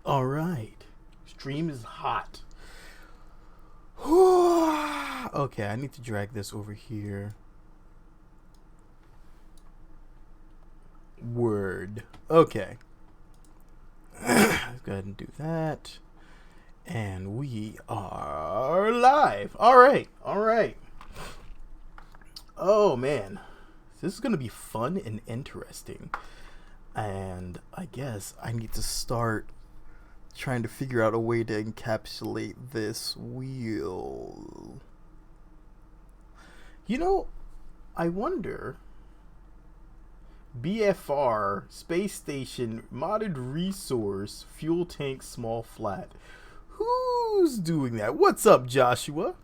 All right. Stream is hot. Okay, I need to drag this over here. Word. Okay. Let's go ahead and do that. And we are live. All right. All right. Oh, man. This is going to be fun and interesting. And I guess I need to start trying to figure out a way to encapsulate this wheel. You know, I wonder. BFR, space station, modded resource, fuel tank, small flat. Who's doing that? What's up, Joshua?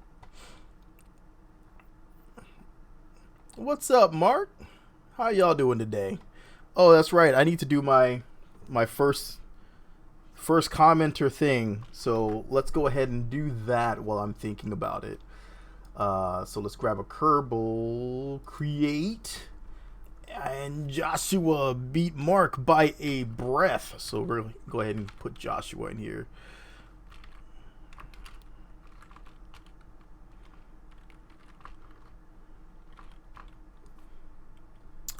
What's up, Mark? How y'all doing today? Oh, that's right. I need to do my first commenter thing. So let's go ahead and do that while I'm thinking about it. So let's grab a Kerbal, create, and Joshua beat Mark by a breath. So we're gonna go ahead and put Joshua in here.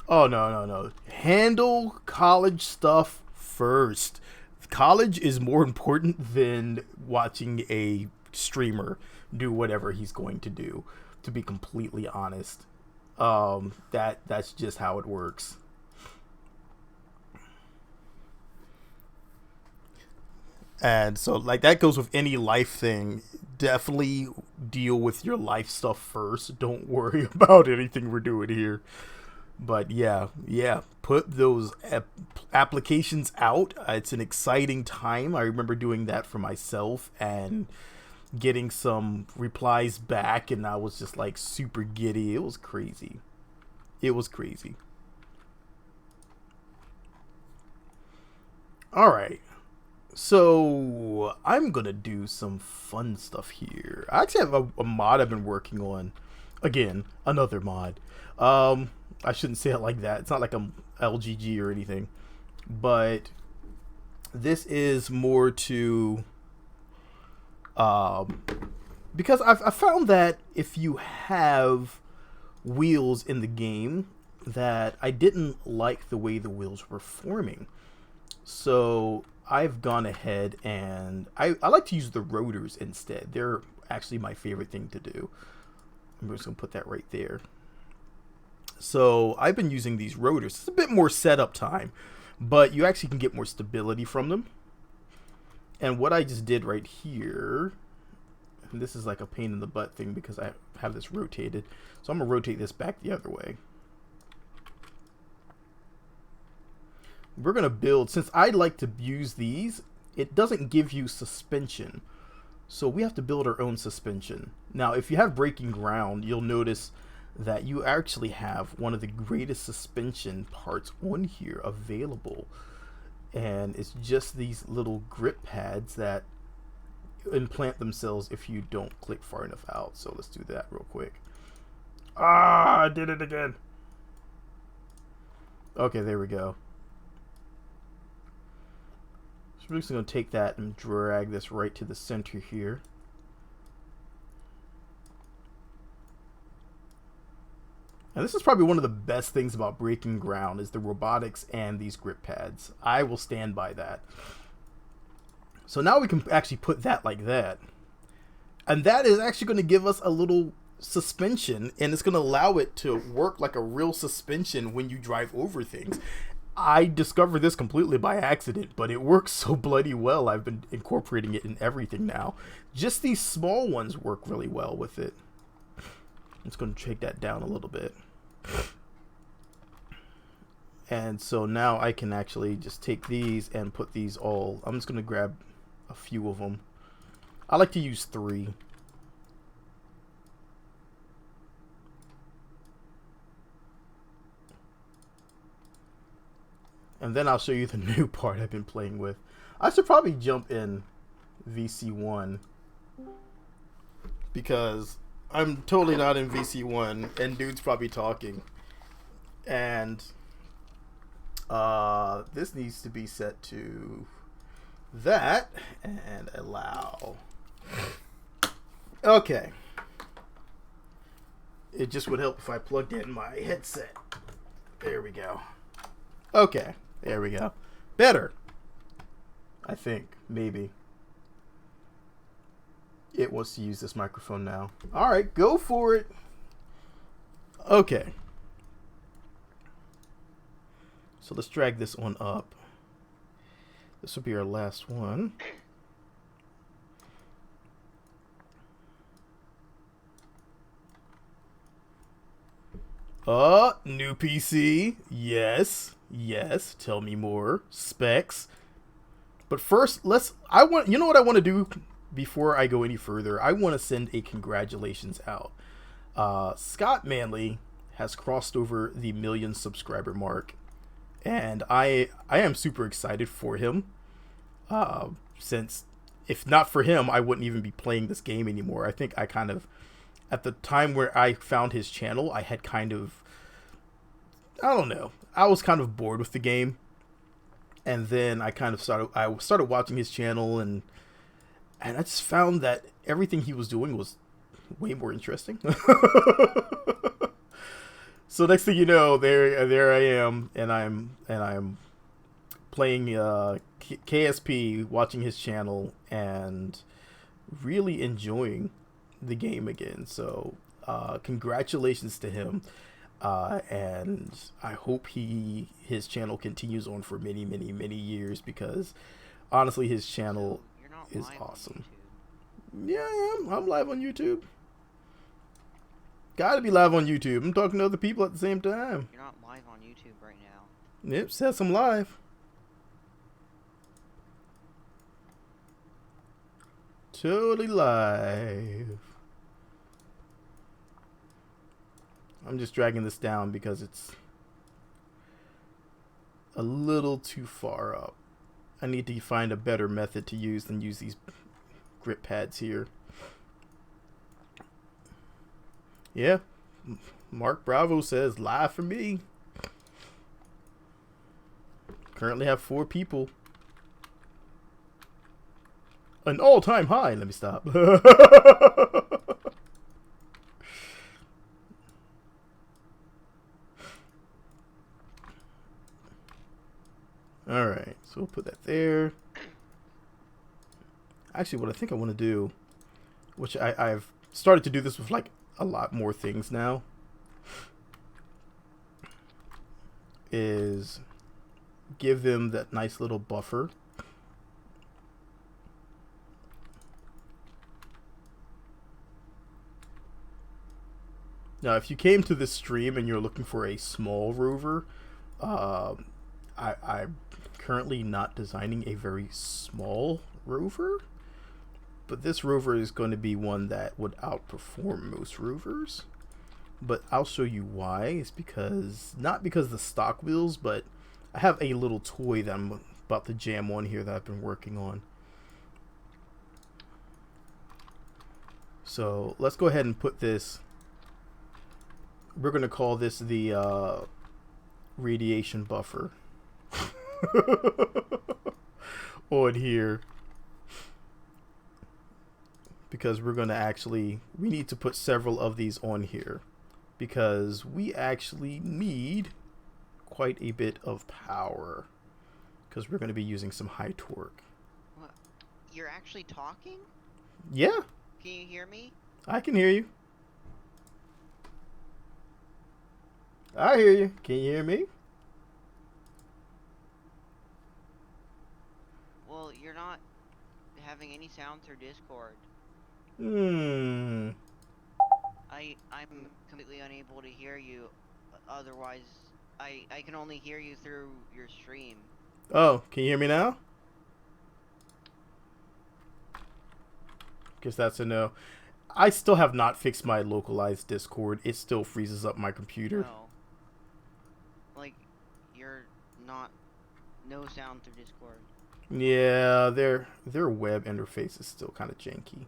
Oh, no. Handle college stuff first. College is more important than watching a streamer do whatever he's going to do, to be completely honest. That's just how it works. And so, like, that goes with any life thing. Definitely deal with your life stuff first. Don't worry about anything we're doing here. But yeah, put those applications out. It's an exciting time. I remember doing that for myself and getting some replies back, and I was just like super giddy. It was crazy. All right. So I'm gonna do some fun stuff here. I actually have a mod I've been working on. Again, another mod. I shouldn't say it like that. It's not like I'm LGG or anything, but this is more to because I found that if you have wheels in the game, that I didn't like the way the wheels were forming. So I've gone ahead and I like to use the rotors instead. They're actually my favorite thing to do. I'm just going to put that right there. So I've been using these rotors. It's a bit more setup time, but you actually can get more stability from them. And what I just did right here, and this is like a pain in the butt thing because I have this rotated. So I'm going to rotate this back the other way. We're going to build, since I like to use these, it doesn't give you suspension. So we have to build our own suspension. Now, if you have breaking ground, you'll notice that you actually have one of the greatest suspension parts on here available. And it's just these little grip pads that implant themselves if you don't click far enough out. So let's do that real quick. I did it again. Okay, there we go. So we're just going to take that and drag this right to the center here. And this is probably one of the best things about breaking ground is the robotics and these grip pads. I will stand by that. So now we can actually put that like that. And that is actually going to give us a little suspension, and it's going to allow it to work like a real suspension when you drive over things. I discovered this completely by accident, but it works so bloody well. I've been incorporating it in everything now. Just these small ones work really well with it. I'm just going to take that down a little bit. And so now I can actually just take these and put these all. I'm just going to grab a few of them. I like to use 3. And then I'll show you the new part I've been playing with. I should probably jump in VC1 because I'm totally not in VC1 and dude's probably talking. And this needs to be set to that and allow. Okay. It just would help if I plugged in my headset. There we go. Okay. There we go. Better. I think. Maybe. It wants to use this microphone now. Alright, go for it. Okay. So let's drag this one up. This will be our last one. New PC. Yes. Yes. Tell me more. Specs. But first, you know what I want to do before I go any further? I want to send a congratulations out. Scott Manley has crossed over the 1 million subscriber mark, and I am super excited for him. Since if not for him, I wouldn't even be playing this game anymore. I think I kind of, at the time where I found his channel, I had kind of, I don't know, I was kind of bored with the game. And then I started watching his channel, and I just found that everything he was doing was way more interesting. So next thing you know, there I am, and I'm playing KSP, watching his channel, and really enjoying the game again. So congratulations to him. And I hope his channel continues on for many, many, many years, because honestly, his channel is awesome. Yeah, I am. I'm live on YouTube. Gotta be live on YouTube. I'm talking to other people at the same time. You're not live on YouTube right now. Yep, says I'm live. Totally live. I'm just dragging this down because it's a little too far up. I need to find a better method to use than use these grip pads here. Yeah, Mark Bravo says live for me. Currently have 4 people. An all-time high. Let me stop. Alright, so we'll put that there. Actually, what I think I want to do, which I've started to do this with like a lot more things now, is give them that nice little buffer. Now, if you came to this stream and you're looking for a small rover, I'm currently not designing a very small rover, but this rover is going to be one that would outperform most rovers. But I'll show you why. It's because, not because of the stock wheels, but I have a little toy that I'm about to jam on here that I've been working on. So let's go ahead and put this, we're going to call this the radiation buffer on here, because we're going to actually, we need to put several of these on here because we actually need quite a bit of power, because we're going to be using some high torque. What? You're actually talking? Yeah. Can you hear me? I can hear you. I hear you. Can you hear me? Well, you're not having any sound through Discord. I'm completely unable to hear you. Otherwise, I can only hear you through your stream. Oh, can you hear me now? Guess that's a no. I still have not fixed my localized Discord. It still freezes up my computer. No. Like, you're not, no sound through Discord. Yeah, their web interface is still kind of janky,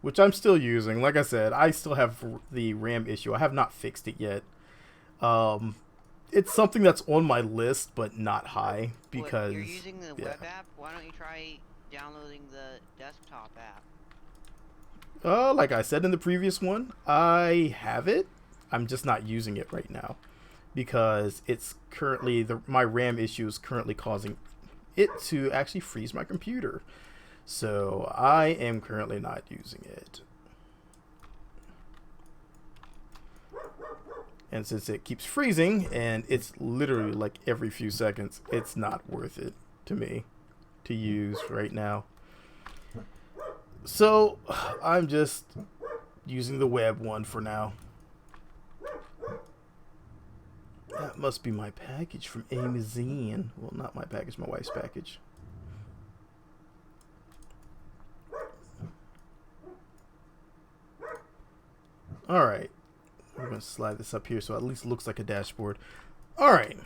which I'm still using. Like I said, I still have the RAM issue. I have not fixed it yet. it's something that's on my list, but not high What, because you're using the yeah. web app? Why don't you try downloading the desktop app? Like I said in the previous one, I have it. I'm just not using it right now because it's currently my RAM issue is currently causing it to actually freeze my computer. So I am currently not using it. And since it keeps freezing and it's literally like every few seconds, it's not worth it to me to use right now. So I'm just using the web one for now. That must be my package from Amazon. Well, not my package, my wife's package. Alright. We're going to slide this up here so it at least looks like a dashboard. Alright.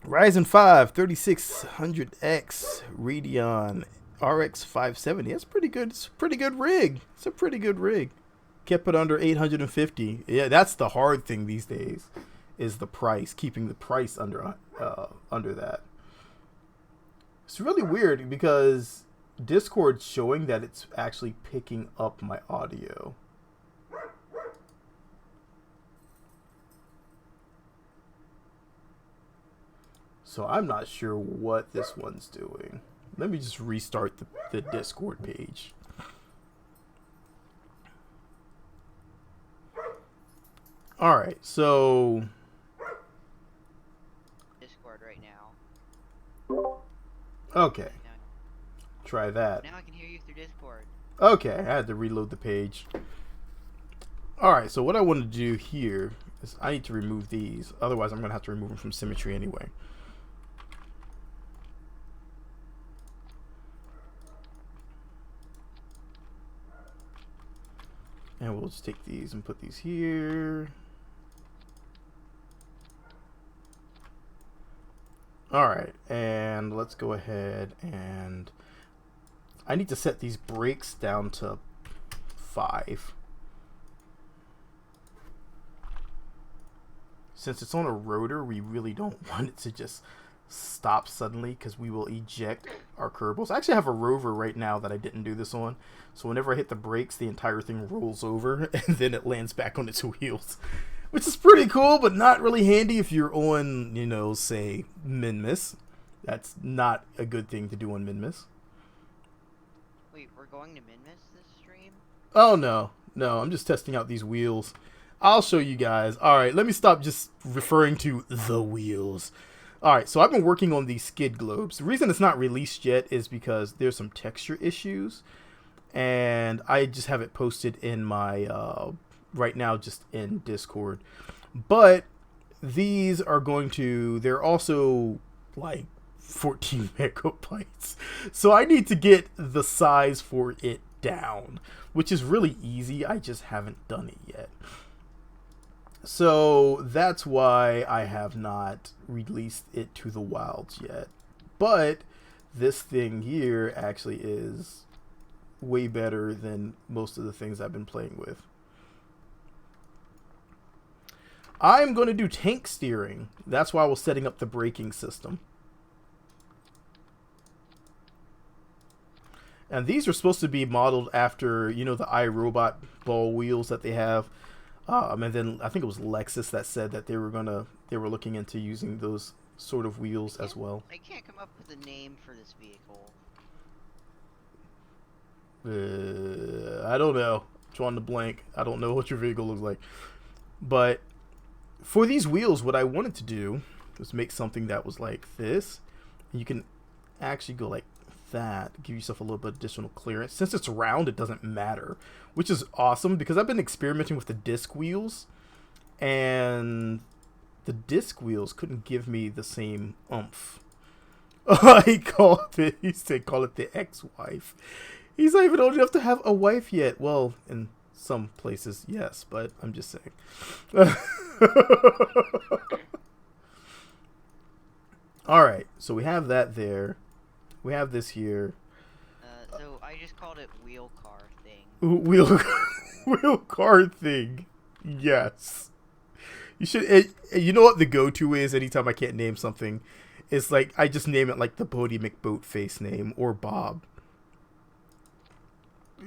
Ryzen 5 3600X Radeon RX 570. That's pretty good. It's a pretty good rig. It's a pretty good rig. Kept it under 850. Yeah, that's the hard thing these days, is the price. Keeping the price under that. It's really weird because Discord's showing that it's actually picking up my audio. So I'm not sure what this one's doing. Let me just restart the Discord page. Alright, so... Discord right now. Okay. Try that. Now I can hear you through Discord. Okay, I had to reload the page. Alright, so what I want to do here is I need to remove these. Otherwise, I'm going to have to remove them from Symmetry anyway. And we'll just take these and put these here. Alright, and let's go ahead and... I need to set these brakes down to 5. Since it's on a rotor, we really don't want it to just stop suddenly because we will eject our Kerbals. I actually have a Rover right now that I didn't do this on. So whenever I hit the brakes, the entire thing rolls over and then it lands back on its wheels. Which is pretty cool, but not really handy if you're on, you know, say, Minmus. That's not a good thing to do on Minmus. Wait, we're going to Minmus this stream? Oh, no. No, I'm just testing out these wheels. I'll show you guys. Alright, let me stop just referring to the wheels. Alright, so I've been working on these skid globes. The reason it's not released yet is because there's some texture issues. And I just have it posted in my... right now just in Discord. But these are going to... They're also like 14 megabytes. So I need to get the size for it down. Which is really easy. I just haven't done it yet. So that's why I have not released it to the wilds yet. But this thing here actually is way better than most of the things I've been playing with. I'm going to do tank steering. That's why I was setting up the braking system. And these are supposed to be modeled after, you know, the iRobot ball wheels that they have. And then I think it was Lexus that said that they were looking into using those sort of wheels as well. I can't come up with a name for this vehicle. I don't know. Drawing the blank. I don't know what your vehicle looks like. But for these wheels, what I wanted to do was make something that was like this. And you can actually go like that, give yourself a little bit additional clearance. Since it's round, it doesn't matter, which is awesome because I've been experimenting with the disc wheels, and the disc wheels couldn't give me the same oomph. He called it. He said, "Call it the ex-wife." He's not even old enough to have a wife yet. Well, in some places, yes, but I'm just saying. All right, so we have that there. We have this here. So I just called it wheel car thing. Wheel car thing. Yes. You should. You know what the go-to is anytime I can't name something? It's like I just name it like the Bodie McBoatface name or Bob.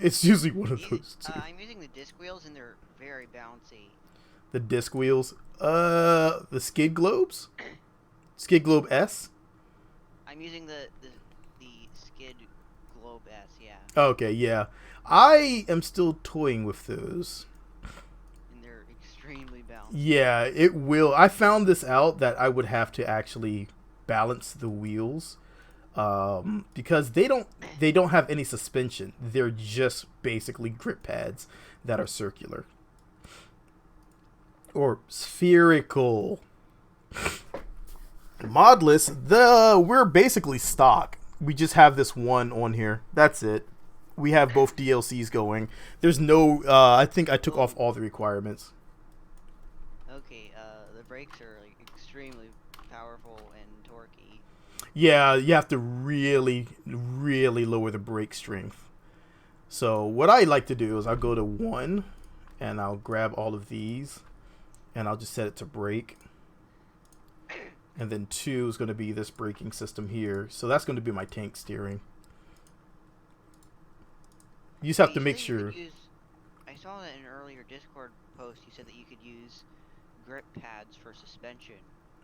It's usually one of those two. I'm using the disc wheels and they're very bouncy. The disc wheels. The Skid Globes. Skid Globe S. I'm using the Skid Globe S. Yeah. Okay, yeah. I am still toying with those. And they're extremely bouncy. Yeah, it will. I found this out that I would have to actually balance the wheels because they don't have any suspension. They're just basically grip pads that are circular or spherical. Modless, we're basically stock. We just have this one on here. That's it. We have both DLCs going. There's no. I think I took off all the requirements. Okay. The brakes are like extremely powerful and torquey. Yeah, you have to really, really lower the brake strength. So what I like to do is I'll go to 1, and I'll grab all of these, and I'll just set it to brake. And then 2 is going to be this braking system here. So that's going to be my tank steering. You just have to make sure. I saw that in an earlier Discord post. You said that you could use grip pads for suspension.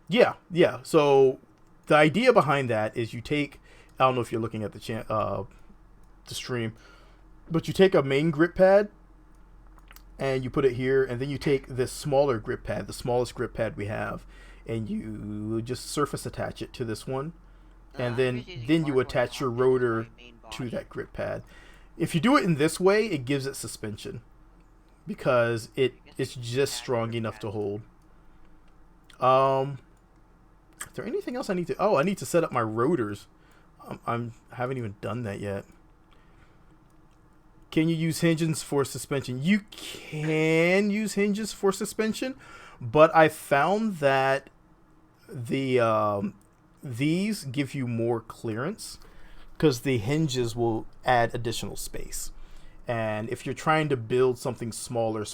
Yeah. So the idea behind that is you take. I don't know if you're looking at the stream, but you take a main grip pad and you put it here, and then you take this smaller grip pad, the smallest grip pad we have, and you just surface attach it to this one, and then you attach your rotor to that grip pad. If you do it in this way, it gives it suspension because it's just strong enough to hold. Is there anything else I need to? Oh, I need to set up my rotors. I haven't even done that yet. Can you use hinges for suspension? You can use hinges for suspension, but I found that these give you more clearance because the hinges will add additional space. And if you're trying to build something smaller,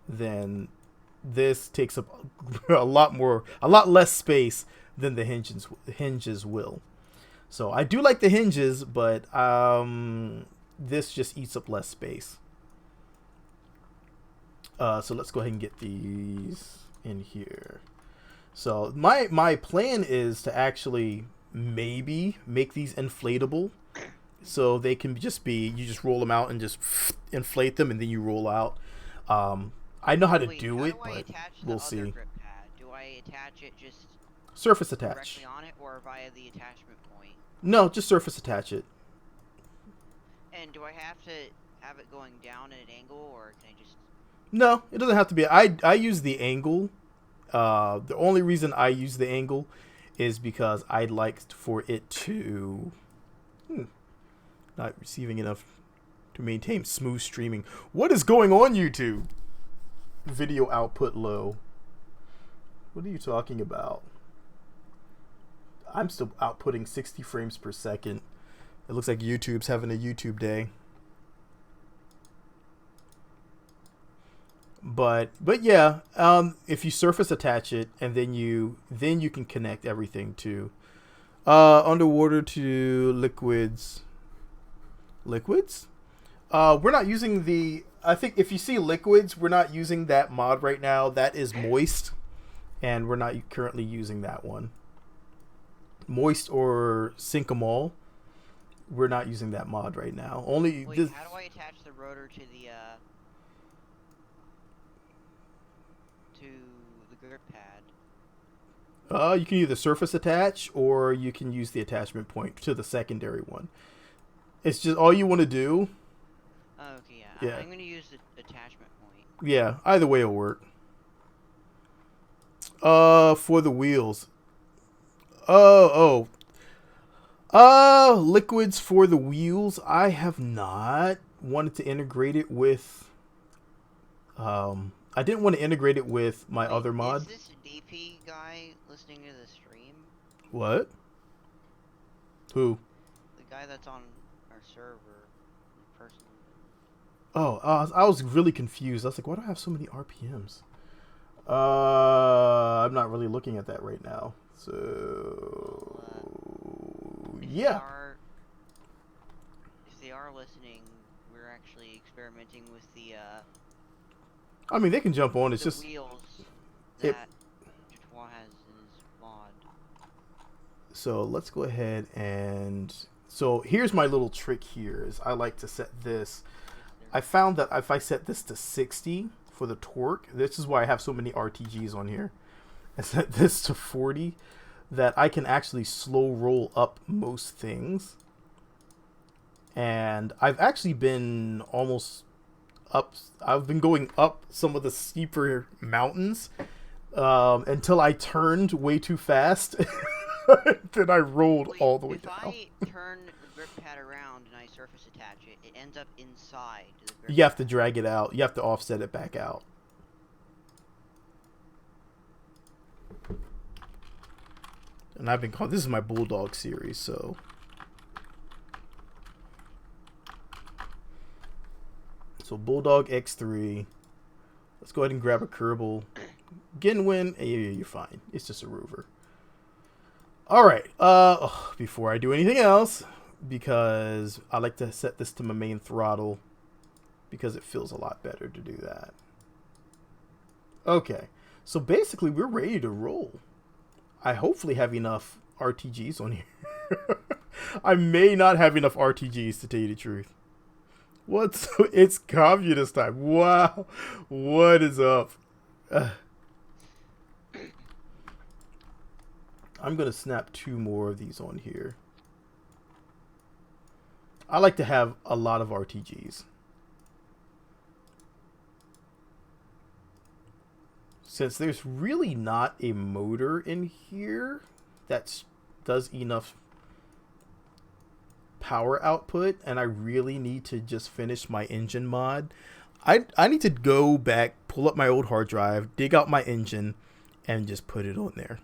then this takes up a lot less space than the hinges will. So I do like the hinges, but this just eats up less space. So let's go ahead and get these in here. So my plan is to actually maybe make these inflatable, so they can just be, you just roll them out and just inflate them, and then you roll out. I know how to do it, but we'll see. Grip pad? Do I attach it just surface attach directly on it, or via the attachment point? No, just surface attach it. And do I have to have it going down at an angle, or can I just? No, it doesn't have to be. I use the angle. The only reason I use the angle is because I'd like for it to not receiving enough to maintain smooth streaming. What is going on, YouTube? Video output low. What are you talking about? I'm still outputting 60 frames per second. It looks like YouTube's having a YouTube day. But yeah, if you surface attach it, and then you can connect everything to underwater to liquids. We're not using the. I think if you see liquids, we're not using that mod right now. That is moist, and we're not currently using that one. Moist or sink 'em all. We're not using that mod right now. Only. Wait, how do I attach the rotor to the grip pad? You can either surface attach, or you can use the attachment point to the secondary one. It's just all you want to do. Oh, okay, yeah. I'm going to use the attachment point. Yeah, either way will work. For the wheels. Liquids for the wheels. I have not wanted to integrate it with. I didn't want to integrate it with my other mod. Is this DP guy listening to the stream? What? Who? The guy that's on our server. Oh, I was really confused. I was like, why do I have so many RPMs? I'm not really looking at that right now. So, If they yeah. are, if they are listening, we're actually experimenting with I mean, they can jump on. It's the just wheels it. that Jatois has in his mod. So let's go ahead and. So here's my little trick here is I like to set this. I found that if I set this to 60 for the torque, this is why I have so many RTGs on here. I set this to 40, that I can actually slow roll up most things. And I've actually been almost up. I've been going up some of the steeper mountains until I turned way too fast. Then I rolled all the way If down. I turn the grip pad around and I surface attach it, it ends up inside the grip You have to pad. drag it out. You have to offset it back out. And I've been called. This is my Bulldog series, so. So Bulldog X3. Let's go ahead and grab a Kerbal. Genwin. Yeah, you're fine. It's just a Rover. All right. Before I do anything else, because I like to set this to my main throttle, because it feels a lot better to do that. Okay. So basically, we're ready to roll. I hopefully have enough RTGs on here. I may not have enough RTGs to tell you the truth. It's communist time. Wow. What is up? I'm going to snap 2 more of these on here. I like to have a lot of RTGs. Since there's really not a motor in here that does enough power output, and I really need to just finish my engine mod, I need to go back, pull up my old hard drive, dig out my engine, and just put it on there.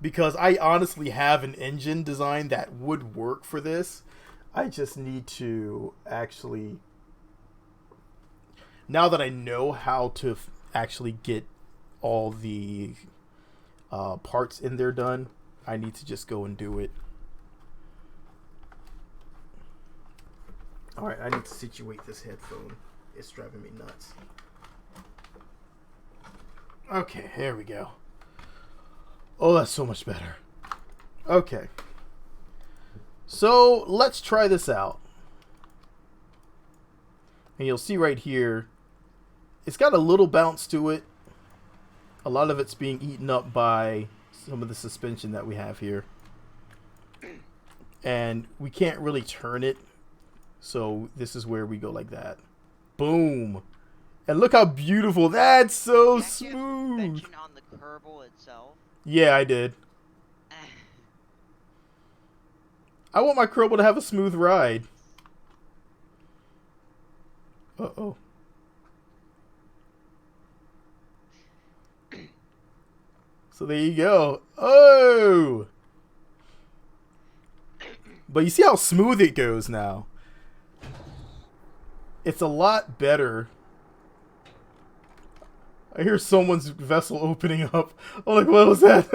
Because I honestly have an engine design that would work for this. I just need to actually, now that I know how to actually get all the parts in there done, I need to just go and do it. Alright, I need to situate this headphone. It's driving me nuts. Okay, there we go. Oh, that's so much better. Okay. So, let's try this out. And you'll see right here, it's got a little bounce to it. A lot of it's being eaten up by some of the suspension that we have here. And we can't really turn it. So this is where we go like that. Boom. And look how beautiful. That's so smooth. Suspension on the Kerbal itself. Yeah, I did. I want my Kerbal to have a smooth ride. Uh-oh. So there you go. Oh! But you see how smooth it goes now. It's a lot better. I hear someone's vessel opening up. I'm like, what was that?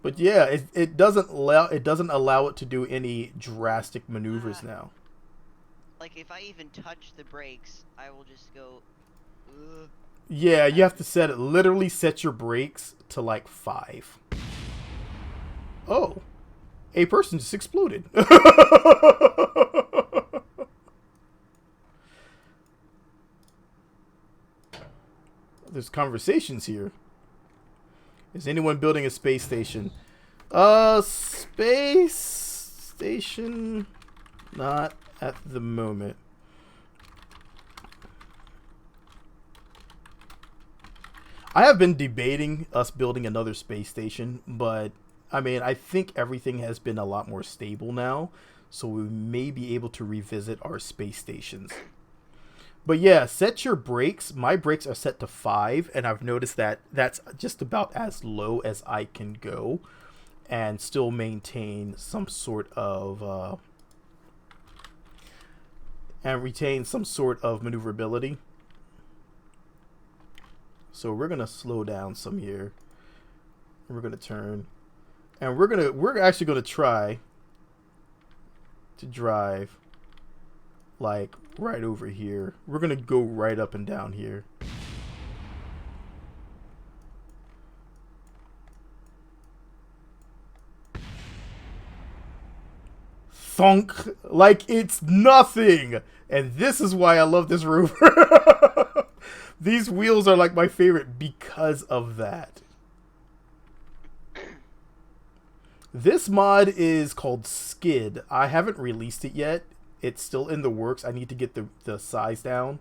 But yeah, it doesn't allow it to do any drastic maneuvers now. Like if I even touch the brakes, I will just go. Ugh. Yeah, you have to set it. Literally set your brakes to like 5. Oh, a person just exploded. There's conversations here. Is anyone building a space station? Space station? Not at the moment. I have been debating us building another space station, but I mean, I think everything has been a lot more stable now, so we may be able to revisit our space stations. But yeah, set your brakes. My brakes are set to 5, and I've noticed that that's just about as low as I can go. and still maintain some sort of maneuverability. So we're gonna slow down some here. We're gonna turn, and we're actually gonna try to drive like right over here. We're gonna go right up and down here. Thunk, like it's nothing. And this is why I love this Rover. These wheels are like my favorite because of that. This mod is called Skid. I haven't released it yet. It's still in the works. I need to get the size down.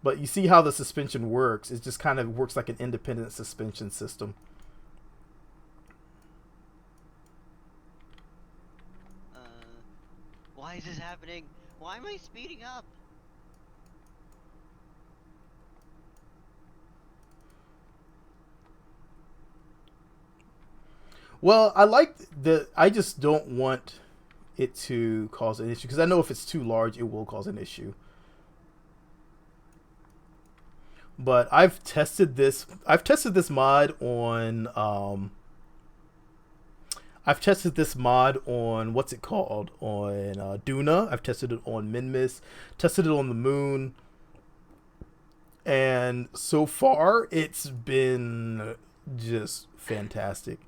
But you see how the suspension works. It just kind of works like an independent suspension system. Why is this happening? Why am I speeding up? Well, I just don't want it to cause an issue because I know if it's too large, it will cause an issue. But I've tested this mod on what's it called, on Duna. I've tested it on Minmus, tested it on the Moon, and so far it's been just fantastic.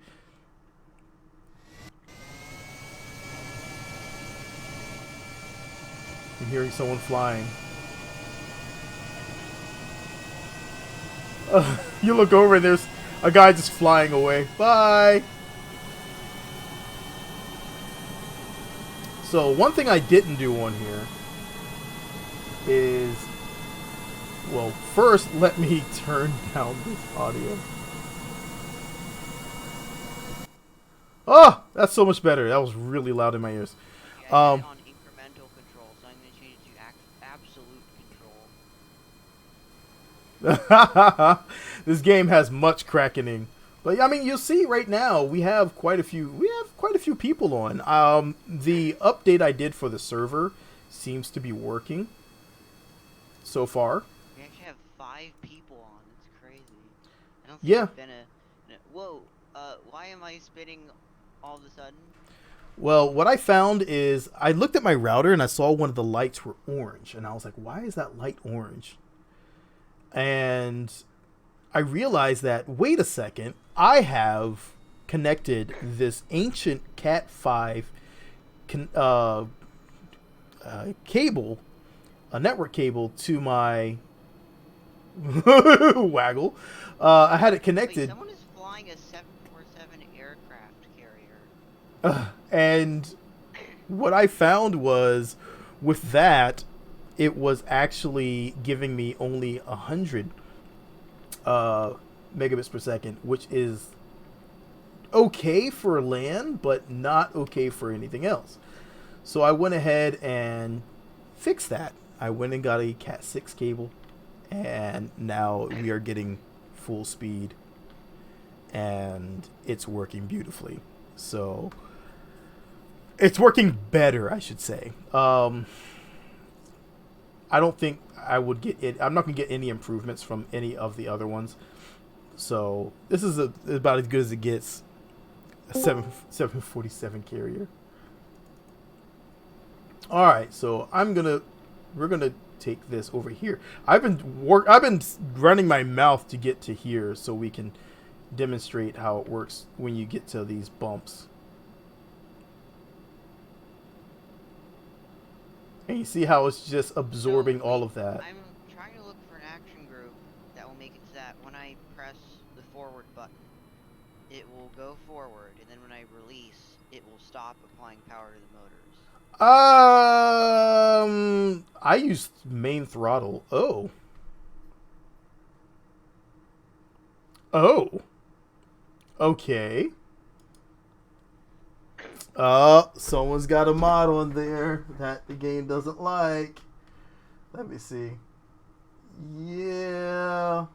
I'm hearing someone flying. You look over and there's a guy just flying away. Bye! So one thing I didn't do on here is, well, first let me turn down this audio. Oh, that's so much better. That was really loud in my ears. Yeah, I had it on incremental control, so I'm going to change it to absolute control. This game has much crackening. But I mean, you'll see right now we have quite a few people on. The update I did for the server seems to be working so far. We actually have 5 people on. It's crazy. I don't think Yeah. it's been whoa, why am I spinning all of a sudden? Well, what I found is I looked at my router and I saw one of the lights were orange, and I was like, "Why is that light orange?" And I realized that, wait a second, I have connected this ancient Cat 5 cable, a network cable, to my waggle. I had it connected. Wait, someone is flying a 747 aircraft carrier. And what I found was, with that, it was actually giving me only 100 megabits per second, which is okay for LAN, but not okay for anything else. So I went ahead and fixed that. I went and got a Cat 6 cable, and now we are getting full speed, and it's working beautifully. So it's working better, I should say. I don't think I would get it. I'm not going to get any improvements from any of the other ones. So this is about as good as it gets. A 747 carrier. All right, so we're gonna take this over here. I've been running my mouth to get to here so we can demonstrate how it works when you get to these bumps. And you see how it's just absorbing all of that. I'm trying to look for an action group that will make it so that when I press the forward button, it will go forward, and then when I release, it will stop applying power to the motors. I used main throttle. Oh. Okay. Someone's got a mod on there that the game doesn't like. Let me see. Yeah.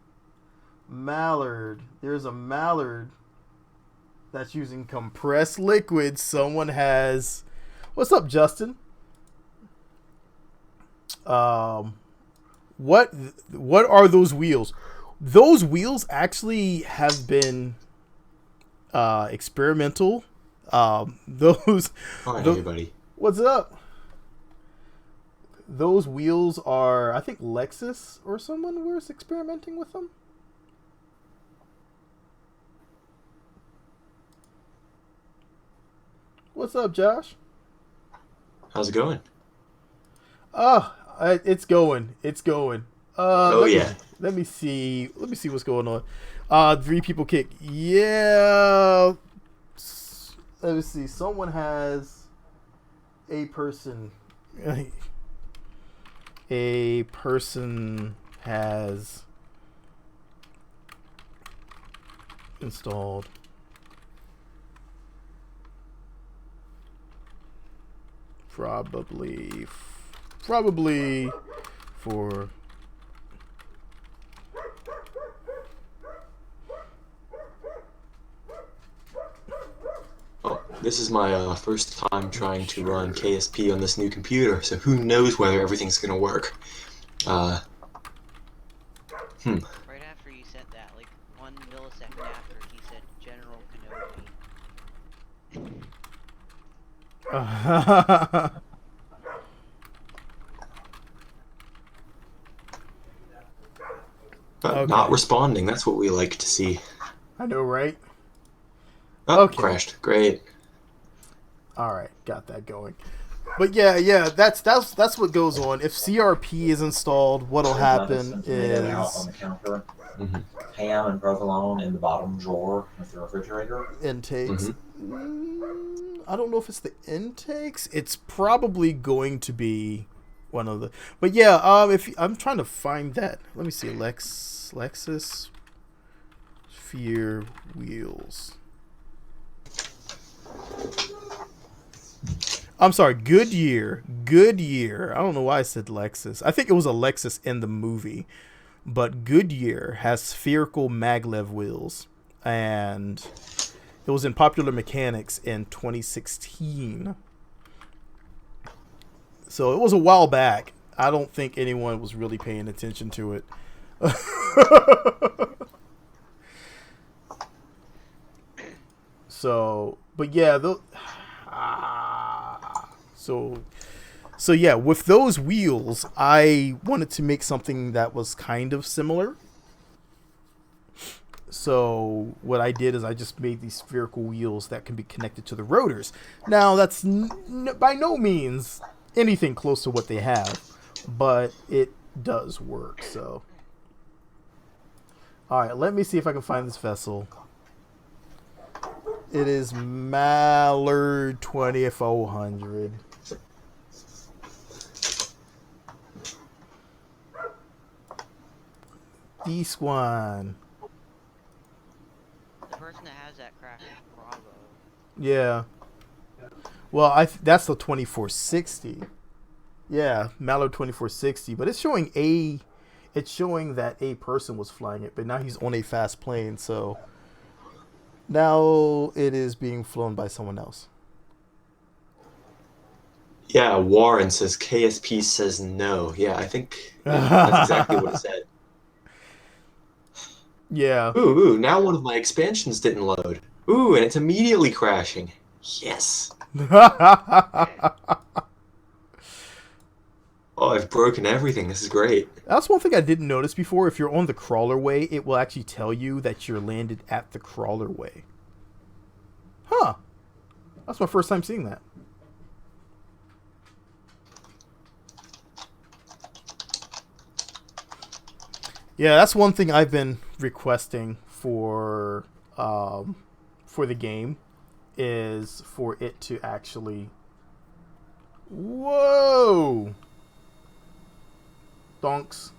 Mallard. There's a Mallard that's using compressed liquid. Someone has. What's up, Justin? What are those wheels? Those wheels actually have been experimental. Those. Hi, everybody. What's up? Those wheels are, I think, Lexus or someone was experimenting with them. What's up, Josh? How's it going? It's going. It's going. Yeah. Let me see. Let me see what's going on. 3 people kick. Yeah. Let me see. Someone has a person. A person has installed probably for Oh, this is my first time trying to run KSP on this new computer, so who knows whether everything's gonna work. Right after you said that, like 1 millisecond after, he said General Kenobi. Okay. Not responding, that's what we like to see. I know, right? Oh, Okay. crashed. Great. All right, got that going. But yeah, that's what goes on. If CRP is installed, what'll happen is on the counter, ham and provolone in the bottom drawer of the refrigerator. Intakes. I don't know if it's the intakes. It's probably going to be one of the. But yeah, if I'm trying to find that, let me see. Lexus Sphere wheels. I'm sorry, Goodyear. I don't know why I said Lexus. I think it was a Lexus in the movie. But Goodyear has spherical maglev wheels. And it was in Popular Mechanics in 2016. So it was a while back. I don't think anyone was really paying attention to it. So, but yeah, So yeah, with those wheels, I wanted to make something that was kind of similar. So what I did is I just made these spherical wheels that can be connected to the rotors. Now that's by no means anything close to what they have, but it does work. So, all right, let me see if I can find this vessel. It is Mallard 2400. This one. The person that has that crash is Bravo. Yeah. Well, that's the 2460. Yeah, Mallard 2460. But it's showing that a person was flying it, but now he's on a fast plane, so now it is being flown by someone else. Yeah, Warren says KSP says no. Yeah, I think that's exactly what it said. Yeah. Ooh, now one of my expansions didn't load. Ooh, and it's immediately crashing. Yes. Oh, I've broken everything. This is great. That's one thing I didn't notice before. If you're on the crawler way, it will actually tell you that you're landed at the crawler way. Huh. That's my first time seeing that. Yeah, that's one thing I've been requesting for the game, is for it to actually. Whoa! Donks.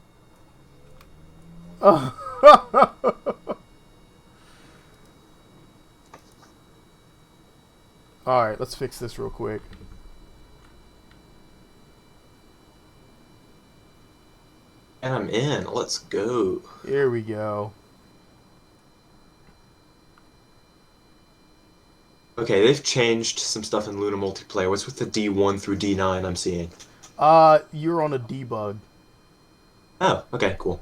All right, let's fix this real quick. And I'm in. Let's go. Here we go. Okay, they've changed some stuff in Luna multiplayer. What's with the D1 through D9 I'm seeing? You're on a debug. Oh, okay, cool.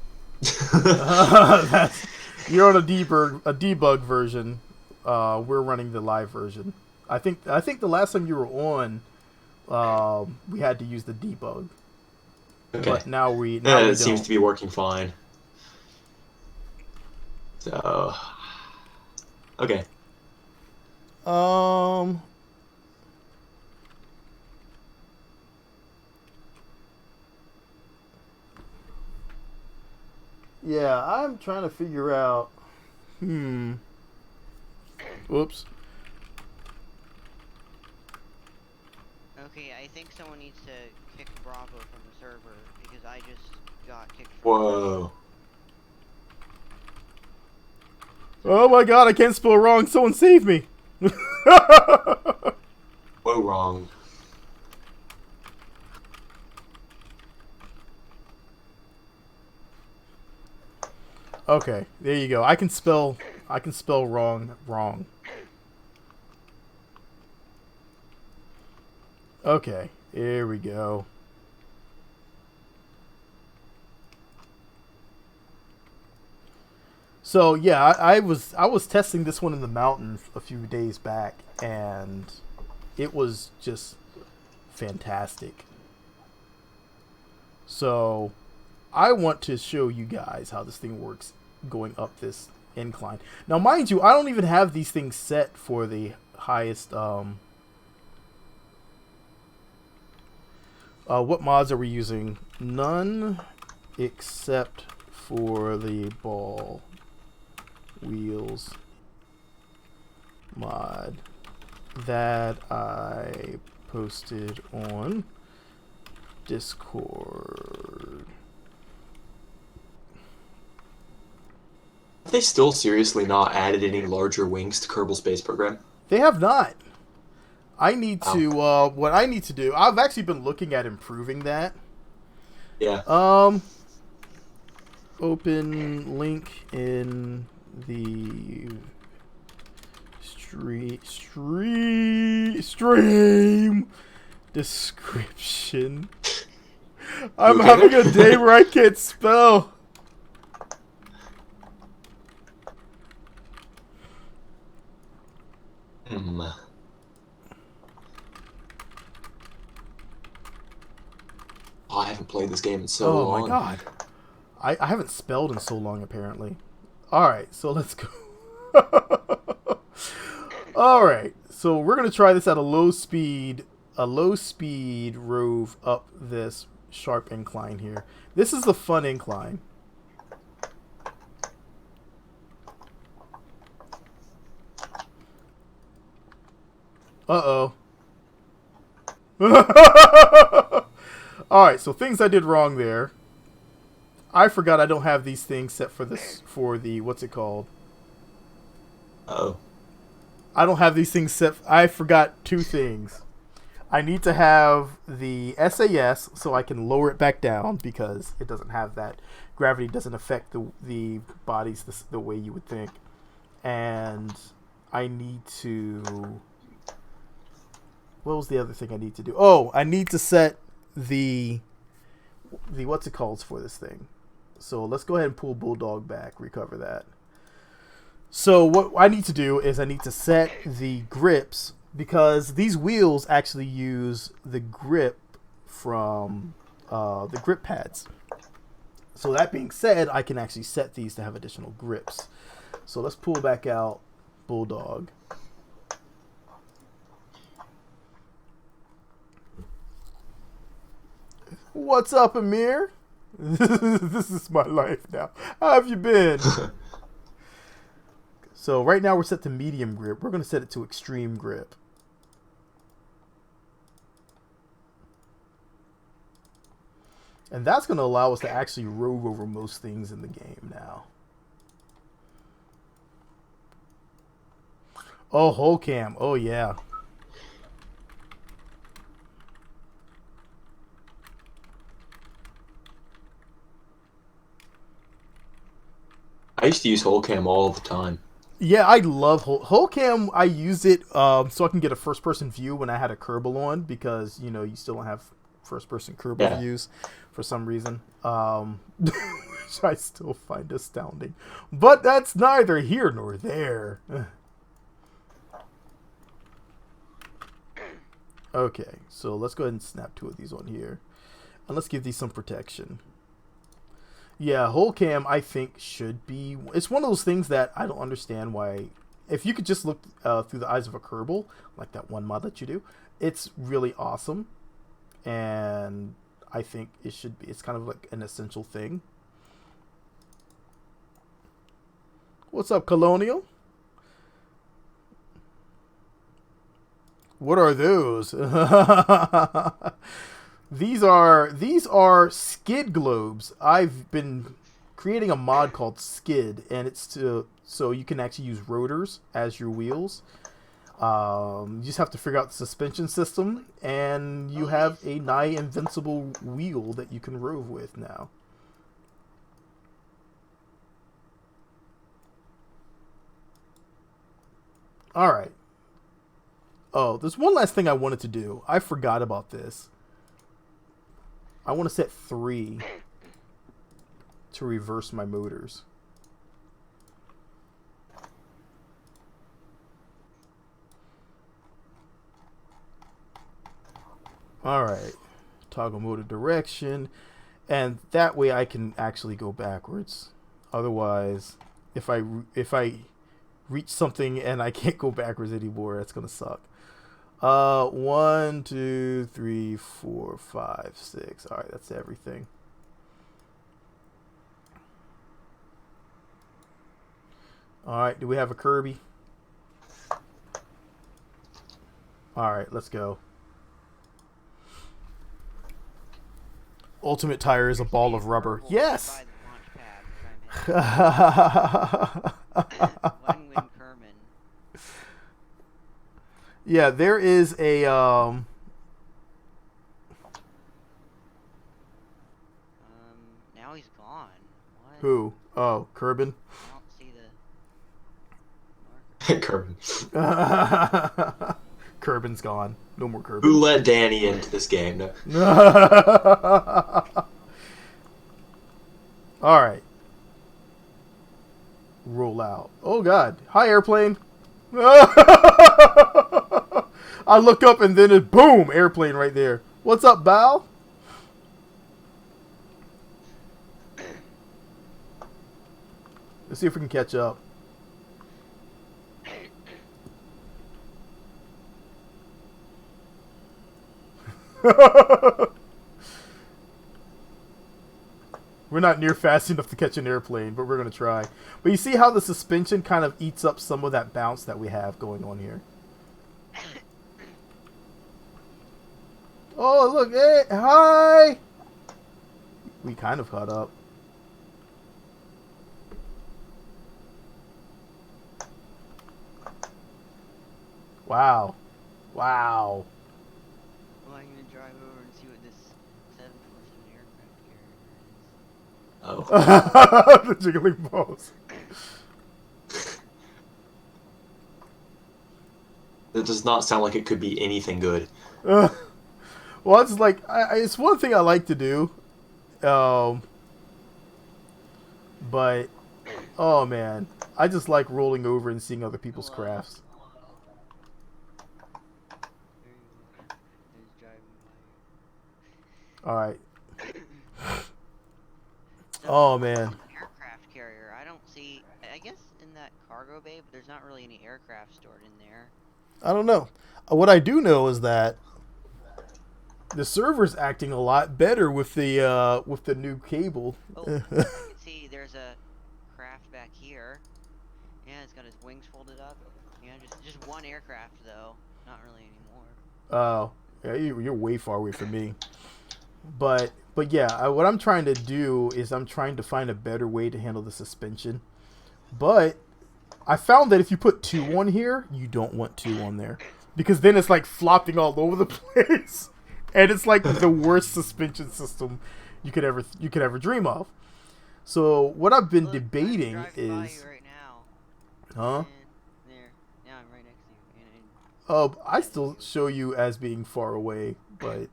You're on a debug version. We're running the live version. I think the last time you were on, we had to use the debug, Okay. but now we It seems don't. to be working fine. So, okay. Um. Yeah, I'm trying to figure out. Oops. Okay, I think someone needs to kick Bravo from the server because I just got kicked from it. Whoa. Oh my god, I can't spell wrong. Someone save me. Whoa, wrong. Okay, there you go. I can spell wrong. Okay, here we go. So yeah, I was testing this one in the mountains a few days back, and it was just fantastic. So I want to show you guys how this thing works going up this incline. Now, mind you, I don't even have these things set for the highest. What mods are we using? None, except for the ball wheels mod that I posted on Discord. Have they still seriously not added any larger wings to Kerbal Space Program? They have not. I need Wow. to. What I need to do. I've actually been looking at improving that. Yeah. Open link in the stream description. I'm okay having there? a day where I can't spell. Hmm. Oh, I haven't played this game in so Oh long. my god. I haven't spelled in so long, apparently. Alright, so let's go. Alright, so we're going to try this at a low speed rove up this sharp incline here. This is the fun incline. Uh-oh. Alright, so things I did wrong there. I forgot I don't have these things set for the, what's it called? Oh. I don't have these things set. I forgot two things. I need to have the SAS so I can lower it back down because it doesn't have that. Gravity doesn't affect the bodies the way you would think. And I need to... What was the other thing I need to do? Oh, I need to set the what's it called for this thing. So let's go ahead and pull Bulldog back, recover that. So what I need to do is I need to set the grips because these wheels actually use the grip from the grip pads. So that being said, I can actually set these to have additional grips. So let's pull back out Bulldog. What's up, Amir? This is my life now. How have you been? So right now we're set to medium grip. We're going to set it to extreme grip. And that's going to allow us to actually rove over most things in the game now. Oh, whole cam. Oh, yeah. I used to use whole cam all the time. Yeah, I love whole cam. I use it so I can get a first person view when I had a Kerbal on, because you know you still don't have first person Kerbal Yeah. views for some reason, which I still find astounding. But that's neither here nor there. Okay, so let's go ahead and snap 2 of these on here, and let's give these some protection. Yeah, whole cam I think should be. It's one of those things that I don't understand why. If you could just look through the eyes of a Kerbal, like that one mod that you do, it's really awesome, and I think it should be. It's kind of like an essential thing. What's up, Colonial? What are those? These are skid globes. I've been creating a mod called Skid, and it's so you can actually use rotors as your wheels. You just have to figure out the suspension system, and you have a nigh invincible wheel that you can rove with now. All right. Oh, there's one last thing I wanted to do. I forgot about this. I want to set 3 to reverse my motors. Alright. Toggle motor direction. And that way I can actually go backwards. Otherwise, if I reach something and I can't go backwards anymore, that's going to suck. 1, 2, 3, 4, 5, 6. All right, that's everything. All right, do we have a Kirby? All right, let's go. Ultimate Tire is a ball of rubber. Yes. Yeah, there is a now he's gone. What? Who? Oh, Kerbin. I don't see the Kerbin. Kerbin's gone. No more Kerbin. Who let Danny into this game? No. All right. Roll out. Oh God! Hi, airplane. I look up and then it boom, airplane right there. What's up, Bal? Let's see if we can catch up. We're not near fast enough to catch an airplane, but we're going to try. But you see how the suspension kind of eats up some of that bounce that we have going on here. Oh, look. Hey, hi. We kind of caught up. Wow. Wow. Well, I'm going to drive over and see what this 747 aircraft carrier is. Oh. The jiggling balls. That does not sound like it could be anything good. Well, it's like it's one thing I like to do, but oh man, I just like rolling over and seeing other people's crafts. All right. Oh man. Aircraft carrier. I don't see. I guess in that cargo bay, but there's not really any aircraft stored in there. I don't know. What I do know is that the server's acting a lot better with the new cable. Oh, you can see there's a craft back here. Yeah, it's got his wings folded up. Yeah, just one aircraft though. Not really anymore. Oh, yeah, you're way far away from me. But yeah, what I'm trying to do is I'm trying to find a better way to handle the suspension. But I found that if you put 2 on here, you don't want 2 on there, because then it's like flopping all over the place, and it's like the worst suspension system you could ever dream of. So what I've been debating I'm driving by is you right now. Huh? And there. Now I'm right next to you. And I still show you as being far away, but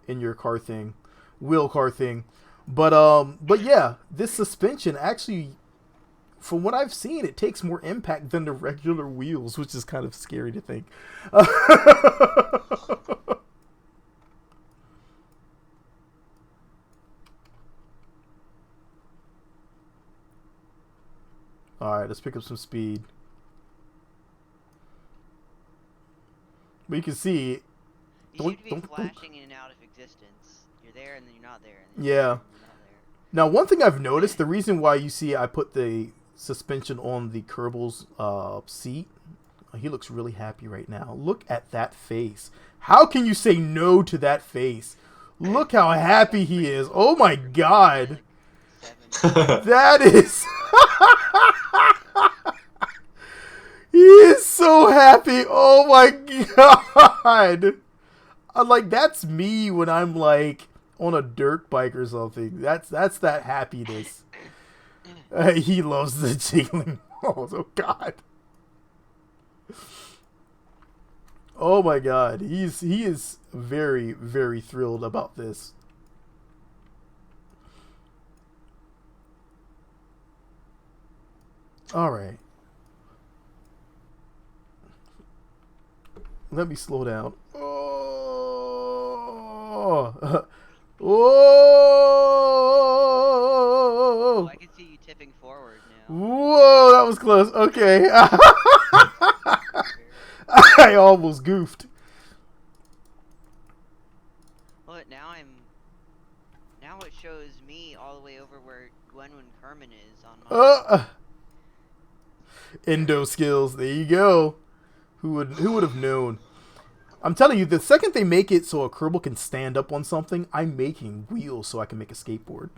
in your car thing, wheel car thing. But yeah, this suspension actually, from what I've seen, it takes more impact than the regular wheels, which is kind of scary to think. All right, let's pick up some speed. But you can see, you seem to be flashing in and out of existence. You're there and then you're not there. And then yeah. you're not there. Now, one thing I've noticed, the reason why you see I put the suspension on the Kerbal's seat, he looks really happy right now. Look at that face. How can you say no to that face? Look how happy he is. Oh my god. That is... He is so happy. Oh my god. Like, that's me when I'm like on a dirt bike or something. That's that happiness. He loves the jiggling balls. Oh god. Oh my god. He is very, very thrilled about this. All right. Let me slow down. Oh. Oh, I can see you tipping forward now. Whoa, that was close. Okay. I almost goofed. Well, now it shows me all the way over where Gwenwyn Kerman is on my Endo skills. There you go. Who would have known? I'm telling you, the second they make it so a Kerbal can stand up on something, I'm making wheels so I can make a skateboard.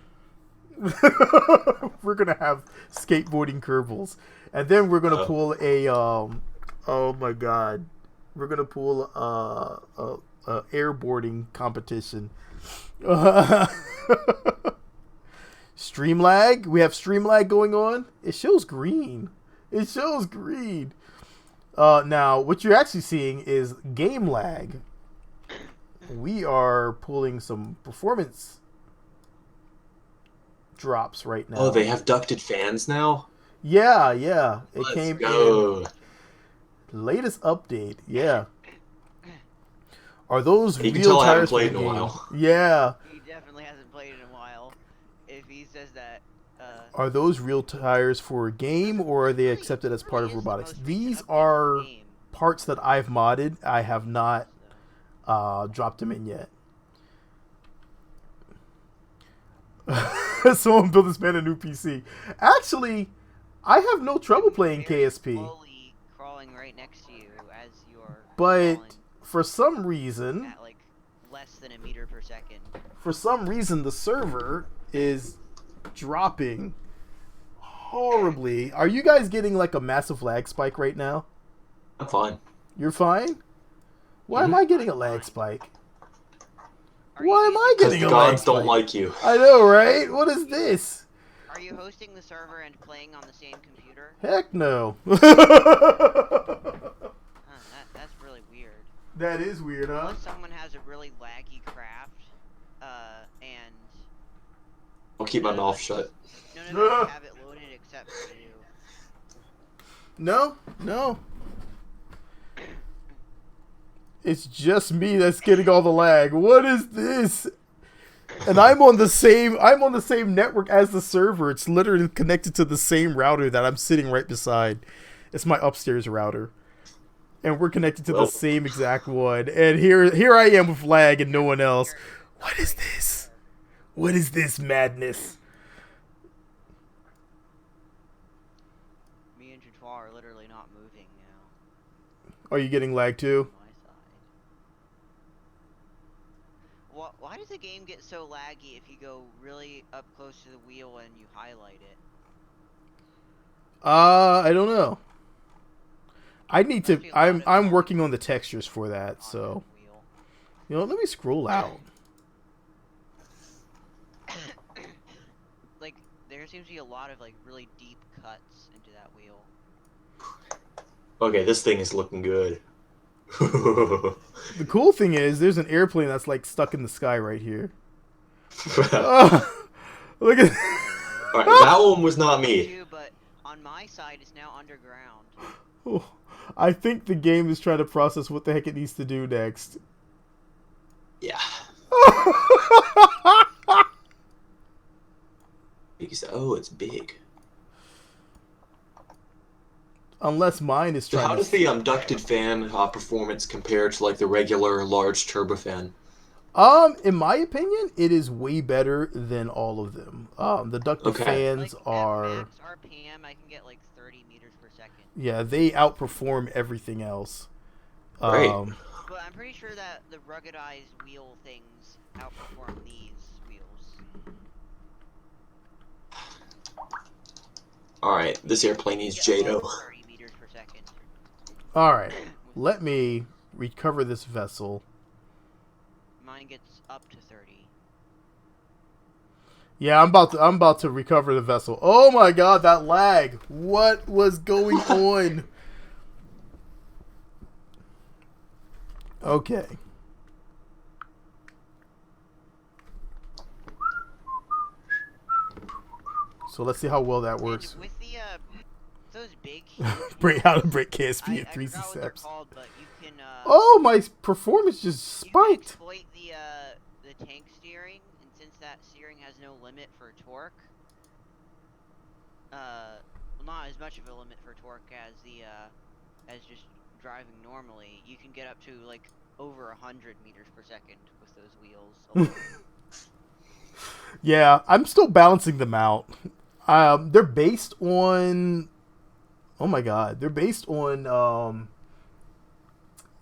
We're gonna have skateboarding Kerbals, and then we're gonna pull a oh my god, we're gonna pull a airboarding competition. Stream lag. We have stream lag going on. It shows green. It shows green. Now, what you're actually seeing is game lag. We are pulling some performance drops right now. Oh, they have ducted fans now? Yeah. It Let's came go. in latest update. Yeah. Are those You can real tell I haven't tires for played the in a game? while. Yeah. He definitely hasn't played in a while. If he says that. Are those real tires for a game, or are they accepted as part of robotics? These are parts that I've modded. I have not dropped them in yet. Someone built this man a new PC. Actually, I have no trouble playing KSP. Slowly crawling right next to you as you're But crawling for some reason, at like less than a meter per second. the server is dropping horribly. Are you guys getting like a massive lag spike right now? I'm fine. You're fine? Why am I getting a lag spike? Are Why am I Because getting the a lag gods don't spike? like you. I know, right? What is this? Are you hosting the server and playing on the same computer? Heck no. That's really weird. That is weird, huh? Unless someone has a really laggy craft, and I'll keep my mouth shut. none of us have it loaded except for you. No. It's just me that's getting all the lag. What is this? And I'm on the same network as the server. It's literally connected to the same router that I'm sitting right beside. It's my upstairs router. And we're connected to the same exact one. And here I am with lag and no one else. What is this? What is this madness? Me and Jatois are literally not moving now. Are you getting lag too? My side. Why does the game get so laggy if you go really up close to the wheel and you highlight it? I don't know. I need to. I'm working on the textures for that. So, you know, let me scroll out. Like, there seems seems to be a lot of like really deep cuts into that wheel. Okay, this thing is looking good. The cool thing is, there's an airplane that's like stuck in the sky right here. Oh, look at. Alright, that one was not me. Too, but on my side, it's now underground. Oh, I think the game is trying to process what the heck it needs to do next. Yeah. Because, oh, it's big. Unless mine is So trying how to... does the ducted fan performance compare to like the regular large turbofan? In my opinion, it is way better than all of them. The ducted Okay. fans Like, are... at max RPM, I can get like 30 meters per second. Yeah, they outperform everything else. Great. But I'm pretty sure that the ruggedized wheel things outperform these wheels. Alright, this airplane needs Get JATO. above 30 meters per second. Alright, let me recover this vessel. Mine gets up to 30. Yeah, I'm about to recover the vessel. Oh my god, that lag. What was going on? Okay. So let's see how well that works. And with the those big How to break KSP in I 3 forgot what they're steps. called, but you can Oh, my performance just you can spiked. exploit the tank steering, and since that steering has no limit for torque, well, not as much of a limit for torque as the as just driving normally, you can get up to like over 100 meters per second with those wheels alone. Yeah, I'm still balancing them out. They're based on... Oh my god. They're based on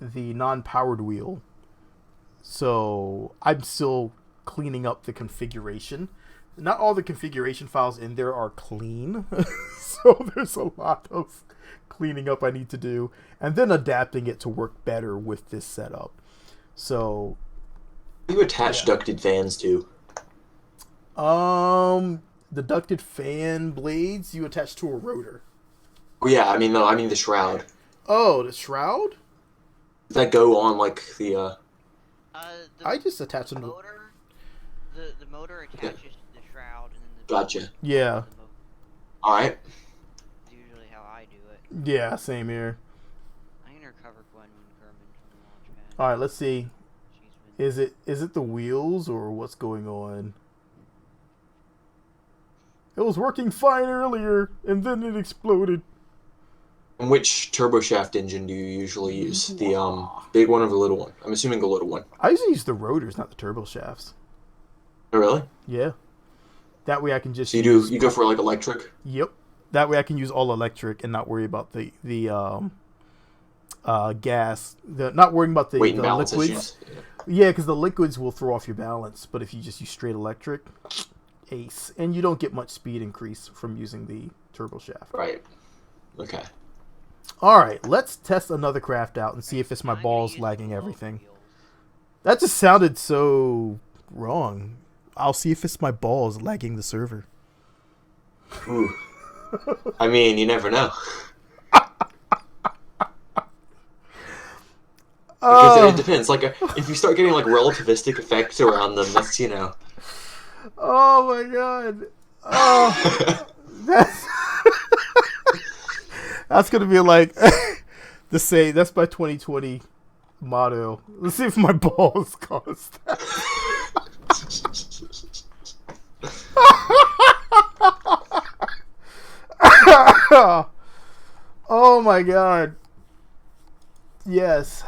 the non-powered wheel. So I'm still cleaning up the configuration. Not all the configuration files in there are clean. So there's a lot of cleaning up I need to do. And then adapting it to work better with this setup. So... You attach ducted fans to? The ducted fan blades you attach to a rotor. Oh yeah, I mean the shroud. Oh, the shroud? Does that go on like the The I just attach them to... motor, the motor attaches to the shroud, and then the Gotcha. Yeah. Alright. That's usually how I do it. Yeah, same here. I can recover Gwen Kerman from the launch pad. Alright, let's see. She's been... Is it the wheels or what's going on? It was working fine earlier, and then it exploded. And which turboshaft engine do you usually use? The big one or the little one? I'm assuming the little one. I usually use the rotors, not the turbo shafts. Oh really? Yeah. That way I can just So use... you go for like electric? Yep. That way I can use all electric and not worry about the gas. Not worrying about the Weight and balance liquids. issues. Yeah, because the liquids will throw off your balance. But if you just use straight electric, ace. And you don't get much speed increase from using the turbo shaft. Right. Okay. Alright, let's test another craft out and see if it's my I'm gonna balls use lagging the low everything. wheels. That just sounded so wrong. I'll see if it's my balls lagging the server. Ooh. I mean, you never know. Because it depends. Like, if you start getting like relativistic effects around them, that's Oh my god. Oh, that's gonna be like that's my 2020 motto. Let's see if my balls cause that. Oh my god. Yes.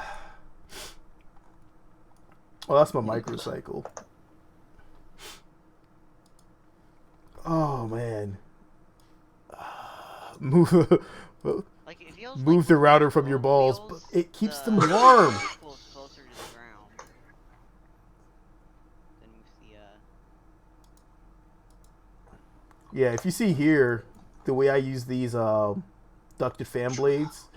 Oh, that's my microcycle. Oh man. Move Like, it feels move like the with router from your low balls, wheels, but it keeps the them warm. vehicle's closer to the ground than with the Yeah, if you see here, the way I use these ducted fan blades,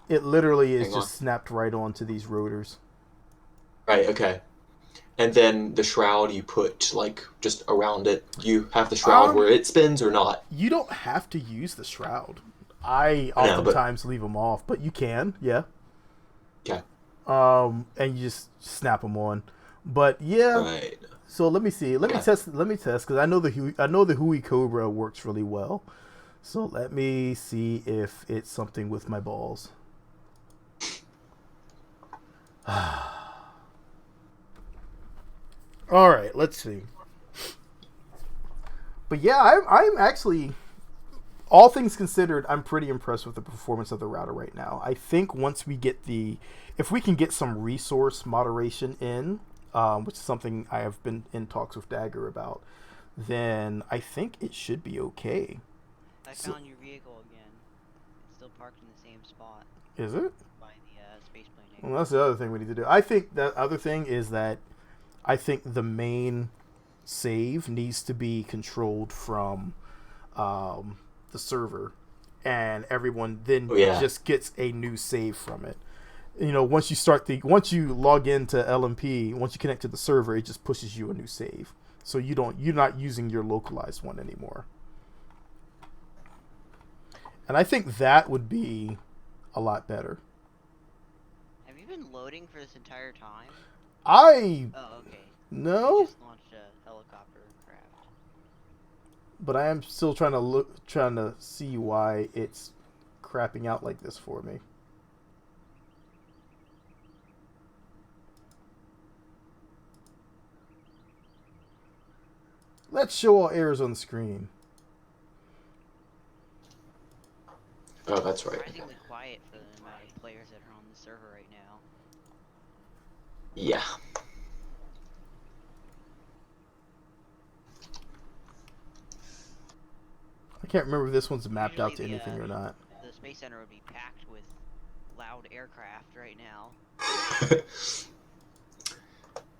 it literally is Hang on. just snapped right onto these rotors. Right. Okay. and then the shroud you put like just around it. You have the shroud where it spins or not. You don't have to use the shroud. I I know, but- oftentimes leave them off, but you can, yeah. Okay. And you just snap them on. But yeah. Right. So let me see. Let me test because I know the Hui Cobra works really well. So let me see if it's something with my balls. All right, let's see. But yeah, I'm actually, all things considered, I'm pretty impressed with the performance of the router right now. I think once we get if we can get some resource moderation in, which is something I have been in talks with Dagger about, then I think it should be okay. I found your vehicle again. It's still parked in the same spot. Is it? By the space plane. Well, that's the other thing we need to do. I think the other thing is that I think the main save needs to be controlled from the server, and everyone then just gets a new save from it. You know, once you log into LMP, once you connect to the server, it just pushes you a new save. So you're not using your localized one anymore. And I think that would be a lot better. Have you been loading for this entire time? Oh, okay. No. You just launched a helicopter craft. But I am still trying to see why it's crapping out like this for me. Let's show all errors on the screen. Oh, that's right. Surprisingly quiet for the amount of players that are on the server right now. Yeah. I can't remember if this one's mapped Usually out to anything or not. The Space Center would be packed with loud aircraft right now.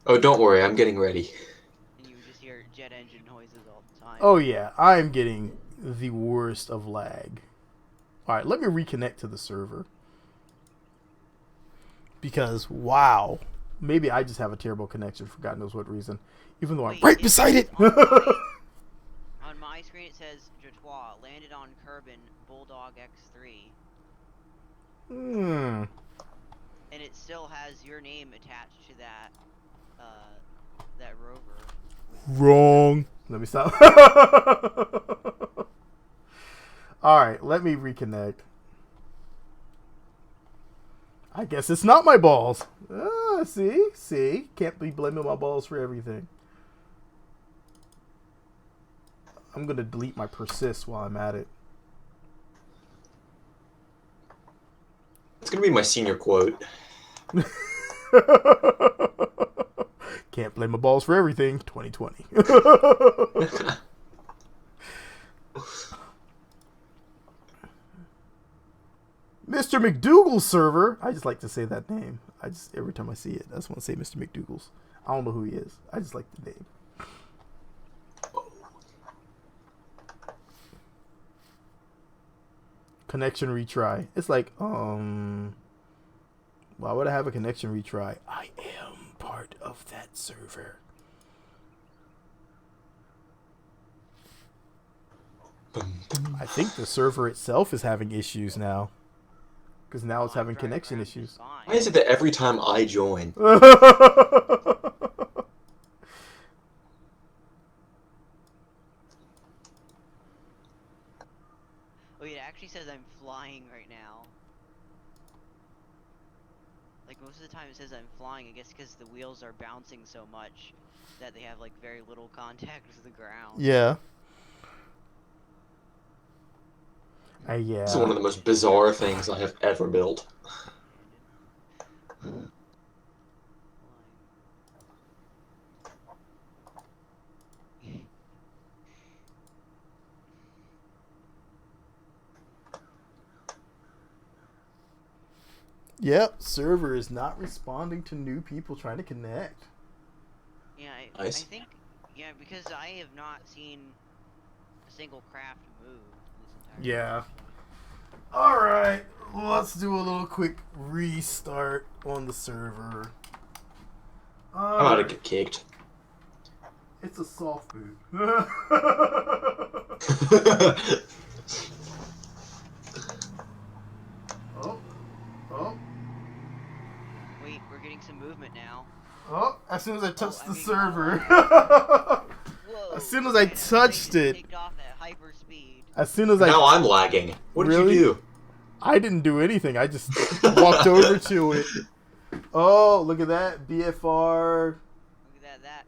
Oh, don't worry, I'm getting ready. And you would just hear jet engine noises all the time. Oh yeah, I'm getting the worst of lag. Alright, let me reconnect to the server. Because, wow. Maybe I just have a terrible connection for God knows what reason. Even though I'm right beside it! On my screen it says, Jatois landed on Kerbal Bulldog X3. And it still has your name attached to that rover. Wrong. Let me stop. Alright, let me reconnect. I guess it's not my balls. See? Can't be blaming my balls for everything. I'm going to delete my persist while I'm at it. It's going to be my senior quote. Can't blame my balls for everything. 2020. Mr. McDougal's server. I just like to say that name. Every time I see it, I just want to say Mr. McDougal's. I don't know who he is. I just like the name. Connection retry. It's like, why would I have a connection retry? I am part of that server. I think the server itself is having issues now. Because now it's having connection issues. Why is it that every time I join... Oh, it actually says I'm flying right now. Like, most of the time it says I'm flying, I guess because the wheels are bouncing so much that they have, like, very little contact with the ground. Yeah. Yeah. It's one of the most bizarre things I have ever built. Yep, server is not responding to new people trying to connect. Yeah, Nice. I think, yeah, because I have not seen a single craft move this entire Yeah. Alright, let's do a little quick restart on the server. I'm about to get kicked. It's a soft boot. Oh, oh, Wait, we're getting some movement now. oh! As soon as I touched I the mean, server. Whoa! As soon as I man, that touched thing it. Kicked off at hyper speed. As soon as Now I'm lagging. What did Really? you do? I didn't do anything. I just walked over to it. Oh, look at that. BFR. Look at that. That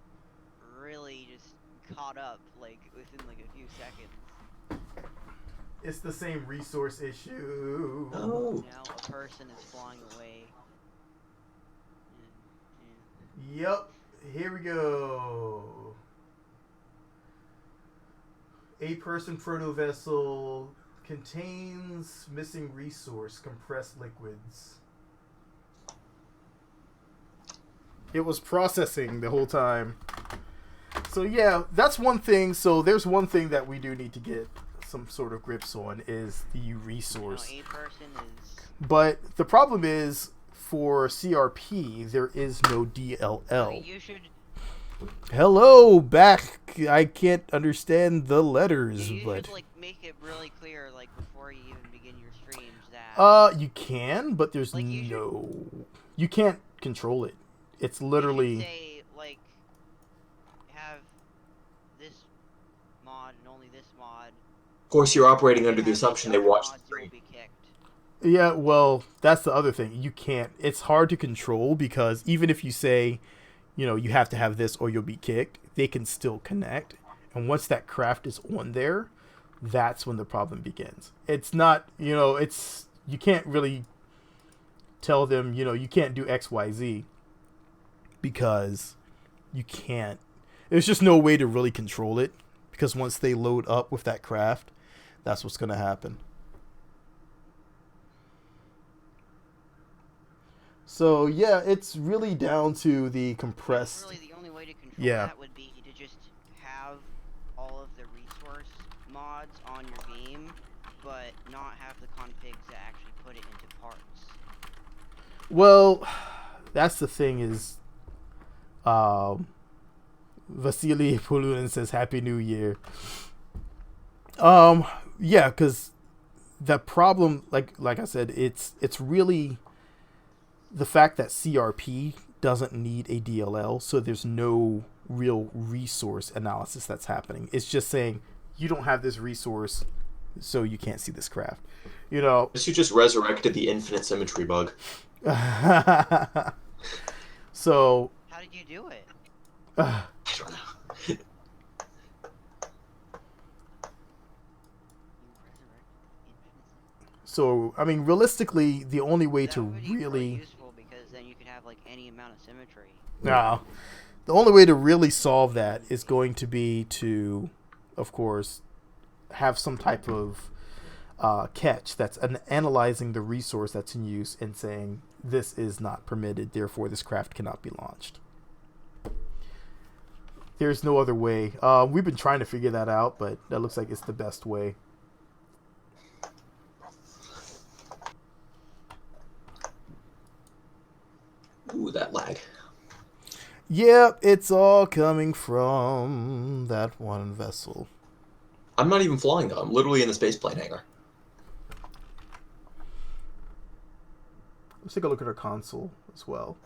really just caught up, like, within, like, a few seconds. It's the same resource issue. Oh. Now a person is flying away. Yep. Here we go. A person proto vessel contains missing resource, compressed liquids. It was processing the whole time. So yeah, that's one thing. So there's one thing that we do need to get some sort of grips on is the resource. A person is... But the problem is for CRP there is no DLL. You should... Hello, back. I can't understand the letters, You but should, like, make it really clear, like, before you even begin your streams that... you can, but there's Like, you can't control it. It's literally You should say, like, have this mod and only this mod. Of course, you're operating under the Have assumption these they other watched the mods, you will stream. be kicked. yeah, well, that's the other thing. You can't. It's hard to control because even if you say, you have to have this or you'll be kicked, they can still connect. And once that craft is on there, that's when the problem begins. It's not, it's you can't really tell them, you can't do XYZ because you can't. There's just no way to really control it because once they load up with that craft, that's what's going to happen. So yeah, it's really down to the compressed. Really, the only way to control Yeah. that would be to just have all of the resource mods on your game, but not have the configs that actually put it into parts. Well, that's the thing is, Vasily Polunin says Happy New Year. Yeah, because the problem, like I said, it's really the fact that CRP doesn't need a DLL, so there's no real resource analysis that's happening. It's just saying you don't have this resource, so you can't see this craft. You just resurrected the infinite symmetry bug. So. How did you do it? I don't know. So, I mean, realistically, the only way That to would be really... useful because then you could have like any amount of symmetry. No. The only way to really solve that is going to be to, of course, have some type of catch that's analyzing the resource that's in use and saying, this is not permitted, therefore this craft cannot be launched. There's no other way. We've been trying to figure that out, but that looks like it's the best way. Ooh, that lag. Yep, it's all coming from that one vessel. I'm not even flying though. I'm literally in the spaceplane hangar. Let's take a look at our console as well.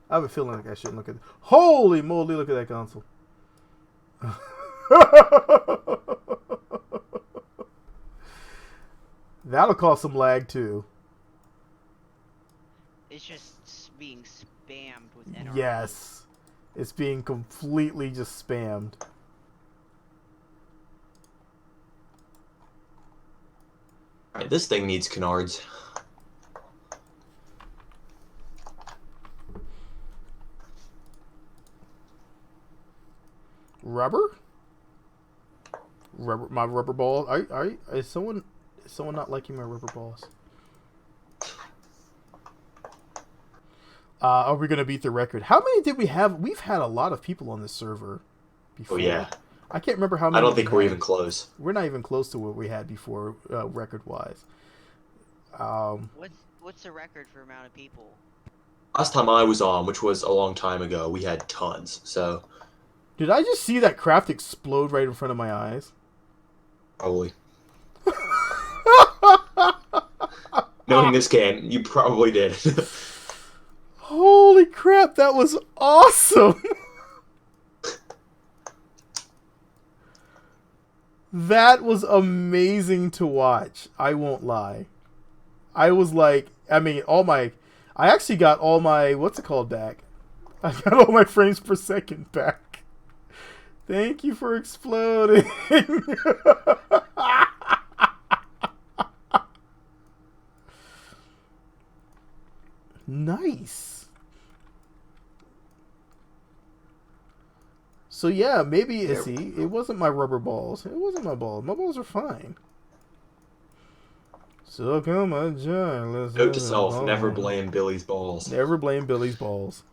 I have a feeling like I shouldn't look at it. Holy moly, look at that console. That'll cause some lag too. It's just being spammed with NRE. Yes. It's being completely just spammed. Alright, this thing needs canards. Rubber? My rubber ball. Is someone not liking my rubber balls? Are we gonna beat the record? How many did we have? We've had a lot of people on this server before. Oh yeah. I can't remember how many. I don't think we're had. even close. We're not even close to what we had before, record wise. What's the record for amount of people? Last time I was on, which was a long time ago, we had tons. So Did I just see that craft explode right in front of my eyes? probably knowing this game, you probably did. Holy crap, that was awesome! That was amazing to watch. I won't lie. I was like, I actually got all my, what's it called back? I got all my frames per second back. Thank you for exploding. Nice. So yeah, maybe Issy, it wasn't my rubber balls. It wasn't my balls. My balls are fine. So come on, John. Let's Note to self: never blame Billy's balls. Never blame Billy's balls.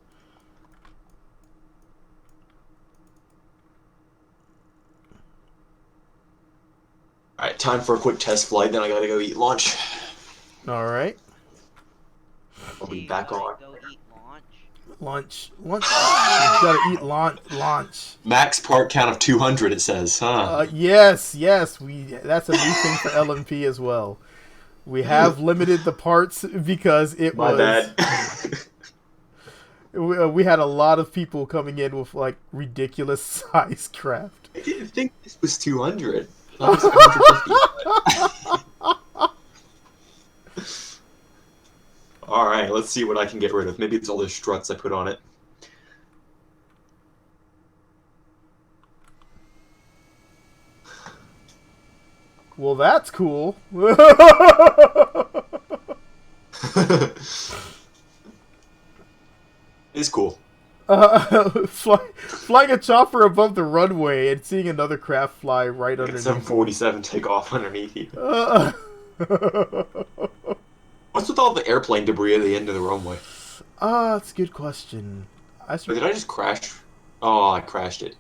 All right, time for a quick test flight. Then I gotta go eat lunch. All right. I'll So be you back gotta on. Go eat lunch. Lunch. You gotta eat lunch. Max part count of 200. It says, huh? Yes. That's a new thing for LMP as well. We have limited the parts because My bad. we had a lot of people coming in with like ridiculous size craft. I didn't think this was 200. I thought it was 150. All right, let's see what I can get rid of. Maybe it's all those struts I put on it. Well, that's cool. It's cool. Flying a chopper above the runway and seeing another craft fly right underneath. 747 take off underneath you. Uh, What's with all the airplane debris at the end of the runway? that's a good question. Or did I just crash? Oh, I crashed it.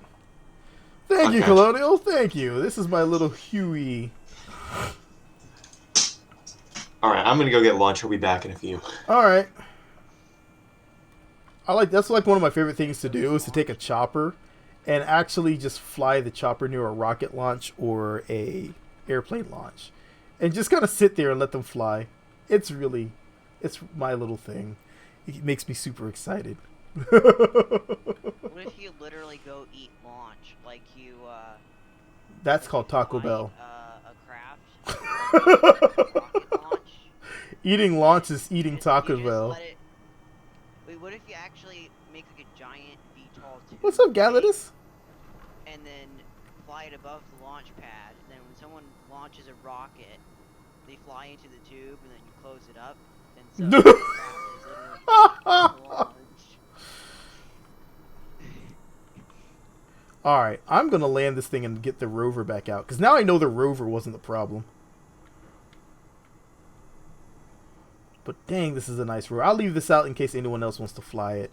Thank you, Okay. Colonial. Thank you. This is my little Huey. All right, I'm gonna go get lunch. I'll be back in a few. All right. That's like one of my favorite things to do is to take a chopper and actually just fly the chopper near a rocket launch or a airplane launch and just kind of sit there and let them fly. It's my little thing. It makes me super excited. What if you literally go eat lunch? Like you, That's called Taco fly, Bell. A craft. Rocket launch. Eating lunch is eating You Taco just Bell. let it- Wait, what if you actually make like a giant VTOL tube? What's up, Galadis? And then fly it above the launch pad. And then when someone launches a rocket, they fly into the tube, and then you close it up. And so the craft is literally the launch. Alright, I'm going to land this thing and get the rover back out. Because now I know the rover wasn't the problem. But dang, this is a nice rover. I'll leave this out in case anyone else wants to fly it.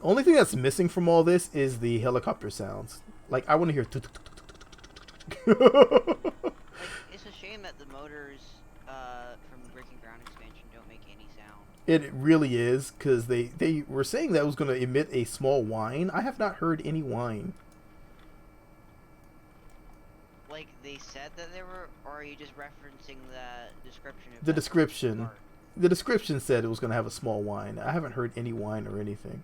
Only thing that's missing from all this is the helicopter sounds. Like, I want to hear... Like, it's a shame that the motors from the Breaking Ground expansion don't make any sound. It really is, because they were saying that it was going to emit a small whine. I have not heard any whine. Like, they said that they were, or are you just referencing the description of The that description. part? The description said it was going to have a small whine. I haven't heard any whine or anything.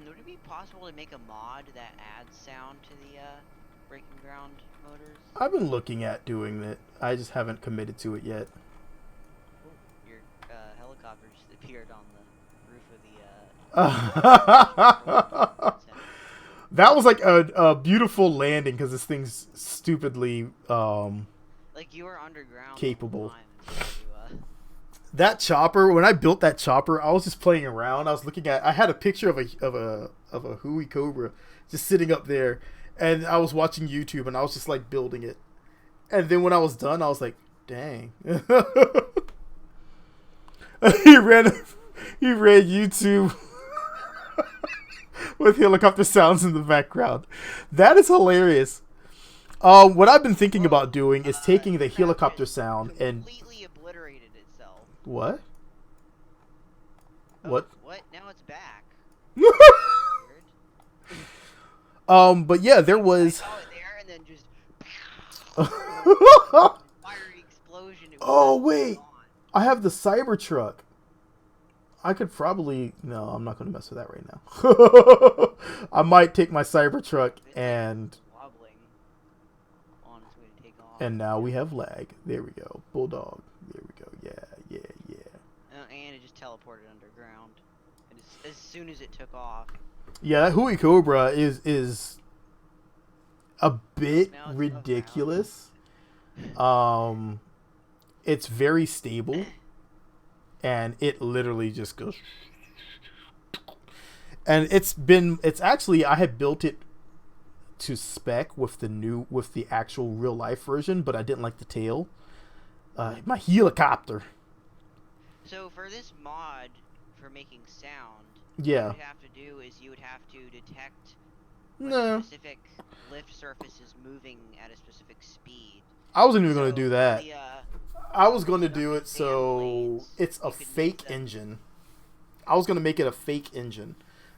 Would it be possible to make a mod that adds sound to the Breaking Ground motors? I've been looking at doing it. I just haven't committed to it yet. Your helicopter just appeared on the roof of the That was like a beautiful landing because this thing's stupidly like you were underground capable. the whole time until you, That chopper, when I built that chopper, I was just playing around. I was looking at, I had a picture of a Hui Cobra just sitting up there, and I was watching YouTube, and I was just like building it. And then when I was done, I was like, dang. he ran YouTube with helicopter sounds in the background. That is hilarious. What I've been thinking about doing is taking the helicopter sound and completely obliterated itself. what? Oh, What? What? Now it's back. Weird. But yeah, there was. I saw it there and then just Oh fiery explosion. It was wait, gone. I have the Cybertruck. I could probably no. I'm not gonna mess with that right now. I might take my Cybertruck It's and wobbling on its way to take off. and now we have lag. There we go, Bulldog. There we go. Yeah. And it just teleported underground. And as soon as it took off. Yeah, that Hui Cobra is a bit Now it's ridiculous. It's very stable, and it literally just goes. And it's actually I had built it to spec with the actual real life version, but I didn't like the tail. My helicopter. So for this mod, for making sound, Yeah. what you would have to do is you would have to detect No, specific lift surfaces moving at a specific speed. I wasn't even going So to do that. The, I was going to do it fan so blades, it's a you could make fake them- engine. I was going to make it a fake engine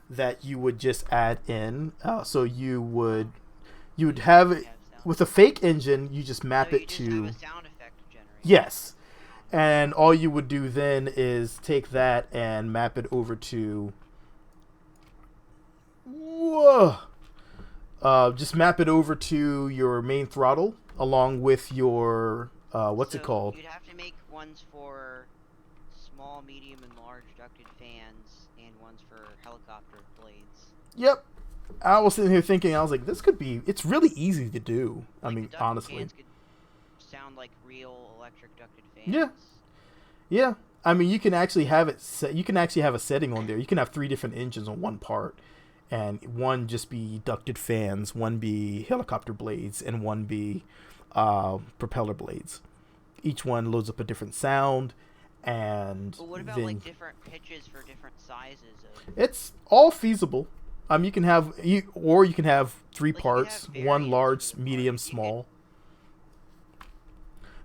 that you would just add in. So you would have it have sound. with a fake engine. You just map So it you just to have a sound effect generator. yes, and all you would do then is take that and map it over to whoa. Just map it over to your main throttle along with your what's it So called? You'd have to make ones for small, medium, and large ducted fans, and ones for helicopter blades. Yep. I was sitting here thinking, I was like, it's really easy to do. I Like, mean, the ducted honestly. fans could sound like real electric ducted fans. Yeah. Yeah. I mean, you can actually have it set, you can actually have a setting on there. You can have 3 different engines on one part, and one just be ducted fans, one be helicopter blades, and one be propeller blades. Each one loads up a different sound, and But what about then like different pitches for different sizes of? it's all feasible. You can have you can have 3 Like, you could parts, have one variants large, for the medium, parts. You small.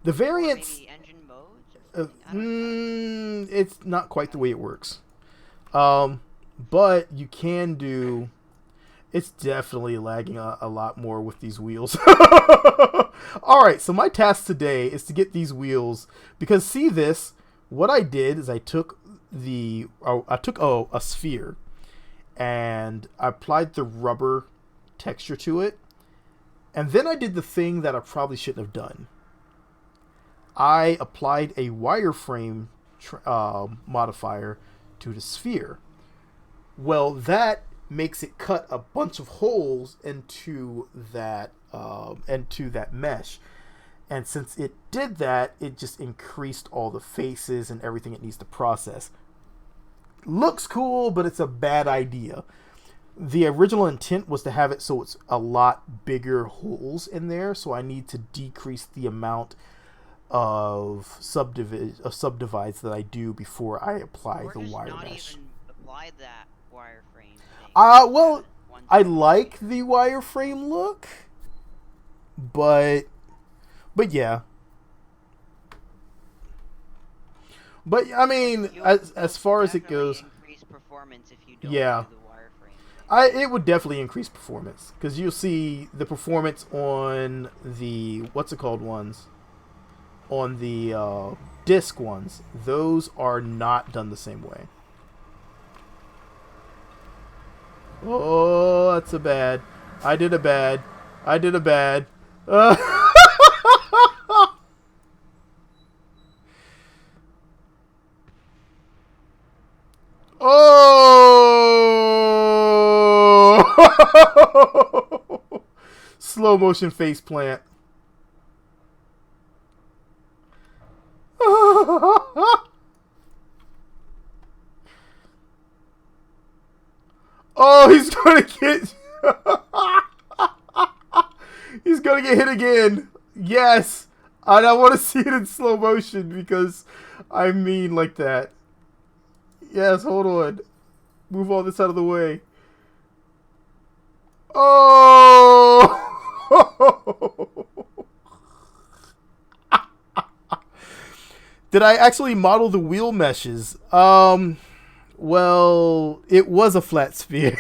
The Or variants, maybe engine modes or something? I don't know. it's not quite the way it works. But you can do. It's definitely lagging a lot more with these wheels. All right, so my task today is to get these wheels because see this. What I did is I took a sphere and I applied the rubber texture to it, and then I did the thing that I probably shouldn't have done. I applied a wireframe modifier to the sphere. Well, that makes it cut a bunch of holes into that mesh, and since it did that, it just increased all the faces and everything it needs to process. Looks cool, but it's a bad idea. The original intent was to have it so it's a lot bigger holes in there, so I need to decrease the amount of subdivides that I do before I apply Or the just wire not mesh. even apply that wireframe thing. Well, One I time. like the wireframe look, but yeah. But I mean, You'll- as you'll far as it definitely goes, increase performance if you don't Yeah. do the wireframe thing. it would definitely increase performance because you'll see the performance on the what's it called ones, on the disc ones. Those are not done the same way. Oh, that's a bad. I did a bad. Oh! Slow motion face plant. Oh, he's gonna get. He's gonna get hit again. Yes, and I want to see it in slow motion because I mean like that. Yes, hold on. Move all this out of the way. Oh! Did I actually model the wheel meshes? Well, it was a flat sphere.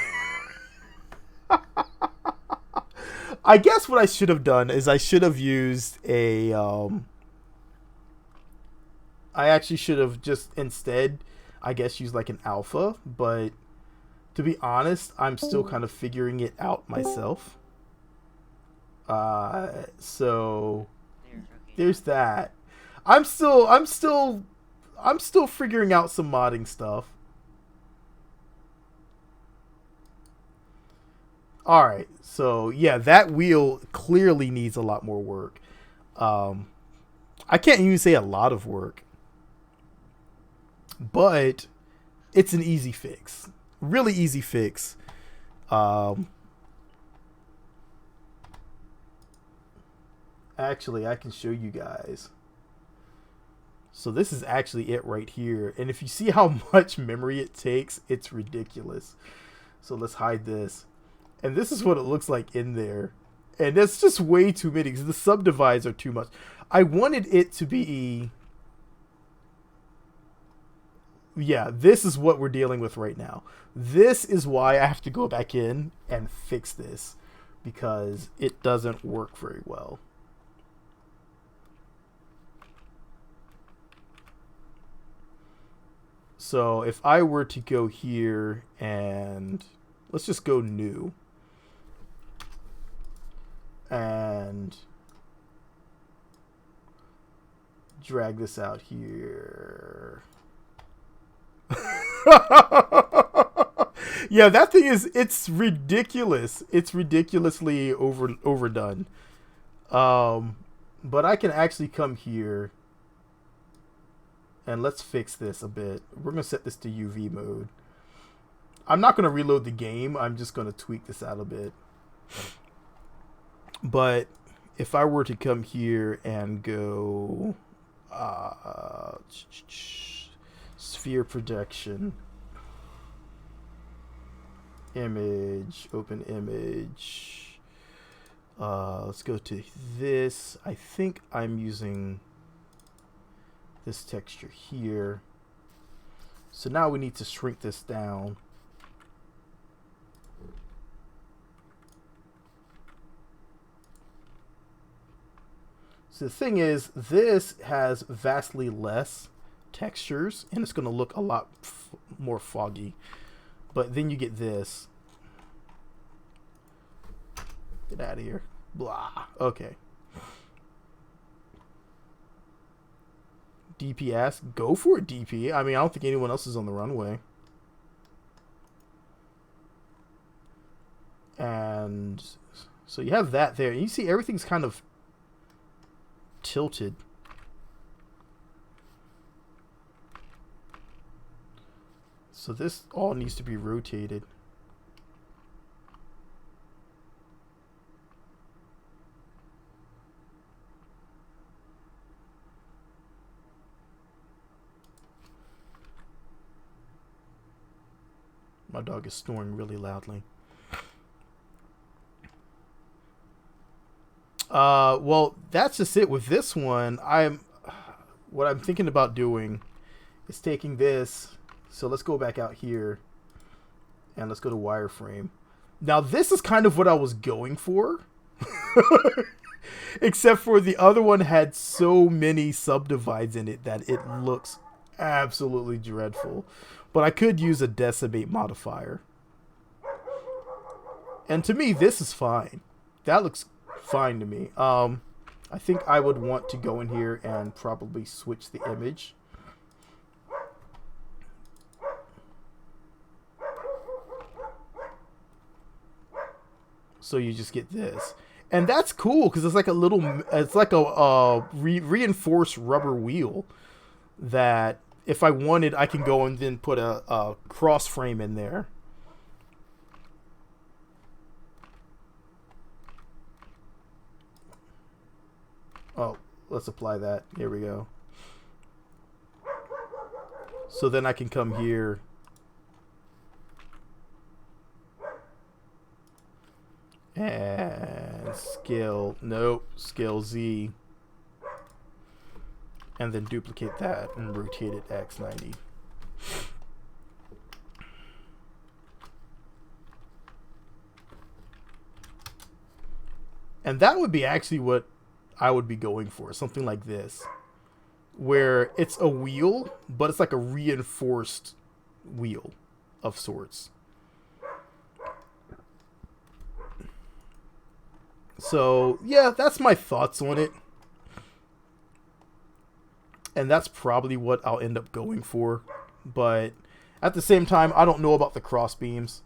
I guess what I should have done is I should have used a I actually should have just instead I guess used like an alpha, but to be honest, I'm still kind of figuring it out myself. So There, okay. there's that. I'm still figuring out some modding stuff. All right, so yeah, that wheel clearly needs a lot more work. I can't even say a lot of work, but it's an easy fix, really easy fix. Actually, I can show you guys. So this is actually it right here, and if you see how much memory it takes, it's ridiculous. So let's hide this. And this is what it looks like in there. And that's just way too many because the subdivides are too much. I wanted it to be... Yeah, this is what we're dealing with right now. This is why I have to go back in and fix this. Because it doesn't work very well. So if I were to go here and... Let's just go new. And drag this out here. Yeah, that thing is, it's ridiculous. It's ridiculously overdone. But I can actually come here and let's fix this a bit. We're going to set this to UV mode. I'm not going to reload the game. I'm just going to tweak this out a bit. But if I were to come here and go sphere projection, image, open image, let's go to this. I think I'm using this texture here. So now we need to shrink this down. So the thing is, this has vastly less textures, and it's going to look a lot more foggy. But then you get this. Get out of here. Blah. Okay. DPS. Go for it, DP. I mean, I don't think anyone else is on the runway. And so you have that there. And you see everything's kind of tilted. So this all needs to be rotated. My dog is snoring really loudly. Well, that's just it with this one. What I'm thinking about doing is taking this. So let's go back out here and let's go to wireframe. Now this is kind of what I was going for. Except for the other one had so many subdivides in it that it looks absolutely dreadful. But I could use a decimate modifier. And to me, this is fine. That looks fine to me. I think I would want to go in here and probably switch the image. So you just get this. And that's cool because it's like a little, it's like a reinforced rubber wheel that if I wanted, I can go and then put a cross frame in there. Oh, let's apply that. Here we go. So then I can come here and scale, nope, scale Z, and then duplicate that and rotate it X90. And that would be actually what I would be going for, something like this, where it's a wheel, but it's like a reinforced wheel of sorts. So, yeah, that's my thoughts on it. And that's probably what I'll end up going for. But at the same time, I don't know about the cross beams.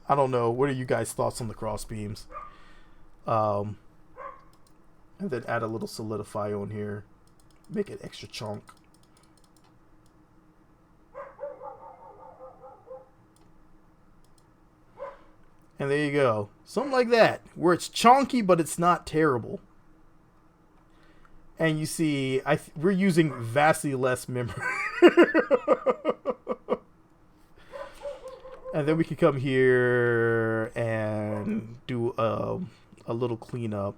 I don't know. What are you guys' thoughts on the cross beams? And then add a little solidify on here. Make it extra chunk. And there you go. Something like that. Where it's chunky, but it's not terrible. And you see, we're using vastly less memory. And then we can come here and do a little cleanup.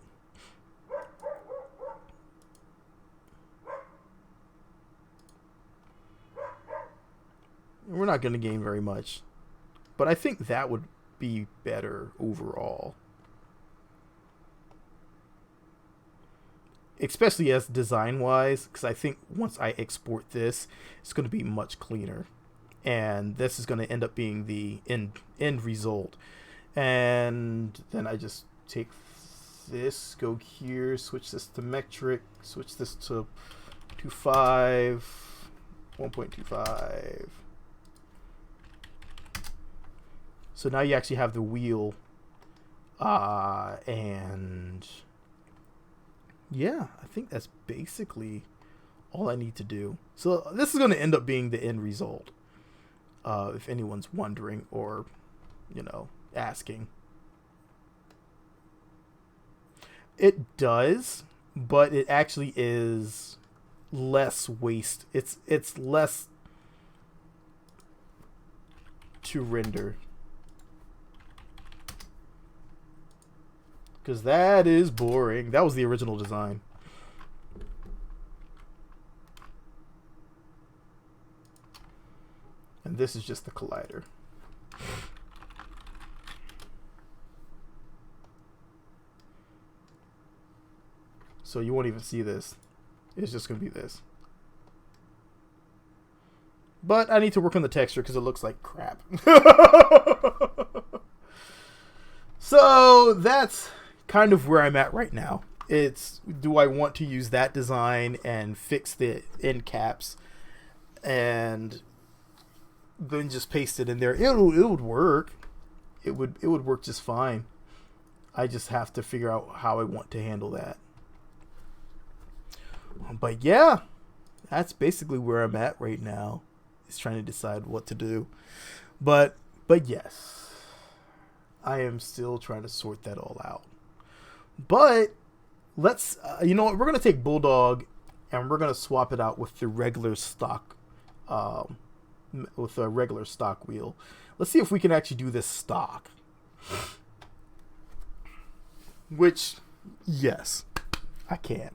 We're not going to gain very much. But I think that would be better overall. Especially as design-wise, because I think once I export this, it's going to be much cleaner. And this is going to end up being the end result. And then I just take this, go here, switch this to metric, switch this to 2.5, 1.25. So now you actually have the wheel, and yeah, I think that's basically all I need to do. So this is going to end up being the end result, if anyone's wondering or, asking. It does, but it actually is less waste. It's less to render. Because that is boring. That was the original design. And this is just the collider. So you won't even see this. It's just going to be this. But I need to work on the texture because it looks like crap. So that's kind of where I'm at right now. It's, do I want to use that design and fix the end caps and then just paste it in there? It would work. It would work just fine. I just have to figure out how I want to handle that. But yeah, that's basically where I'm at right now. Is trying to decide what to do. But yes, I am still trying to sort that all out. But let's, you know what? We're going to take Bulldog and we're going to swap it out with the regular stock, with a regular stock wheel. Let's see if we can actually do this stock. Which, yes, I can.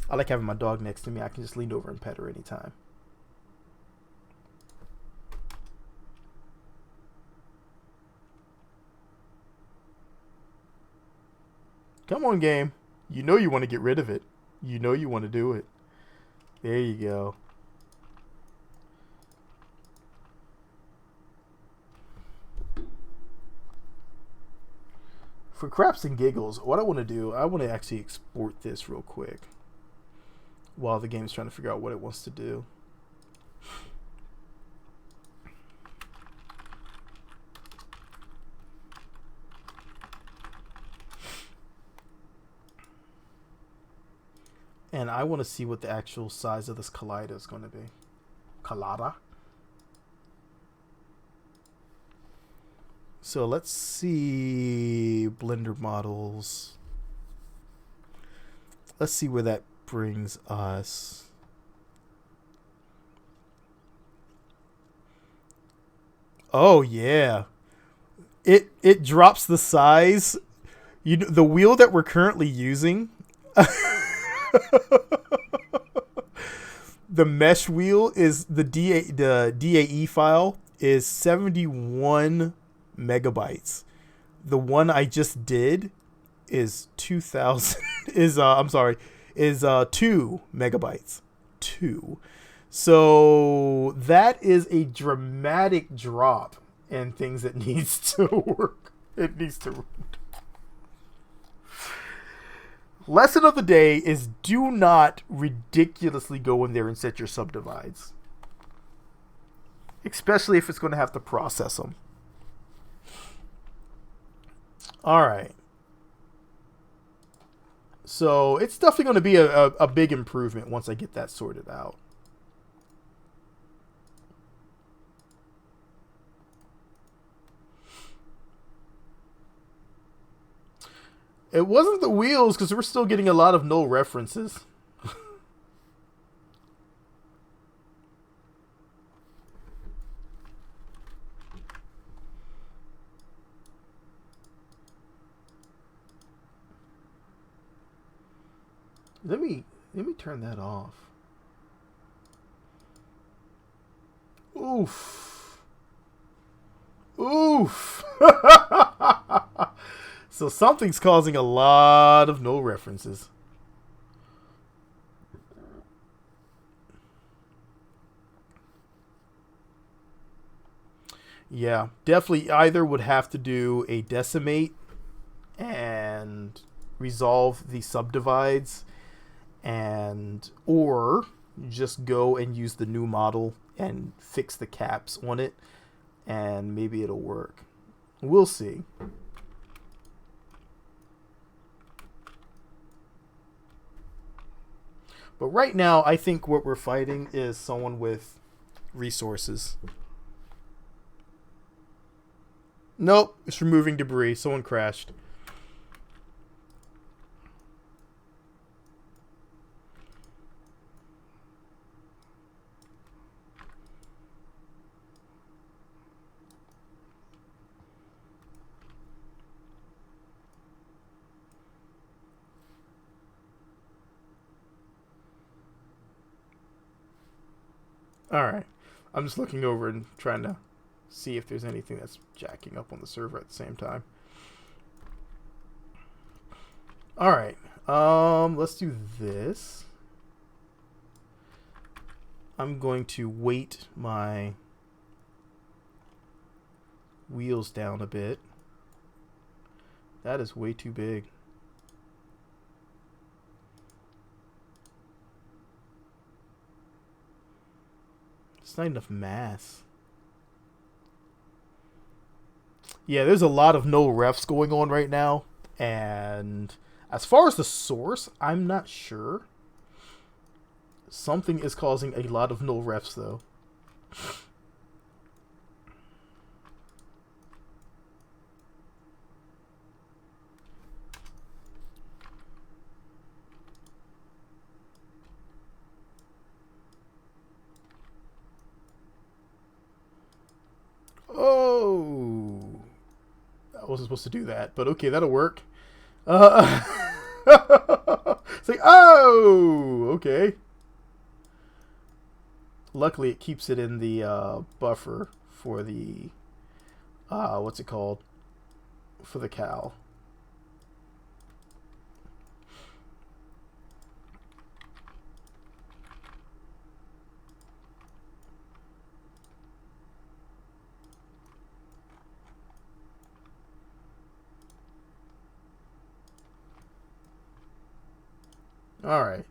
I like having my dog next to me. I can just lean over and pet her anytime. Come on, game. You know you want to get rid of it. You know you want to do it. There you go. For craps and giggles, what I want to do, I want to actually export this real quick while the game's trying to figure out what it wants to do. And I want to see what the actual size of this collider is going to be. Collider. So let's see Blender models. Let's see where that brings us... Oh, yeah. It drops the size. The wheel that we're currently using... the mesh wheel is the DAE file is 71 megabytes. The one I just did is 2,000 is 2 megabytes. 2. So that is a dramatic drop in things that needs to work. It needs to. Lesson of the day is do not ridiculously go in there and set your subdivides. Especially if it's going to have to process them. Alright. So it's definitely going to be a big improvement once I get that sorted out. It wasn't the wheels because we're still getting a lot of no references. Let me turn that off. Oof. Oof. So something's causing a lot of no references. Yeah, definitely either would have to do a decimate and resolve the subdivides, or just go and use the new model and fix the caps on it, and maybe it'll work. We'll see. But right now, I think what we're fighting is someone with resources. Nope, it's removing debris. Someone crashed. Alright. I'm just looking over and trying to see if there's anything that's jacking up on the server at the same time. Alright. Let's do this. I'm going to weight my wheels down a bit. That is way too big. It's not enough mass. Yeah, there's a lot of no refs going on right now. And as far as the source, I'm not sure. Something is causing a lot of no refs, though. Oh, I wasn't supposed to do that, but okay, that'll work. It's like, oh, okay. Luckily, it keeps it in the buffer for the what's it called? For the cow. Alright,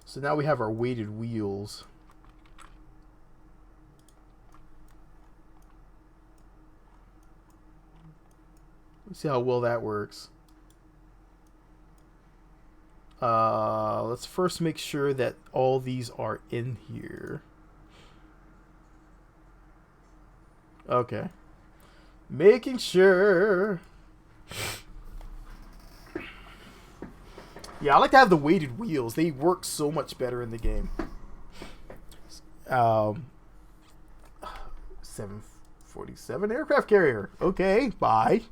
so now we have our weighted wheels. Let's see how well that works. Let's first make sure that all these are in here. Okay. Making sure. Yeah, I like to have the weighted wheels. They work so much better in the game. 747 aircraft carrier. Okay, bye.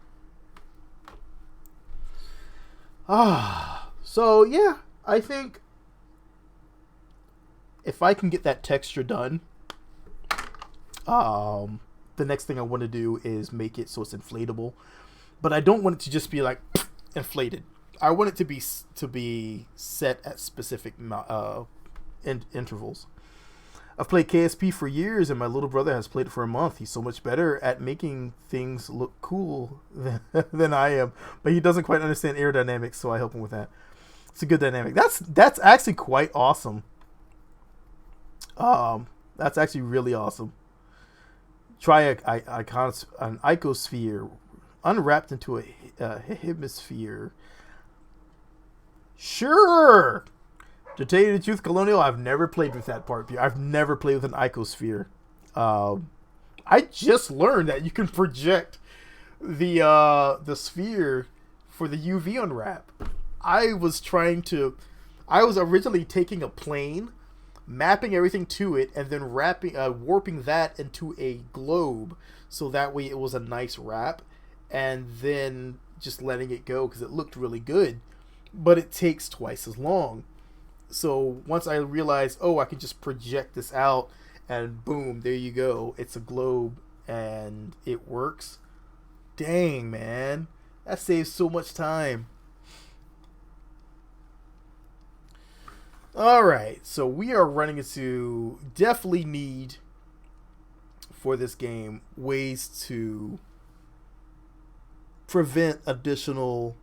So yeah, I think if I can get that texture done, the next thing I want to do is make it so it's inflatable. But I don't want it to just be like inflated. I want it to be set at specific intervals. I've played KSP for years, and my little brother has played it for a month. He's so much better at making things look cool than I am, but he doesn't quite understand aerodynamics, so I help him with that. It's a good dynamic. That's actually quite awesome. That's actually really awesome. Try an icosphere unwrapped into a hemisphere. Sure. To tell you the truth, Colonial, I've never played with that part. I've never played with an icosphere. I just learned that you can project the sphere for the UV unwrap. I was originally taking a plane, mapping everything to it, and then warping that into a globe, so that way it was a nice wrap, and then just letting it go because it looked really good, but it takes twice as long. So once I realized, I can just project this out, and boom, there you go. It's a globe, and it works. Dang, man. That saves so much time. Alright, so we are running into... Definitely need, for this game, ways to prevent additional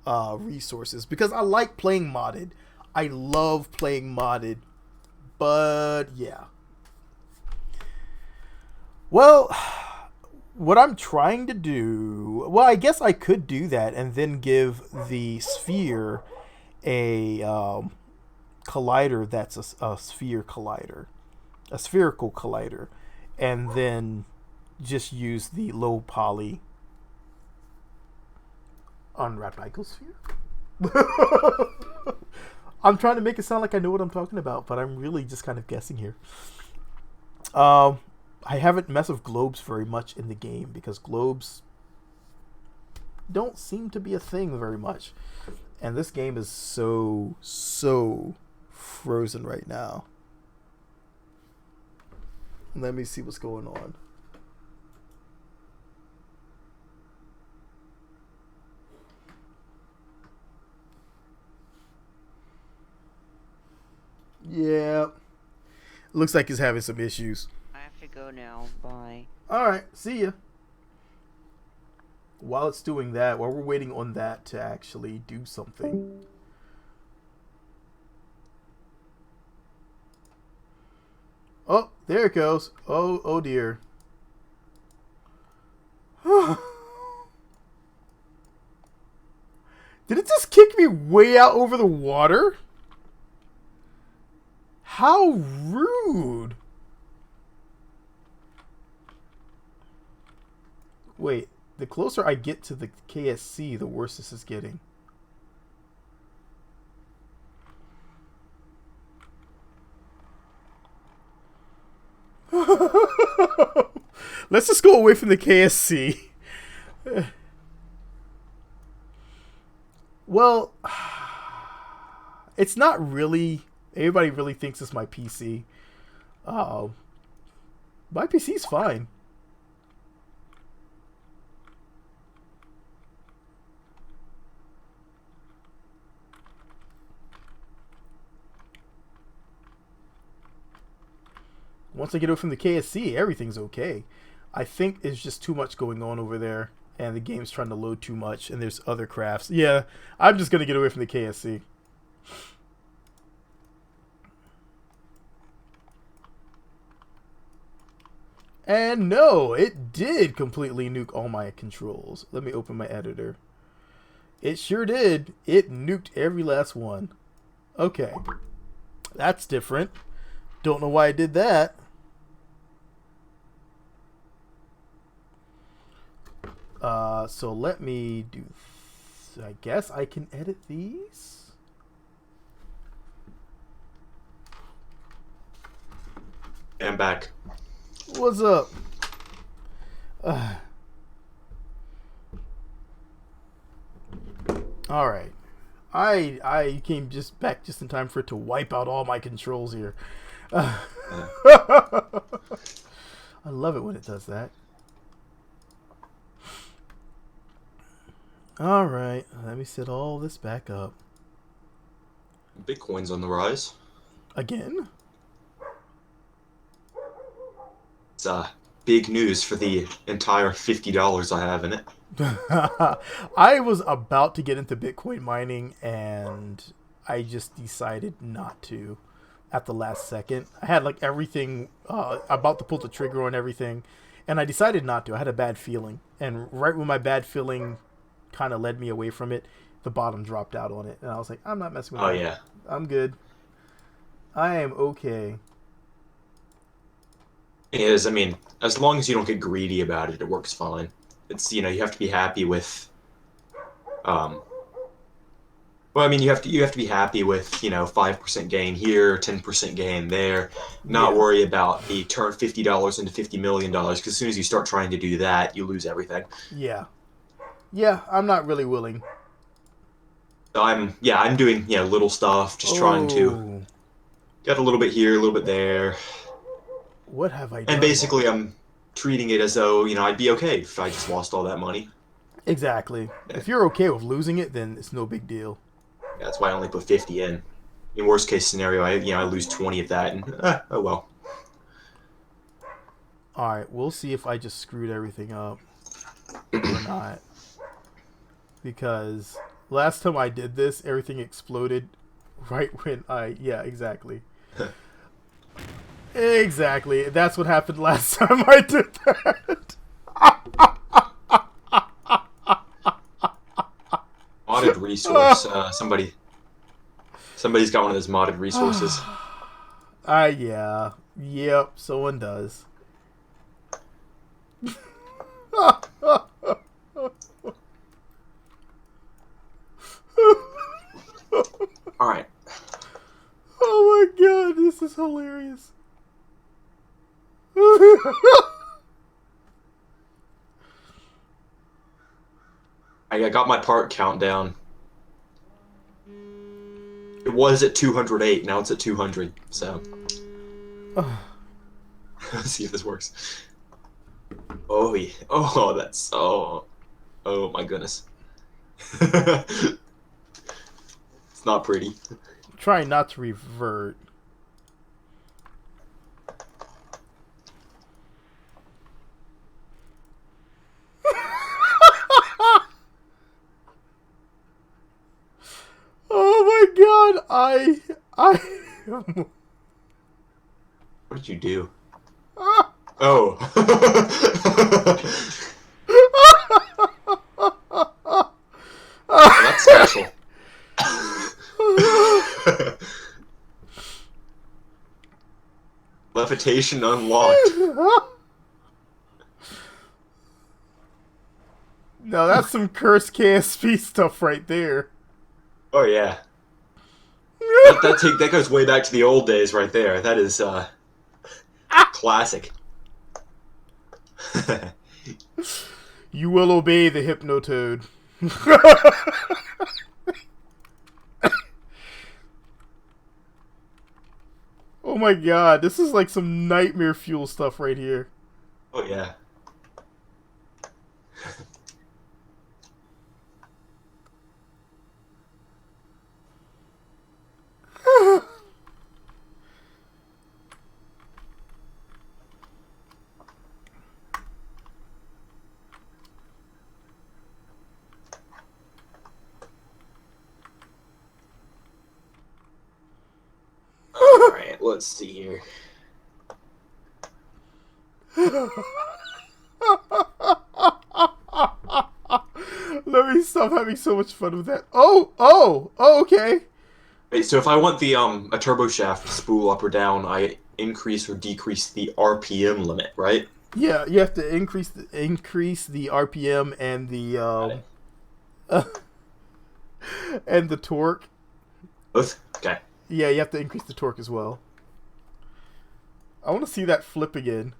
resources. Because I like playing modded. I love playing modded, but yeah. Well, what I'm trying to do... Well, I guess I could do that and then give the sphere a collider that's a sphere collider. A spherical collider. And then just use the low poly unwrapped icosphere. I'm trying to make it sound like I know what I'm talking about, but I'm really just kind of guessing here. I haven't messed with globes very much in the game because globes don't seem to be a thing very much. And this game is so frozen right now. Let me see what's going on. Yeah. Looks like he's having some issues. I have to go now. Bye. Alright, see ya. While it's doing that, while we're waiting on that to actually do something. Oh, there it goes. Oh dear. Did it just kick me way out over the water? How rude. Wait, the closer I get to the KSC, the worse this is getting. Let's just go away from the KSC. Well, it's not really... Everybody really thinks it's my PC. My PC's fine. Once I get away from the KSC, everything's okay. I think there's just too much going on over there, and the game's trying to load too much, and there's other crafts. Yeah, I'm just going to get away from the KSC. And no, it did completely nuke all my controls. Let me open my editor. It sure did. It nuked every last one. Okay. That's different. Don't know why I did that. So let me do... I guess I can edit these? I'm back. What's up? All right. I came just back just in time for it to wipe out all my controls here. I love it when it does that. All right, let me set all this back up Bitcoin's on the rise. again. It's big news for the entire $50 I have in it. I was about to get into Bitcoin mining and I just decided not to at the last second. I had like everything about to pull the trigger on everything and I decided not to. I had a bad feeling, and right when my bad feeling kind of led me away from it, the bottom dropped out on it and I was like, I'm not messing with Oh it. yeah. I'm good. I am okay. It is. I mean, as long as you don't get greedy about it, it works fine. It's, you have to be happy with, well, I mean, you have to be happy with, 5% gain here, 10% gain there. Not Yeah. worry about the turn $50 into $50 million, because as soon as you start trying to do that, you lose everything. Yeah. Yeah, I'm not really willing. So I'm doing, little stuff, just trying to get a little bit here, a little bit there. What have I done? And basically, I'm treating it as though, I'd be okay if I just lost all that money. Exactly. Yeah. If you're okay with losing it, then it's no big deal. Yeah, that's why I only put 50 in. In worst case scenario, I lose 20 of that, and oh well. All right, we'll see if I just screwed everything up or not. Because last time I did this, everything exploded right when yeah, exactly. Exactly. That's what happened last time I did that. Modded resource. Somebody's got one of those modded resources. Yeah. Yep, someone does. All right. Oh my god, this is hilarious. I got my part count down. It was at 208. Now it's at 200. So let's see if this works. Oh yeah. Oh, that's oh my goodness. It's not pretty. Try not to revert. Oh my god, What did you do? Oh. Oh, that's special. Levitation unlocked. No, that's some cursed KSP stuff right there. Oh yeah. That goes way back to the old days right there. That is classic. You will obey the Hypnotoad. Oh my god, this is like some nightmare fuel stuff right here. Oh yeah. Alright, let's see here. Let me stop having so much fun with that. Oh, okay. Wait, so if I want the a turbo shaft to spool up or down, I increase or decrease the RPM limit, right? Yeah, you have to increase the RPM and the and the torque. Both? Okay. Yeah, you have to increase the torque as well. I want to see that flip again.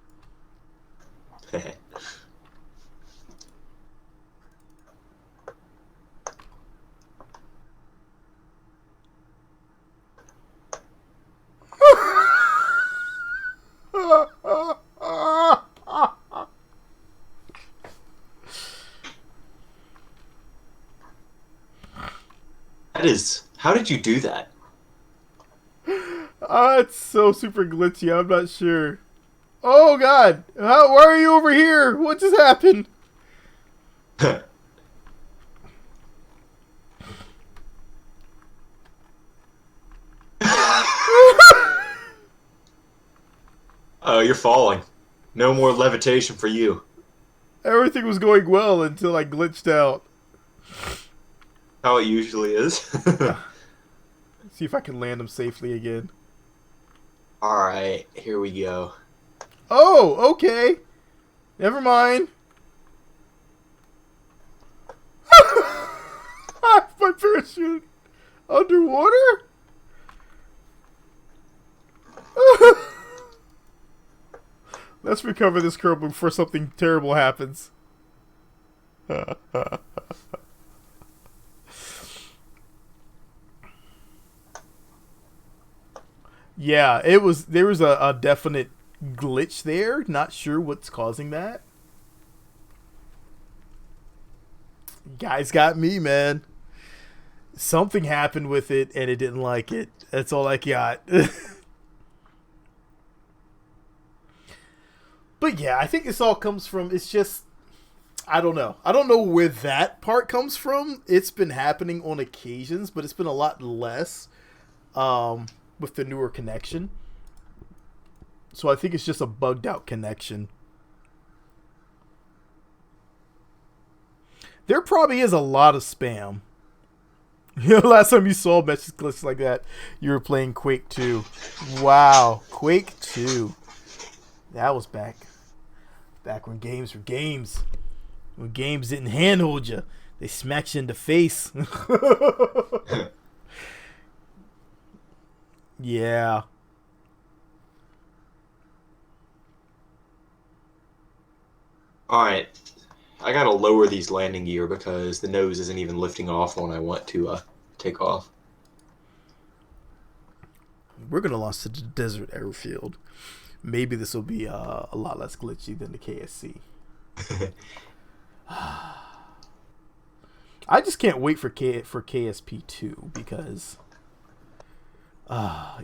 That is. How did you do that? It's so super glitchy. I'm not sure. Oh God! Why are you over here? What just happened? Oh, you're falling. No more levitation for you. Everything was going well until I glitched out. How it usually is. See if I can land him safely again. Alright, here we go. Oh, okay. Never mind. My parachute underwater? Let's recover this Kerbal before something terrible happens. Yeah, there was a definite glitch there. Not sure what's causing that. Guys got me, man. Something happened with it and it didn't like it. That's all I got. But yeah, I think this all comes from, it's just, I don't know. I don't know where that part comes from. It's been happening on occasions, but it's been a lot less with the newer connection. So I think it's just a bugged out connection. There probably is a lot of spam. You know, last time you saw a message glitch like that, you were playing Quake 2. Wow, Quake 2. That was back when games were games. When games didn't handhold you. They smacked you in the face. Yeah. Alright. I gotta lower these landing gear because the nose isn't even lifting off when I want to take off. We're going to launch to the desert airfield. Maybe this will be a lot less glitchy than the KSC. I just can't wait for KSP 2 because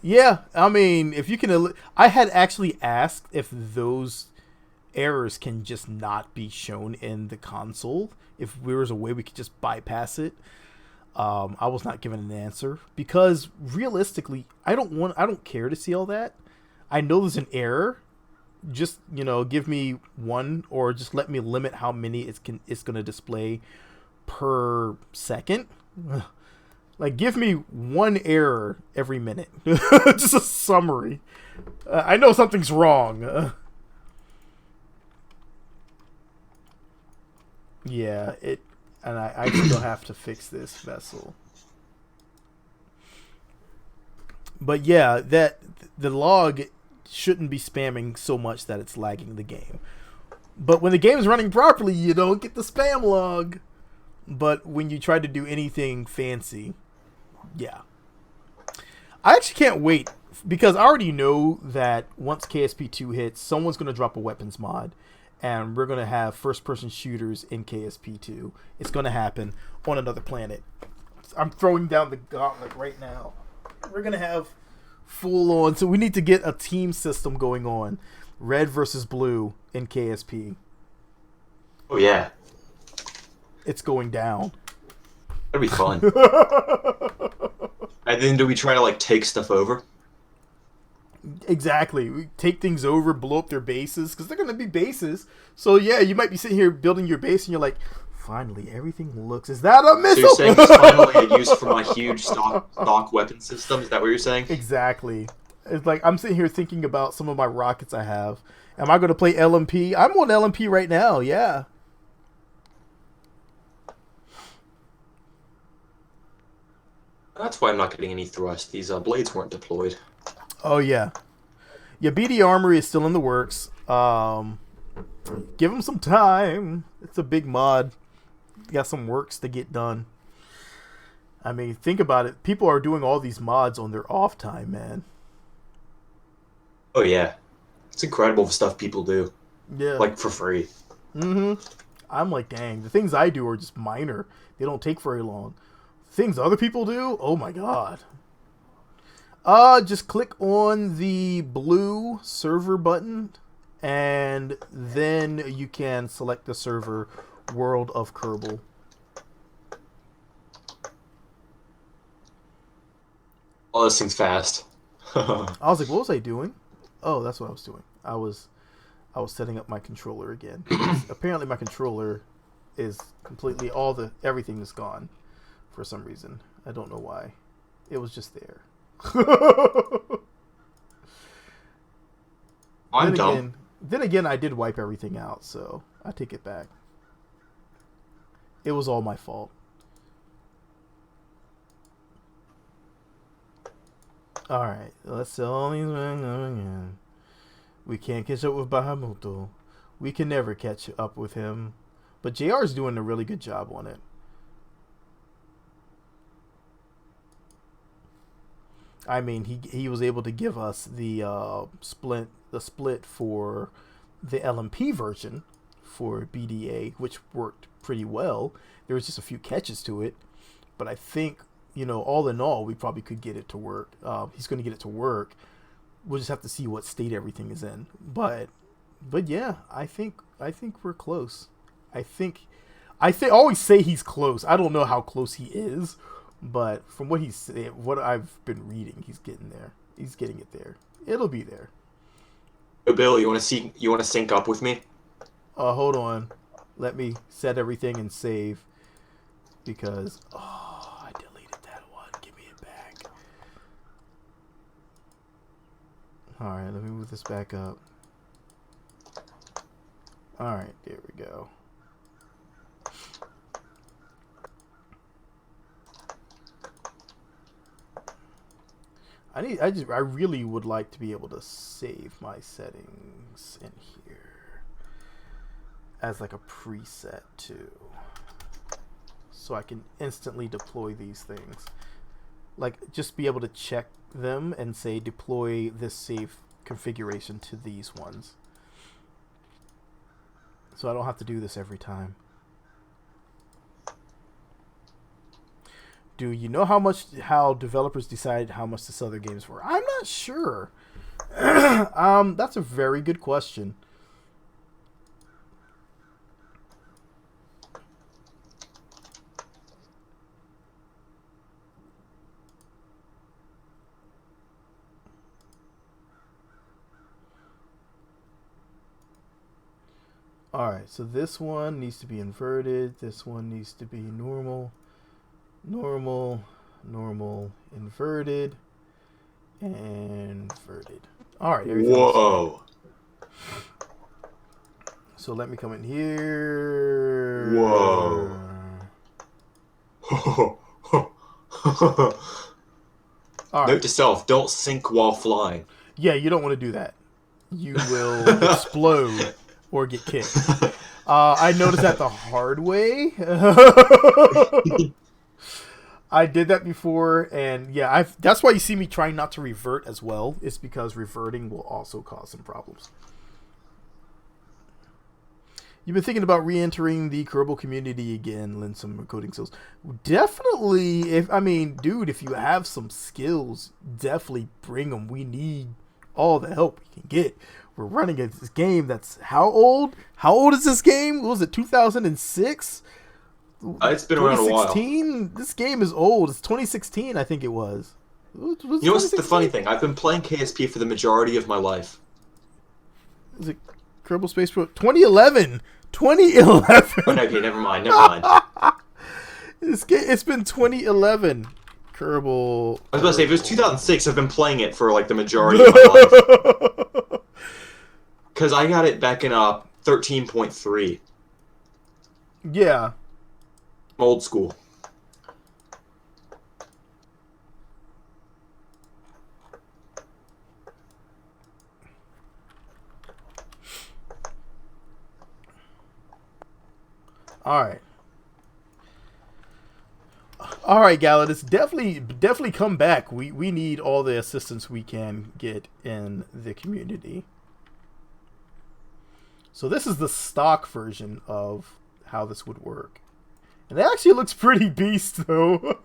yeah, I mean, if you can I had actually asked if those errors can just not be shown in the console, if there was a way we could just bypass it. I was not given an answer because realistically, I don't care to see all that. I know there's an error. Just, give me one, or just let me limit how many it's going to display per second. Like, give me one error every minute. Just a summary. I know something's wrong. Yeah, and I still have to fix this vessel. But yeah, the log shouldn't be spamming so much that it's lagging the game. But when the game is running properly, you don't get the spam log. But when you try to do anything fancy, yeah. I actually can't wait because I already know that once KSP2 hits, someone's going to drop a weapons mod. And we're going to have first-person shooters in KSP2. It's going to happen on another planet. I'm throwing down the gauntlet right now. We're going to have full-on... So we need to get a team system going on. Red versus blue in KSP. Oh, yeah. It's going down. That'd be fun. And then do we try to, take stuff over? Exactly. We take things over, blow up their bases, because they're going to be bases. So, yeah, you might be sitting here building your base, and you're like, finally, everything looks... Is that a missile? So you're saying it's finally a use for my huge stock weapon system? Is that what you're saying? Exactly. It's like, I'm sitting here thinking about some of my rockets I have. Am I going to play LMP? I'm on LMP right now, yeah. That's why I'm not getting any thrust. These blades weren't deployed. Oh, yeah. Yeah, BD Armory is still in the works. Give them some time. It's a big mod. Got some works to get done. I mean, think about it. People are doing all these mods on their off time, man. Oh yeah, it's incredible the stuff people do, Yeah. like for free. Mm-hmm. I'm like, dang, the things I do are just minor. They don't take very long. Things other people do, oh my god. Just click on the blue server button, and then you can select the server World of Kerbal. All this thing's fast. I was like, what was I doing? Oh, that's what I was doing. I was setting up my controller again. Apparently my controller is completely everything is gone for some reason. I don't know why. It was just there. I'm dumb. Then again, I did wipe everything out, so I take it back. It was all my fault. Alright, let's sell these again. We can't catch up with Bahamuto. We can never catch up with him. But JR's doing a really good job on it. I mean, he was able to give us the split for the LMP version for BDA, which worked pretty well. There was just a few catches to it, but I think, you know, all in all, we probably could get it to work. He's going to get it to work. We'll just have to see what state everything is in. But yeah, I think we're close. I always say he's close. I don't know how close he is, but from what I've been reading, he's getting there. He's getting it there. It'll be there. Hey, Bill, you want to sync up with me? Hold on. Let me set everything and save, because I deleted that one. Give me it back. All right, let me move this back up. All right, there we go. I really would like to be able to save my settings in here as like a preset too, so I can instantly deploy these things. Like, just be able to check them and say deploy this save configuration to these ones, so I don't have to do this every time. Do you know how developers decide how much to sell their games for? I'm not sure. That's a very good question. Alright, so this one needs to be inverted. This one needs to be normal. Normal, normal, inverted, and inverted. Alright, Whoa. So let me come in here. Whoa. All right. Note to self, don't sink while flying. Yeah, you don't want to do that. You will explode or get kicked. I noticed that the hard way. I did that before, and yeah, that's why you see me trying not to revert as well. It's because reverting will also cause some problems. You've been thinking about re-entering the Kerbal community again, lend some coding skills. Definitely, if you have some skills, definitely bring them. We need all the help we can get. We're running this game that's how old? How old is this game? What was it, 2006? It's been around a while. This game is old. It's 2016, I think it was. You know what's the funny thing? I've been playing KSP for the majority of my life. Is it Kerbal Space Pro? 2011! 2011! Oh, no, okay, never mind. It's been 2011. Kerbal. I was about to say, if it was 2006, I've been playing it for, like, the majority of my life. Because I got it back in 13.3. Yeah. Old school. All right. All right, Galadis, definitely come back. We need all the assistance we can get in the community. So this is the stock version of how this would work. And it actually looks pretty beast, though.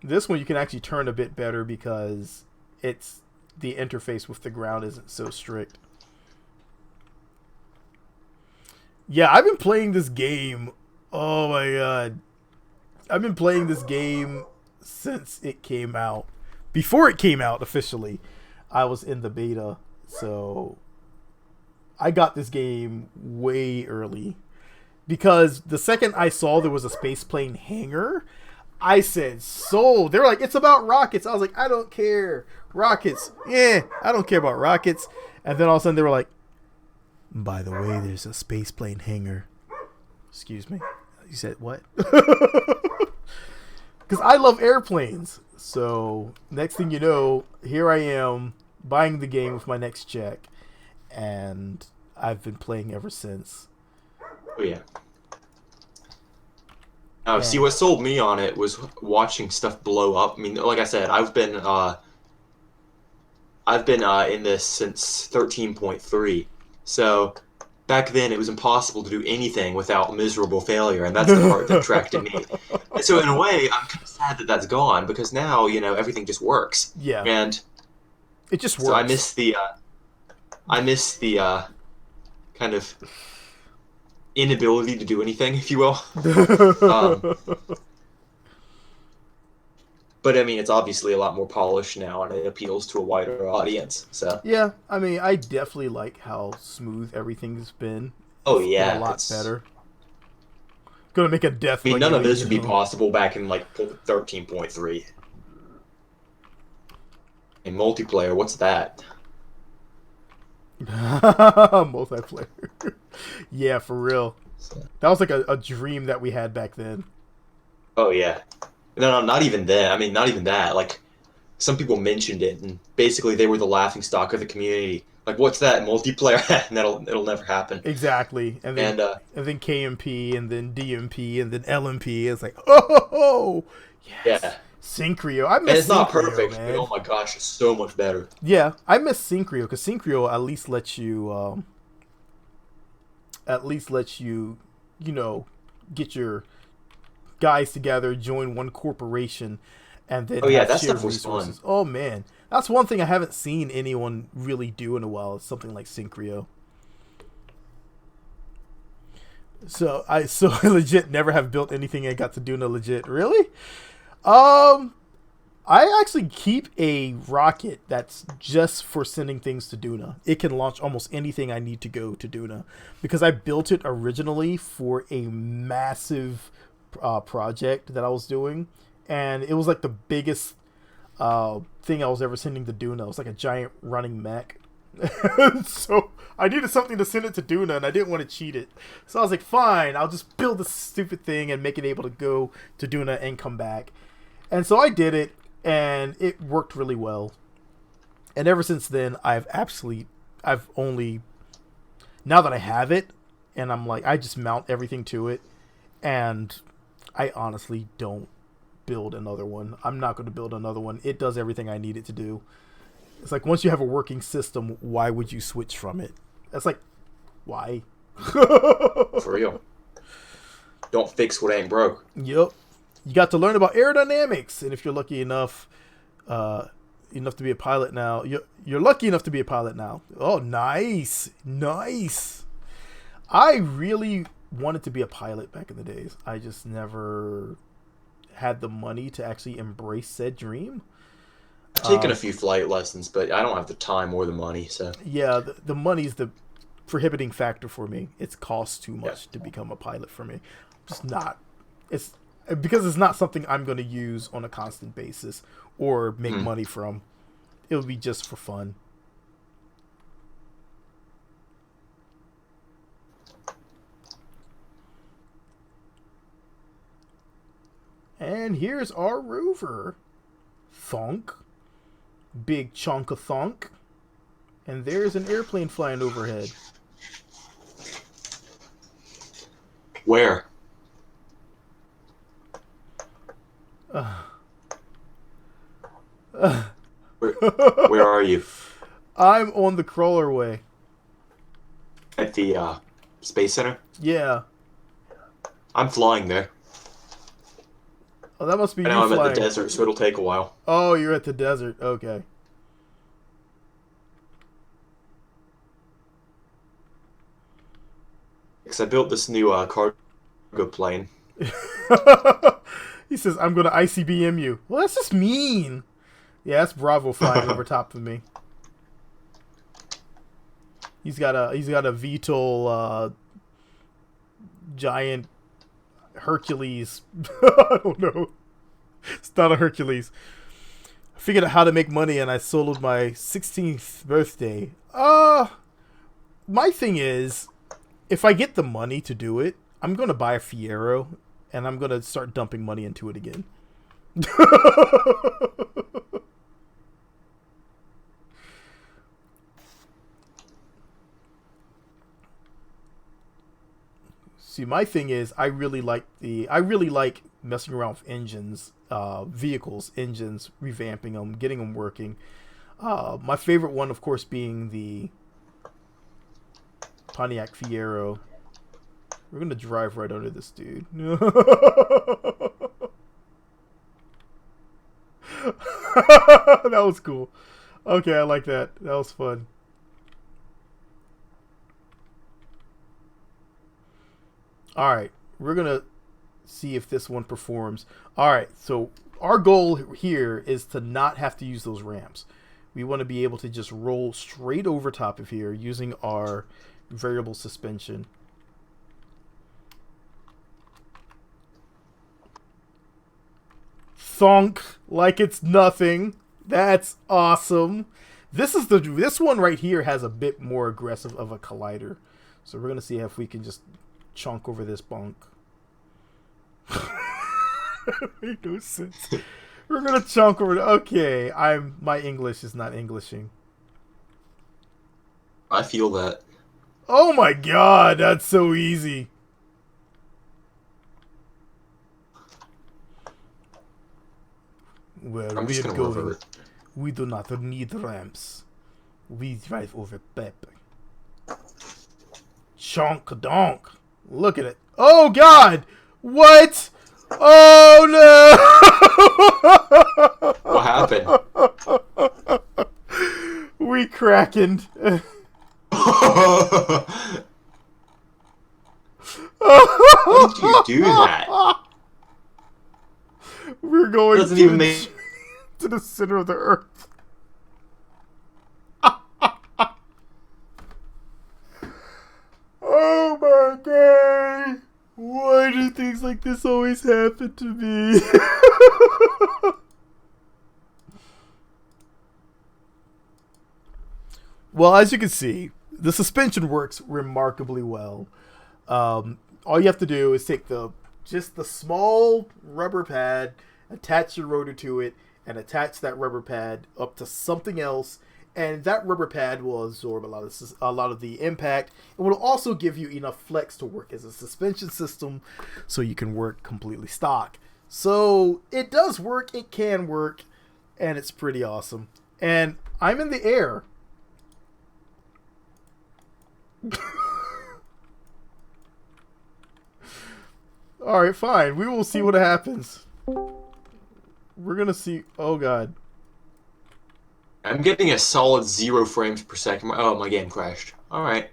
This one you can actually turn a bit better because it's the interface with the ground isn't so strict. Yeah, I've been playing this game. Oh my god. I've been playing this game since it came out. Before it came out officially, I was in the beta. So I got this game way early. Because the second I saw there was a space plane hangar, I said, sold. They were like, it's about rockets. I was like, I don't care. Rockets. Yeah, I don't care about rockets. And then all of a sudden they were like, by the way, there's a space plane hangar. Excuse me. You said what? Because I love airplanes. So next thing you know, here I am buying the game with my next check. And I've been playing ever since. Oh, yeah. See, what sold me on it was watching stuff blow up. I mean, like I said, I've been in this since 13.3. So back then, it was impossible to do anything without miserable failure, and that's the part that attracted me. And so, in a way, I'm kind of sad that that's gone because now, everything just works. Yeah. And it just works. So I miss the kind of inability to do anything, if you will. But I mean, it's obviously a lot more polished now, and it appeals to a wider audience. So yeah, I mean, I definitely like how smooth everything's been. Oh yeah, a lot better. Gonna make a death. I mean, none of this would be possible back in like 13.3. In multiplayer, what's that? Multiplayer. Yeah, for real. That was like a dream that we had back then. Oh yeah. No, not even then. I mean, not even that. Like, some people mentioned it, and basically they were the laughingstock of the community. Like, what's that, multiplayer? And it'll never happen. Exactly. And then KMP, and then DMP, and then LMP. It's like, oh, yes. Yeah. Synchro. I miss and it's Synchro, not perfect, man. but oh my gosh, it's so much better. Yeah, I miss Synchro because Synchro at least lets you, get your guys together, join one corporation, and then that shared stuff was resources. fun. Oh man, that's one thing I haven't seen anyone really do in a while. Is something like Synchro. So I legit never have built anything I got to do in a legit. Really? I actually keep a rocket that's just for sending things to Duna. It can launch almost anything I need to go to Duna because I built it originally for a massive project that I was doing, and it was like the biggest thing I was ever sending to Duna. It was like a giant running mech. So I needed something to send it to Duna, and I didn't want to cheat it. So I was like, fine, I'll just build this stupid thing and make it able to go to Duna and come back. And so I did it, and it worked really well. And ever since then, I've only, now that I have it, and I'm like, I just mount everything to it, and I honestly don't build another one. I'm not going to build another one. It does everything I need it to do. It's like, once you have a working system, why would you switch from it? That's like, why? For real. Don't fix what ain't broke. Yep. You got to learn about aerodynamics, and if you're lucky enough to be a pilot now, you're lucky enough to be a pilot now. Oh, nice. I really wanted to be a pilot back in the days. I just never had the money to actually embrace said dream. I've taken a few flight lessons, but I don't have the time or the money. So yeah, the money's the prohibiting factor for me. It's cost too much to become a pilot for me. Just not. It's because it's not something I'm going to use on a constant basis or make money from. It'll be just for fun. And here's our rover. Thunk. Big chunk of thunk. And there's an airplane flying overhead. Where? Where are you? I'm on the crawler way. At the Space Center? Yeah. I'm flying there. Oh, that must be Right you now I'm flying. at the desert, so it'll take a while. Oh, you're at the desert. Okay. Because I built this new cargo plane. He says, I'm going to ICBM you. Well, that's just mean. Yeah, that's Bravo flying over top of me. He's got a VTOL giant Hercules. I don't know. It's not a Hercules. I figured out how to make money and I soloed my 16th birthday. My thing is, if I get the money to do it, I'm going to buy a Fiero and I'm going to start dumping money into it again. See, my thing is, I really like messing around with engines, vehicles, engines, revamping them, getting them working. My favorite one, of course, being the Pontiac Fiero. We're gonna drive right under this dude. That was cool. Okay, I like that. That was fun. Alright, we're gonna see if this one performs. Alright, so our goal here is to not have to use those ramps. We want to be able to just roll straight over top of here using our variable suspension. Thunk like it's nothing. That's awesome. This one right here has a bit more aggressive of a collider. So we're gonna see if we can just chunk over this bunk. Make no sense. We're gonna chunk over. Okay, my English is not Englishing. I feel that. Oh my god, that's so easy. Where I'm just we're gonna going, revert. we do not need ramps. We drive over Pep. Chonk donk. Look at it. Oh god! What? Oh no! What happened? We crackened. How did you do that? We're going Doesn't even make. to the center of the earth. Oh my god! Why do things like this always happen to me? Well, as you can see, the suspension works remarkably well. All you have to do is take just the small rubber pad, attach your rotor to it, and attach that rubber pad up to something else, and that rubber pad will absorb a lot of the impact. It will also give you enough flex to work as a suspension system, so you can work completely stock. So it does work, it can work, and it's pretty awesome. And I'm in the air. Alright, fine. We will see what happens. We're gonna see. Oh god. I'm getting a solid 0 frames per second. Oh, my game crashed. Alright.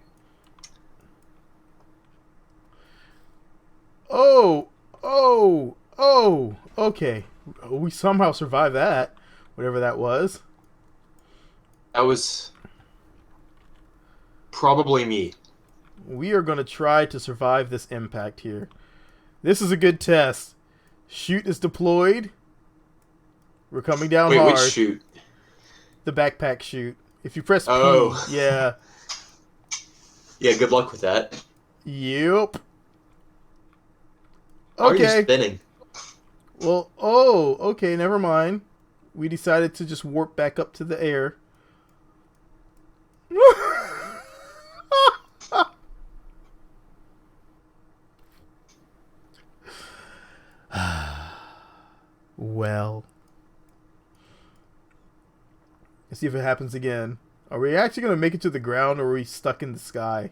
Oh! Okay. We somehow survived that. Whatever that was. That was probably me. We are gonna try to survive this impact here. This is a good test. Chute is deployed. We're coming down Wait, hard. which chute? The backpack chute. If you press P, Oh. yeah. Yeah, good luck with that. Yep. Why are you Okay. spinning? Well, okay, never mind. We decided to just warp back up to the air. Well. Let's see if it happens again. Are we actually going to make it to the ground, or are we stuck in the sky?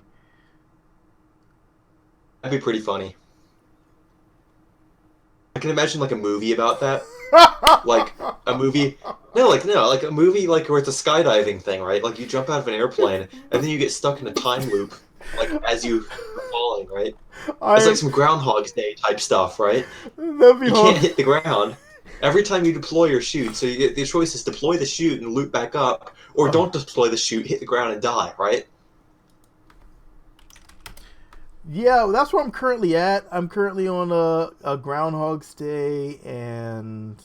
That'd be pretty funny. I can imagine like a movie about that. Like a movie. No, like a movie like where it's a skydiving thing, right? Like you jump out of an airplane and then you get stuck in a time loop, like as you are falling, right? It's like some Groundhog's Day type stuff, right? That'd be You can't hit the ground. Every time you deploy your chute, so you get the choice is deploy the chute and loop back up, or don't deploy the chute, hit the ground and die, right? Yeah, that's where I'm currently at. I'm currently on a Groundhog's Day, and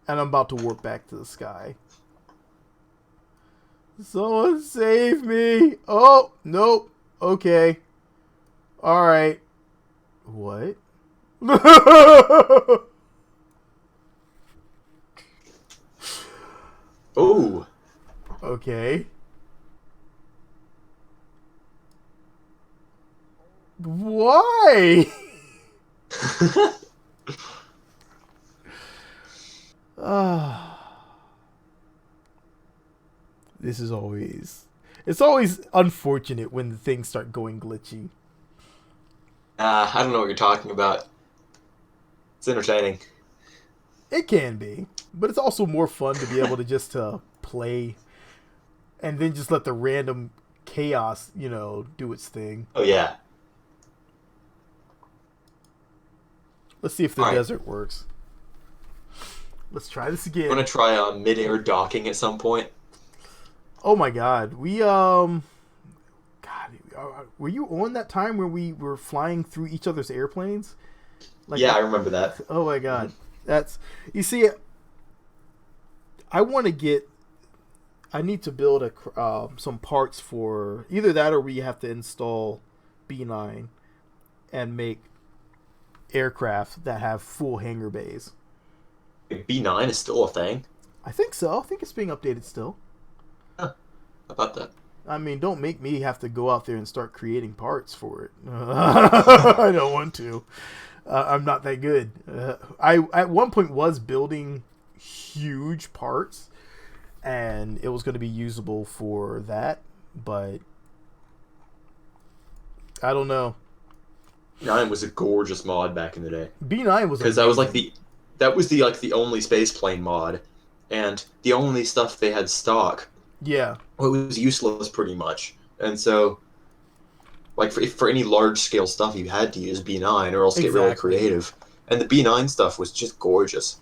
I'm about to warp back to the sky. Someone save me! Oh, nope. Okay. Alright. What? Oh. Okay. Why? This is always... It's always unfortunate when things start going glitchy. I don't know what you're talking about. It's entertaining. It can be. But it's also more fun to be able to just play and then just let the random chaos, do its thing. Oh, yeah. Let's see if the All right. desert works. Let's try this again. I'm gonna try mid-air docking at some point. Oh my god. Were you on that time where we were flying through each other's airplanes? Yeah, I remember that. Oh my god. That's... You see, I need to build some parts for... Either that or we have to install B9 and make aircraft that have full hangar bays. B9 is still a thing? I think so. I think it's being updated still. Huh. How about that? I mean, don't make me have to go out there and start creating parts for it. I don't want to. I'm not that good. I at one point was building huge parts, and it was going to be usable for that, but I don't know. B9 was a gorgeous mod back in the day. B9 was because that was like the only space plane mod, and the only stuff they had stock. Yeah. Well, it was useless pretty much, and so like for any large scale stuff you had to use B9 or else get really creative. And the B9 stuff was just gorgeous.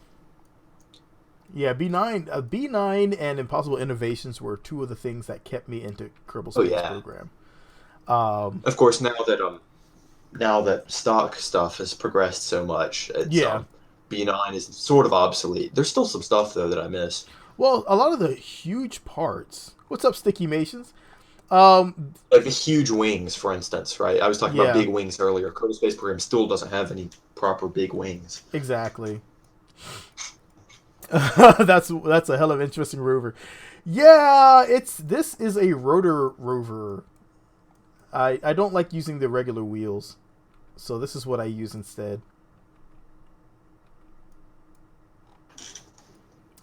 Yeah, B9 and Impossible Innovations were two of the things that kept me into Kerbal Space Program. Of course, now that stock stuff has progressed so much, B9 is sort of obsolete. There's still some stuff though that I miss. Well, a lot of the huge parts. What's up, Sticky Mations? Like the huge wings, for instance, right? I was talking about big wings earlier. Kerbal Space Program still doesn't have any proper big wings. Exactly. That's a hell of an interesting rover. Yeah, this is a rotor rover. I don't like using the regular wheels, so this is what I use instead.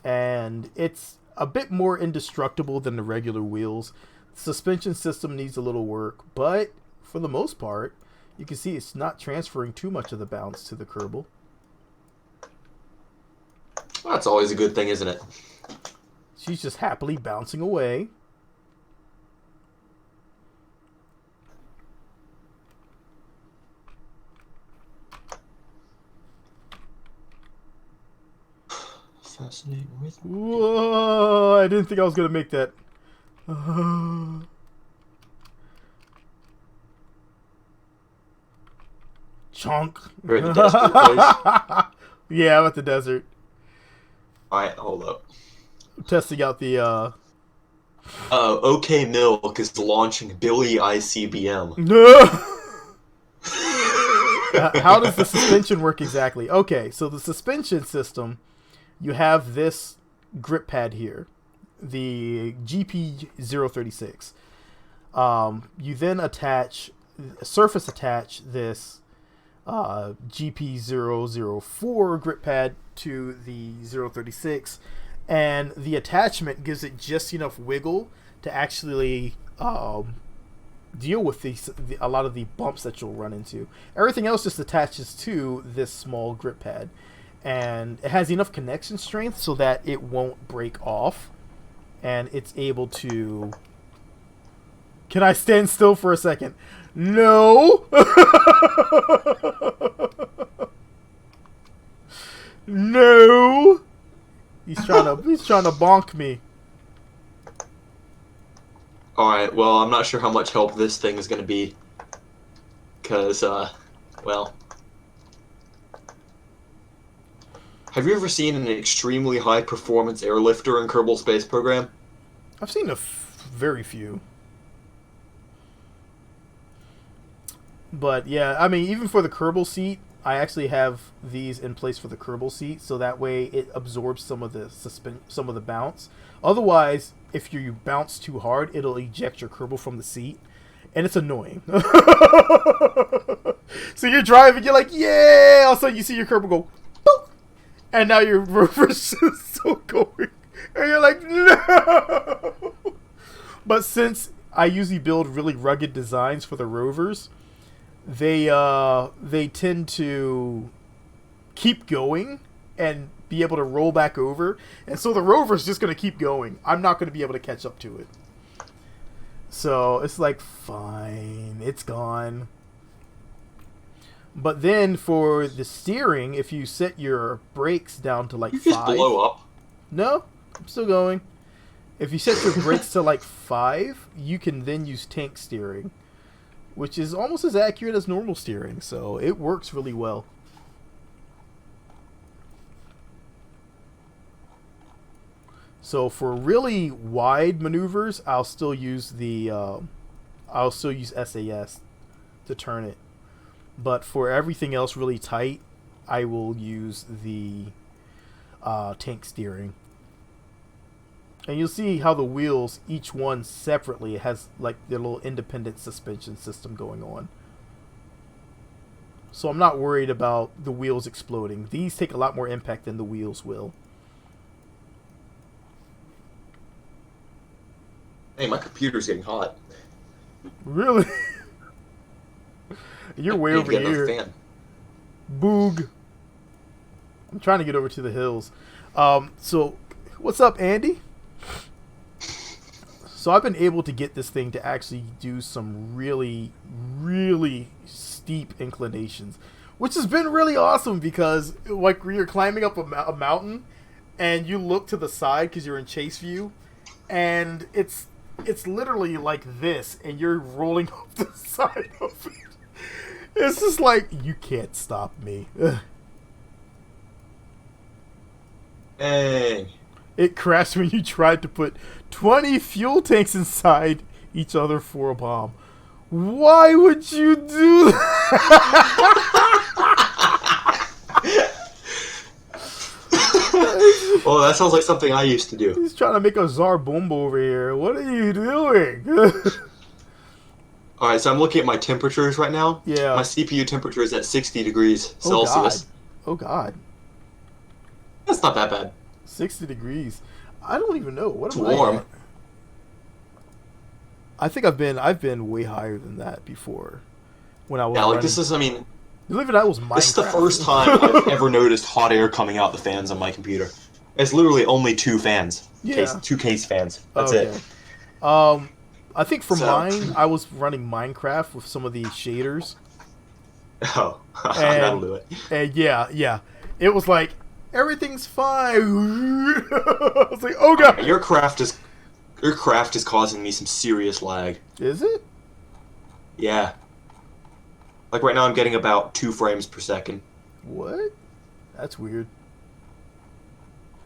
And it's a bit more indestructible than the regular wheels. The suspension system needs a little work, but for the most part, you can see it's not transferring too much of the bounce to the Kerbal. Well, that's always a good thing, isn't it? She's just happily bouncing away. Fascinating with me. Whoa, I didn't think I was going to make that. Chunk. We're in the desert place. Yeah, I'm at the desert. Alright, hold up. Testing out the, OK Milk is launching Billy ICBM. No! How does the suspension work exactly? Okay, so the suspension system, you have this grip pad here, the GP036. You then surface attach this GP004 grip pad to the 036, and the attachment gives it just enough wiggle to actually deal with a lot of the bumps that you'll run into. Everything else just attaches to this small grip pad, and it has enough connection strength so that it won't break off, and it's able to... Can I stand still for a second? No! No! He's trying to bonk me. Alright, well, I'm not sure how much help this thing is going to be. Because, well... Have you ever seen an extremely high-performance airlifter in Kerbal Space Program? I've seen very few. But, yeah, I mean, even for the Kerbal seat, I actually have these in place for the Kerbal seat, so that way it absorbs some of the bounce. Otherwise, if you bounce too hard, it'll eject your Kerbal from the seat, and it's annoying. So you're driving, you're like, yeah! All of a sudden you see your Kerbal go, boop! And now your Rover's still going. And you're like, no! But since I usually build really rugged designs for the Rovers, they tend to keep going and be able to roll back over, and so the Rover's just going to keep going. I'm not going to be able to catch up to it. So it's like, fine, it's gone. But then for the steering, if you set your brakes down to like You 5... just blow up. No, I'm still going. If you set your brakes to like 5, you can then use tank steering, which is almost as accurate as normal steering, so it works really well. So for really wide maneuvers, I'll still use SAS to turn it. But for everything else really tight, I will use the tank steering. And you'll see how the wheels, each one separately, has like their little independent suspension system going on. So I'm not worried about the wheels exploding. These take a lot more impact than the wheels will. Hey, my computer's getting hot. Really? You're way I need over to get another here. fan. Boog. I'm trying to get over to the hills. So, what's up, Andy? So I've been able to get this thing to actually do some really, really steep inclinations, which has been really awesome because, like, when you're climbing up a mountain and you look to the side because you're in chase view, and it's literally like this, and you're rolling off the side of it. It's just like, you can't stop me. Ugh. Hey. It crashed when you tried to put 20 fuel tanks inside each other for a bomb. Why would you do that? Well, that sounds like something I used to do. He's trying to make a Tsar bomb over here. What are you doing? Alright, so I'm looking at my temperatures right now. Yeah. My CPU temperature is at 60 degrees Celsius. Oh, God. That's not that bad. 60 degrees. I don't even know. What It's am warm. I at? I think I've been way higher than that before. When I was Yeah, like running. this is, I mean, Believe it or not, it was Minecraft. this is the first time I've ever noticed hot air coming out the fans on my computer. It's literally only 2 fans. Yeah. Two case fans. That's Okay. it. I think for So- mine, I was running Minecraft with some of the shaders. Oh, that'll do it. And yeah. It was like, everything's fine. I was like, oh, God. Your craft is causing me some serious lag. Is it? Yeah. Like right now I'm getting about 2 frames per second. What? That's weird.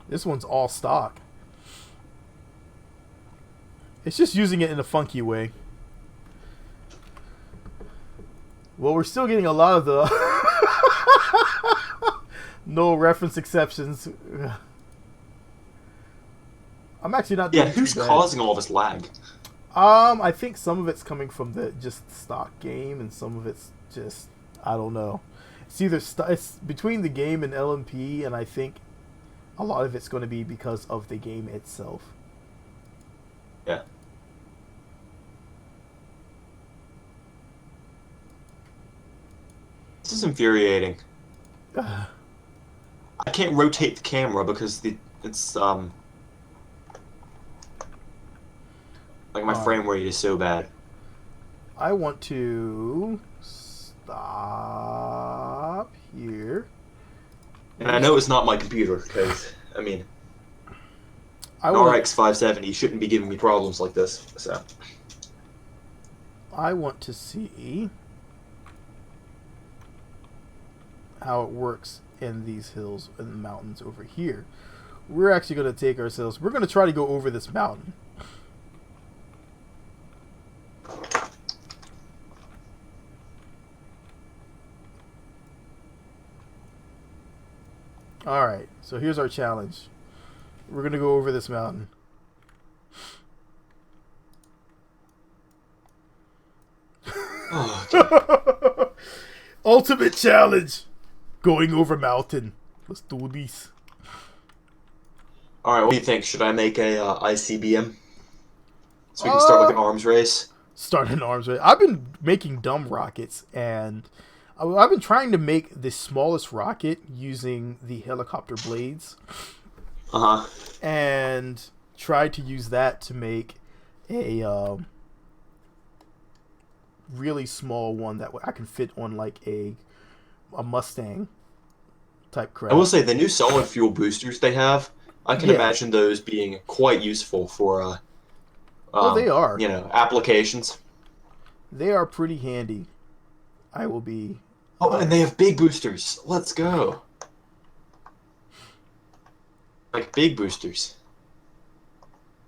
This one's all stock. It's just using it in a funky way. Well, we're still getting a lot of the no reference exceptions. I'm actually not doing Yeah, who's too bad. causing all this lag? I think some of it's coming from the just stock game, and some of it's just, I don't know. it's between the game and LMP, and I think a lot of it's going to be because of the game itself. Yeah. This is infuriating. I can't rotate the camera because it's like my frame rate is so bad. I want to stop here. And I know it's not my computer because I mean, an RX 570 shouldn't be giving me problems like this. So I want to see how it works in these hills and mountains over here. We're actually going to take ourselves. We're going to try to go over this mountain. Alright, so here's our challenge. We're going to go over this mountain. oh, okay. Ultimate challenge! Going over mountain. Let's do this. Alright, what do you think? Should I make a ICBM? So we can start like an arms race? Start an arms race. I've been making dumb rockets, and I've been trying to make the smallest rocket using the helicopter blades. Uh-huh. And try to use that to make a really small one that I can fit on like a Mustang type crap. I will say the new solid fuel boosters they have, I can imagine those being quite useful for they are. You know, applications. They are pretty handy. I will be. Oh, and they have big boosters. Let's go. Like big boosters.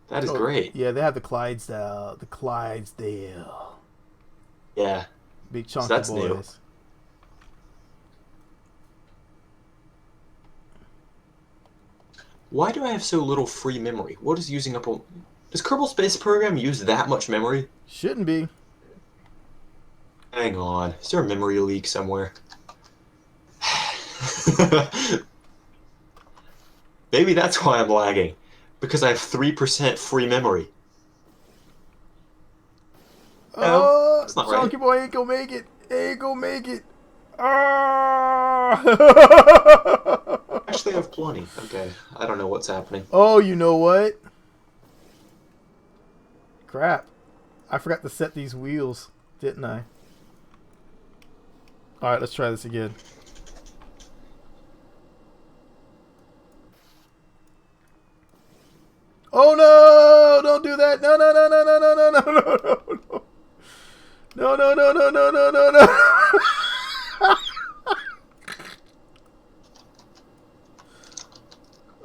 That is great. Yeah, they have the Clydesdale. The Clydesdale. Yeah. Big chunky So that's boys. new. Why do I have so little free memory? What is using up all... Does Kerbal Space Program use that much memory? Shouldn't be. Hang on. Is there a memory leak somewhere? Maybe that's why I'm lagging. Because I have 3% free memory. No, that's not right. Chunky boy ain't gonna make it. Ain't gonna make it. Ah! Actually, I have plenty. Okay. I don't know what's happening. Oh, you know what? Crap. I forgot to set these wheels, didn't I? Alright, let's try this again. Oh no! Don't do that! No, no, no, no, no, no, no, no, no, no, no. No, no, no, no, no, no, no, no.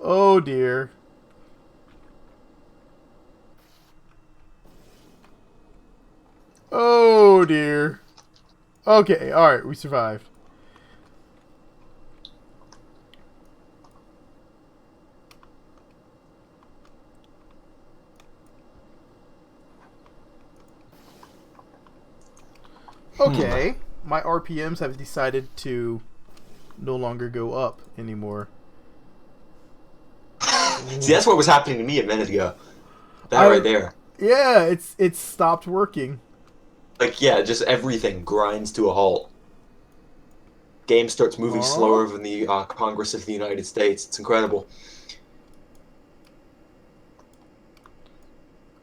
Oh dear. Oh dear. Okay, alright, we survived. Okay, my RPMs have decided to no longer go up anymore. See, that's what was happening to me a minute ago. That right there. Yeah, it's stopped working. Like, yeah, just everything grinds to a halt. Game starts moving slower than the Congress of the United States. It's incredible.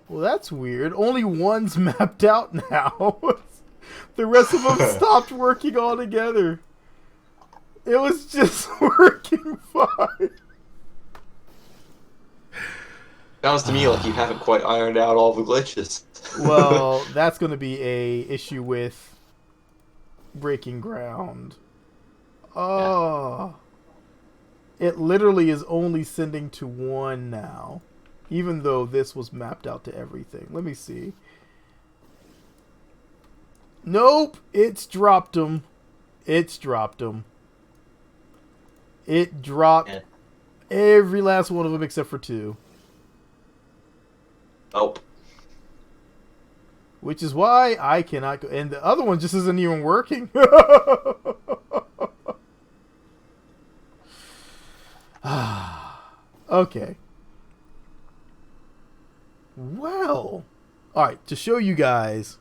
Well, that's weird. Only one's mapped out now. The rest of them stopped working altogether. It was just working fine. Sounds to me like you haven't quite ironed out all the glitches. Well, that's going to be a issue with Breaking Ground. Oh. Yeah. It literally is only sending to one now. Even though this was mapped out to everything. Let me see. Nope. It's dropped them. It's dropped them. It dropped every last one of them except for two. Nope. Which is why I cannot go. And the other one just isn't even working. Okay. Well, alright, to show you guys.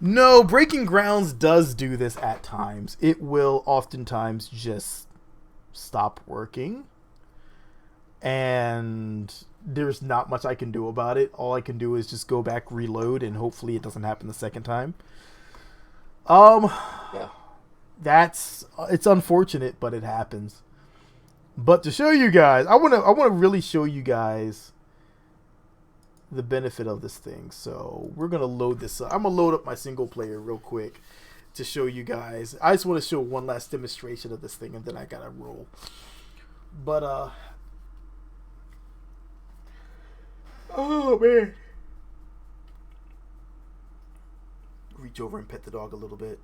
No, Breaking Grounds does do this at times. It will oftentimes just stop working. And there's not much I can do about it. All I can do is just go back, reload, and hopefully it doesn't happen the second time. Yeah. It's unfortunate, but it happens. But to show you guys, I want to really show you guys the benefit of this thing. So we're gonna load this up. I'm gonna load up my single player real quick to show you guys. I just want to show one last demonstration of this thing, and then I gotta roll. But oh man, reach over and pet the dog a little bit.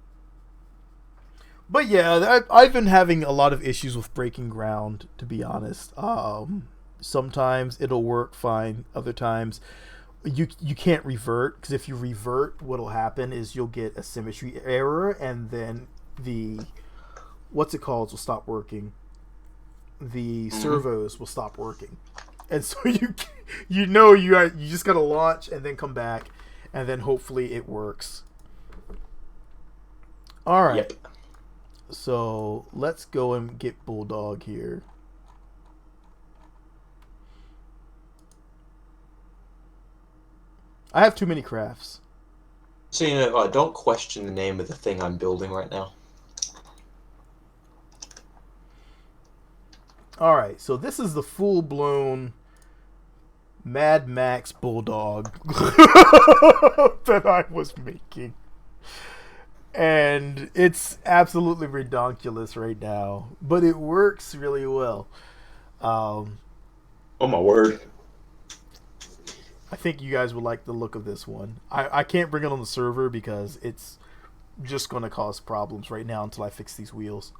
But yeah, I've been having a lot of issues with Breaking Ground, to be honest. Sometimes it'll work fine. Other times, you can't revert, because if you revert, what'll happen is you'll get a symmetry error, and then the what's it called will stop working. The servos will stop working, and so you just gotta launch and then come back, and then hopefully it works. All right. Yep. So let's go and get Bulldog here. I have too many crafts. So, don't question the name of the thing I'm building right now. Alright, so this is the full-blown Mad Max Bulldog that I was making. And it's absolutely redonkulous right now. But it works really well. Oh my word. I think you guys would like the look of this one. I can't bring it on the server because it's just going to cause problems right now until I fix these wheels.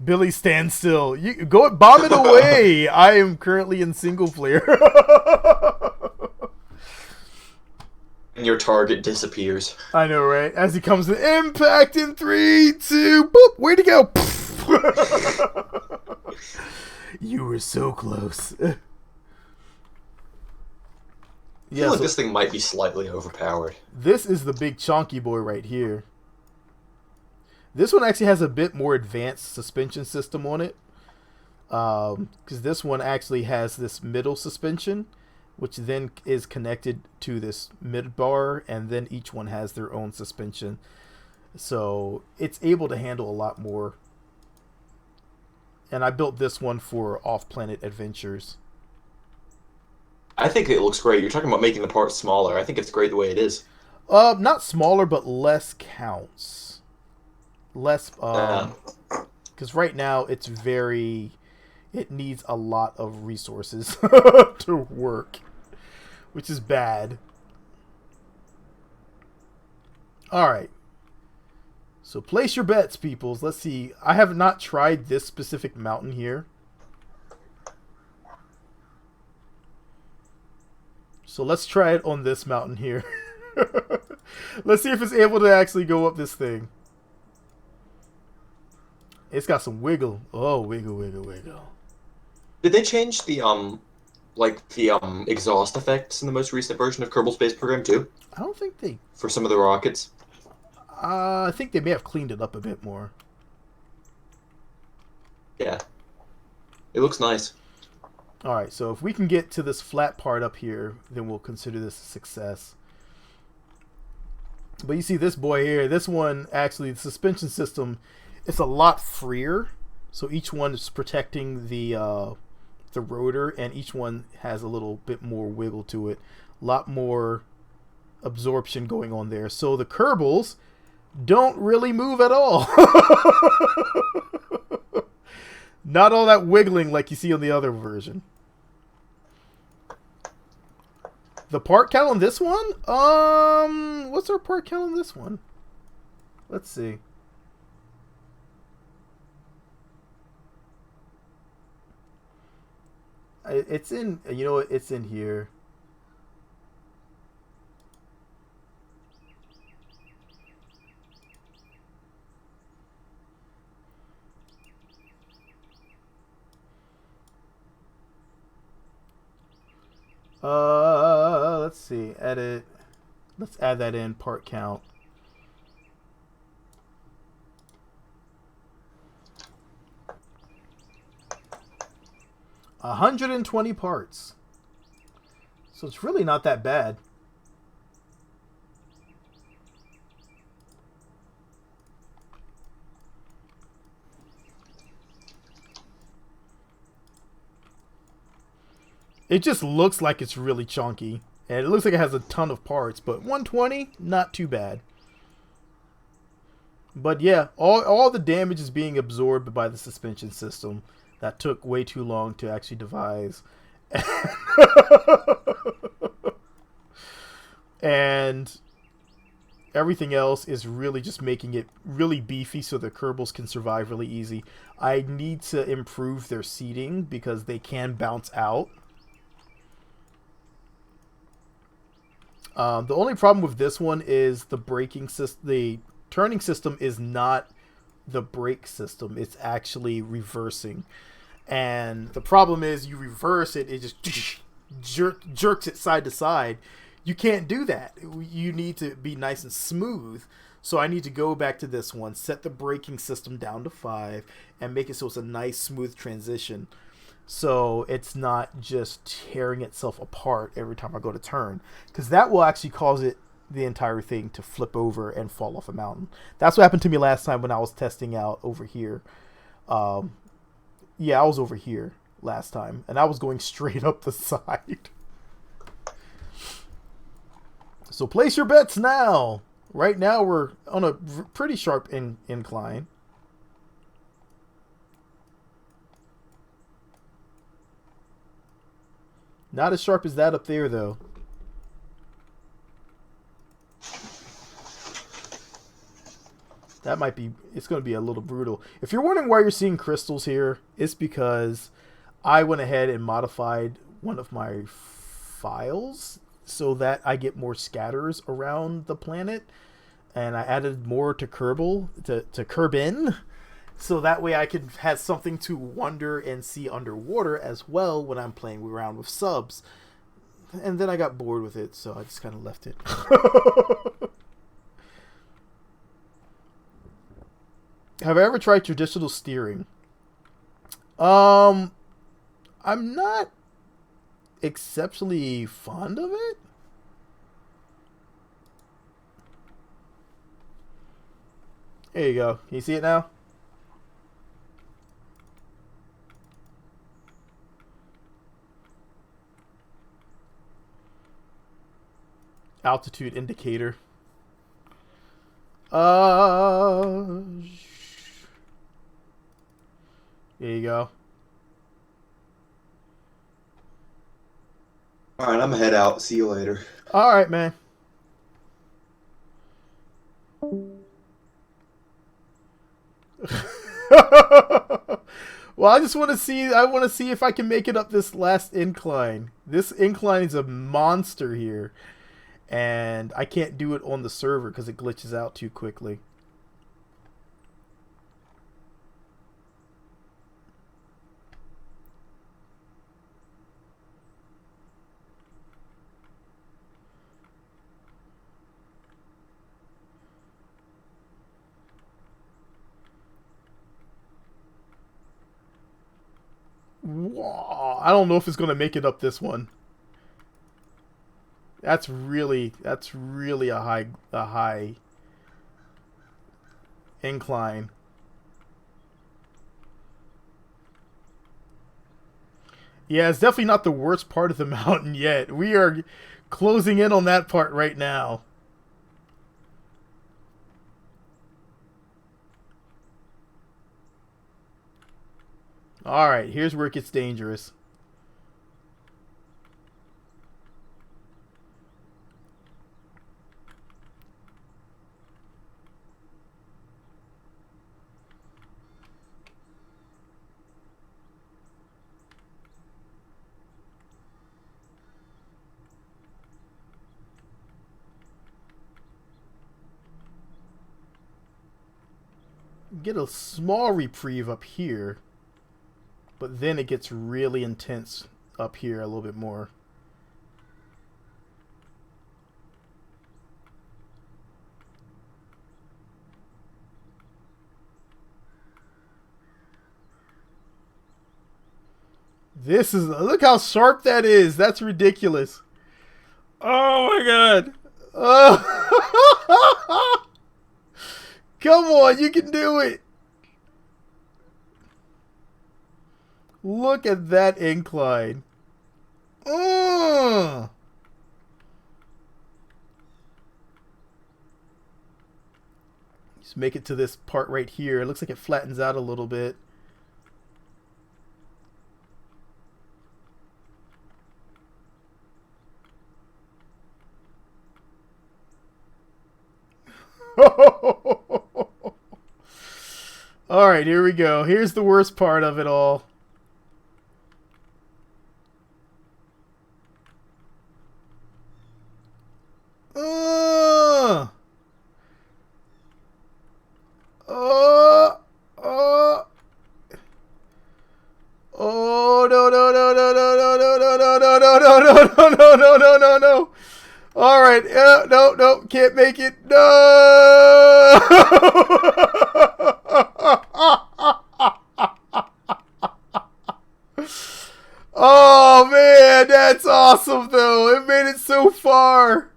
Billy, stand still. You go bomb it away. I am currently in single player. And your target disappears. I know, right? As he comes to impact in 3, 2, boop. Where'd he go? You were so close. I Yeah, feel like so this thing might be slightly overpowered. this is the big chonky boy right here. This one actually has a bit more advanced suspension system on it. Because this one actually has this middle suspension, which then is connected to this mid bar, and then each one has their own suspension. So it's able to handle a lot more. And I built this one for off-planet adventures. I think it looks great. You're talking about making the parts smaller. I think it's great the way it is. Not smaller, but less counts. Less, Yeah. because right now it needs a lot of resources to work, which is bad. All right. So place your bets, peoples. Let's see. I have not tried this specific mountain here. So let's try it on this mountain here. Let's see if it's able to actually go up this thing. It's got some wiggle. Oh, wiggle, wiggle, wiggle. Did they change the exhaust effects in the most recent version of Kerbal Space Program too? I don't think they... For some of the rockets? I think they may have cleaned it up a bit more. Yeah. It looks nice. Alright, so if we can get to this flat part up here, then we'll consider this a success. But you see this boy here, this one, actually, the suspension system, it's a lot freer. So each one is protecting the rotor, and each one has a little bit more wiggle to it. A lot more absorption going on there. So the Kerbals don't really move at all. Not all that wiggling like you see on the other version. The part count on this one? What's our part count on this one? Let's see. It's in, you know what, it's in here. Let's see. Edit. Let's add that in. Part count. A 120 parts. So it's really not that bad. It just looks like it's really chunky. And it looks like it has a ton of parts. But 120, not too bad. But yeah, all the damage is being absorbed by the suspension system. That took way too long to actually devise. And everything else is really just making it really beefy so the Kerbals can survive really easy. I need to improve their seating because they can bounce out. The only problem with this one is the braking system. The turning system is not the brake system. It's actually reversing. And the problem is you reverse it, it just jerks it side to side. You can't do that. You need to be nice and smooth. So I need to go back to this one, set the braking system down to 5, and make it so it's a nice smooth transition. So it's not just tearing itself apart every time I go to turn. Because that will actually cause the entire thing to flip over and fall off a mountain. That's what happened to me last time when I was testing out over here. Yeah, I was over here last time. And I was going straight up the side. So place your bets now. Right now we're on a pretty sharp incline. Not as sharp as that up there, though. That might be... It's going to be a little brutal. If you're wondering why you're seeing crystals here, it's because I went ahead and modified one of my files so that I get more scatters around the planet. And I added more to Kerbal, to Kerbin. So that way I could have something to wonder and see underwater as well when I'm playing around with subs. And then I got bored with it, so I just kind of left it. Have I ever tried traditional steering? I'm not exceptionally fond of it. There you go. Can you see it now? Altitude indicator. There you go. All right, I'm gonna head out. See you later. All right, man. Well, I just want to see. I want to see if I can make it up this last incline. This incline is a monster here, and I can't do it on the server because it glitches out too quickly. Whoa, I don't know if it's gonna make it up this one. That's really a high incline. Yeah, it's definitely not the worst part of the mountain yet. We are closing in on that part right now. Alright, here's where it gets dangerous. Get a small reprieve up here. But then it gets really intense up here a little bit more. This is, look how sharp that is. That's ridiculous. Oh my god. Oh. Come on, you can do it. Look at that incline. Just make it to this part right here. It looks like it flattens out a little bit. All right, here we go. Here's the worst part of it all. Oh no no no no no no no no no no no no no no no no no no no. All right, no no, can't make it. No. Oh man, that's awesome though. It made it so far.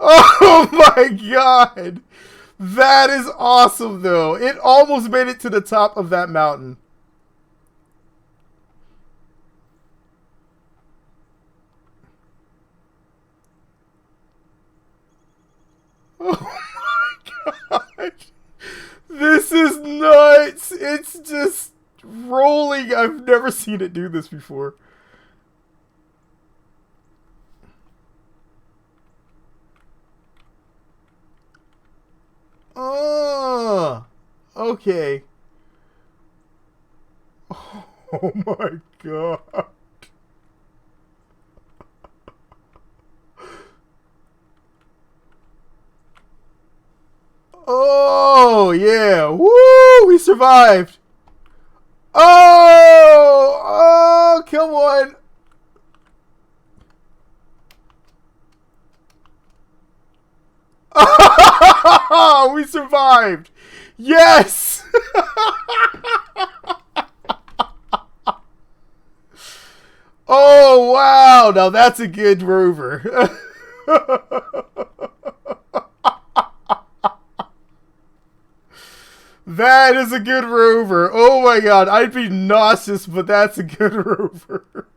Oh my god. That is awesome though. It almost made it to the top of that mountain. Oh my god. This is nuts. It's just rolling. I've never seen it do this before. Oh, okay. Oh my god. Oh, yeah. Woo! We survived. Oh! Oh, come on. We survived. Yes! Oh, wow. Now that's a good rover. That is a good rover. Oh my god, I'd be nauseous, but that's a good rover.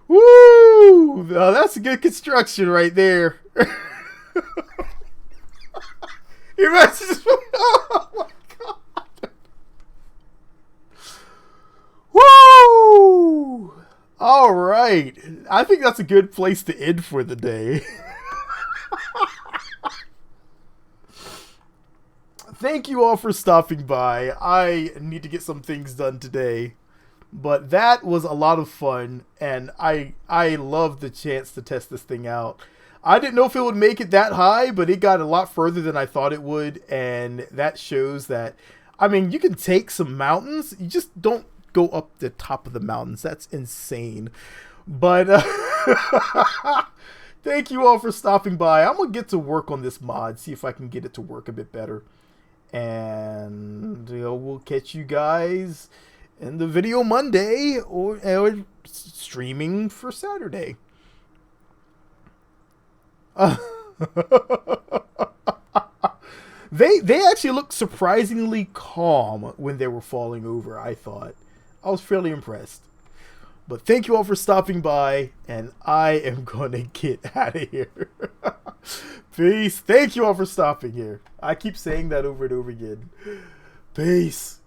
Woo! Now that's a good construction right there. Imagine just, oh my god. Woo! All right. I think that's a good place to end for the day. Thank you all for stopping by. I need to get some things done today. But that was a lot of fun, and I love the chance to test this thing out. I didn't know if it would make it that high, but it got a lot further than I thought it would, and that shows that, I mean, you can take some mountains, you just don't go up the top of the mountains. That's insane. But thank you all for stopping by. I'm going to get to work on this mod, see if I can get it to work a bit better. And we'll catch you guys in the video Monday or streaming for Saturday. They actually looked surprisingly calm when they were falling over, I thought. I was fairly impressed. But thank you all for stopping by, and I am going to get out of here. Peace. Thank you all for stopping here. I keep saying that over and over again. Peace.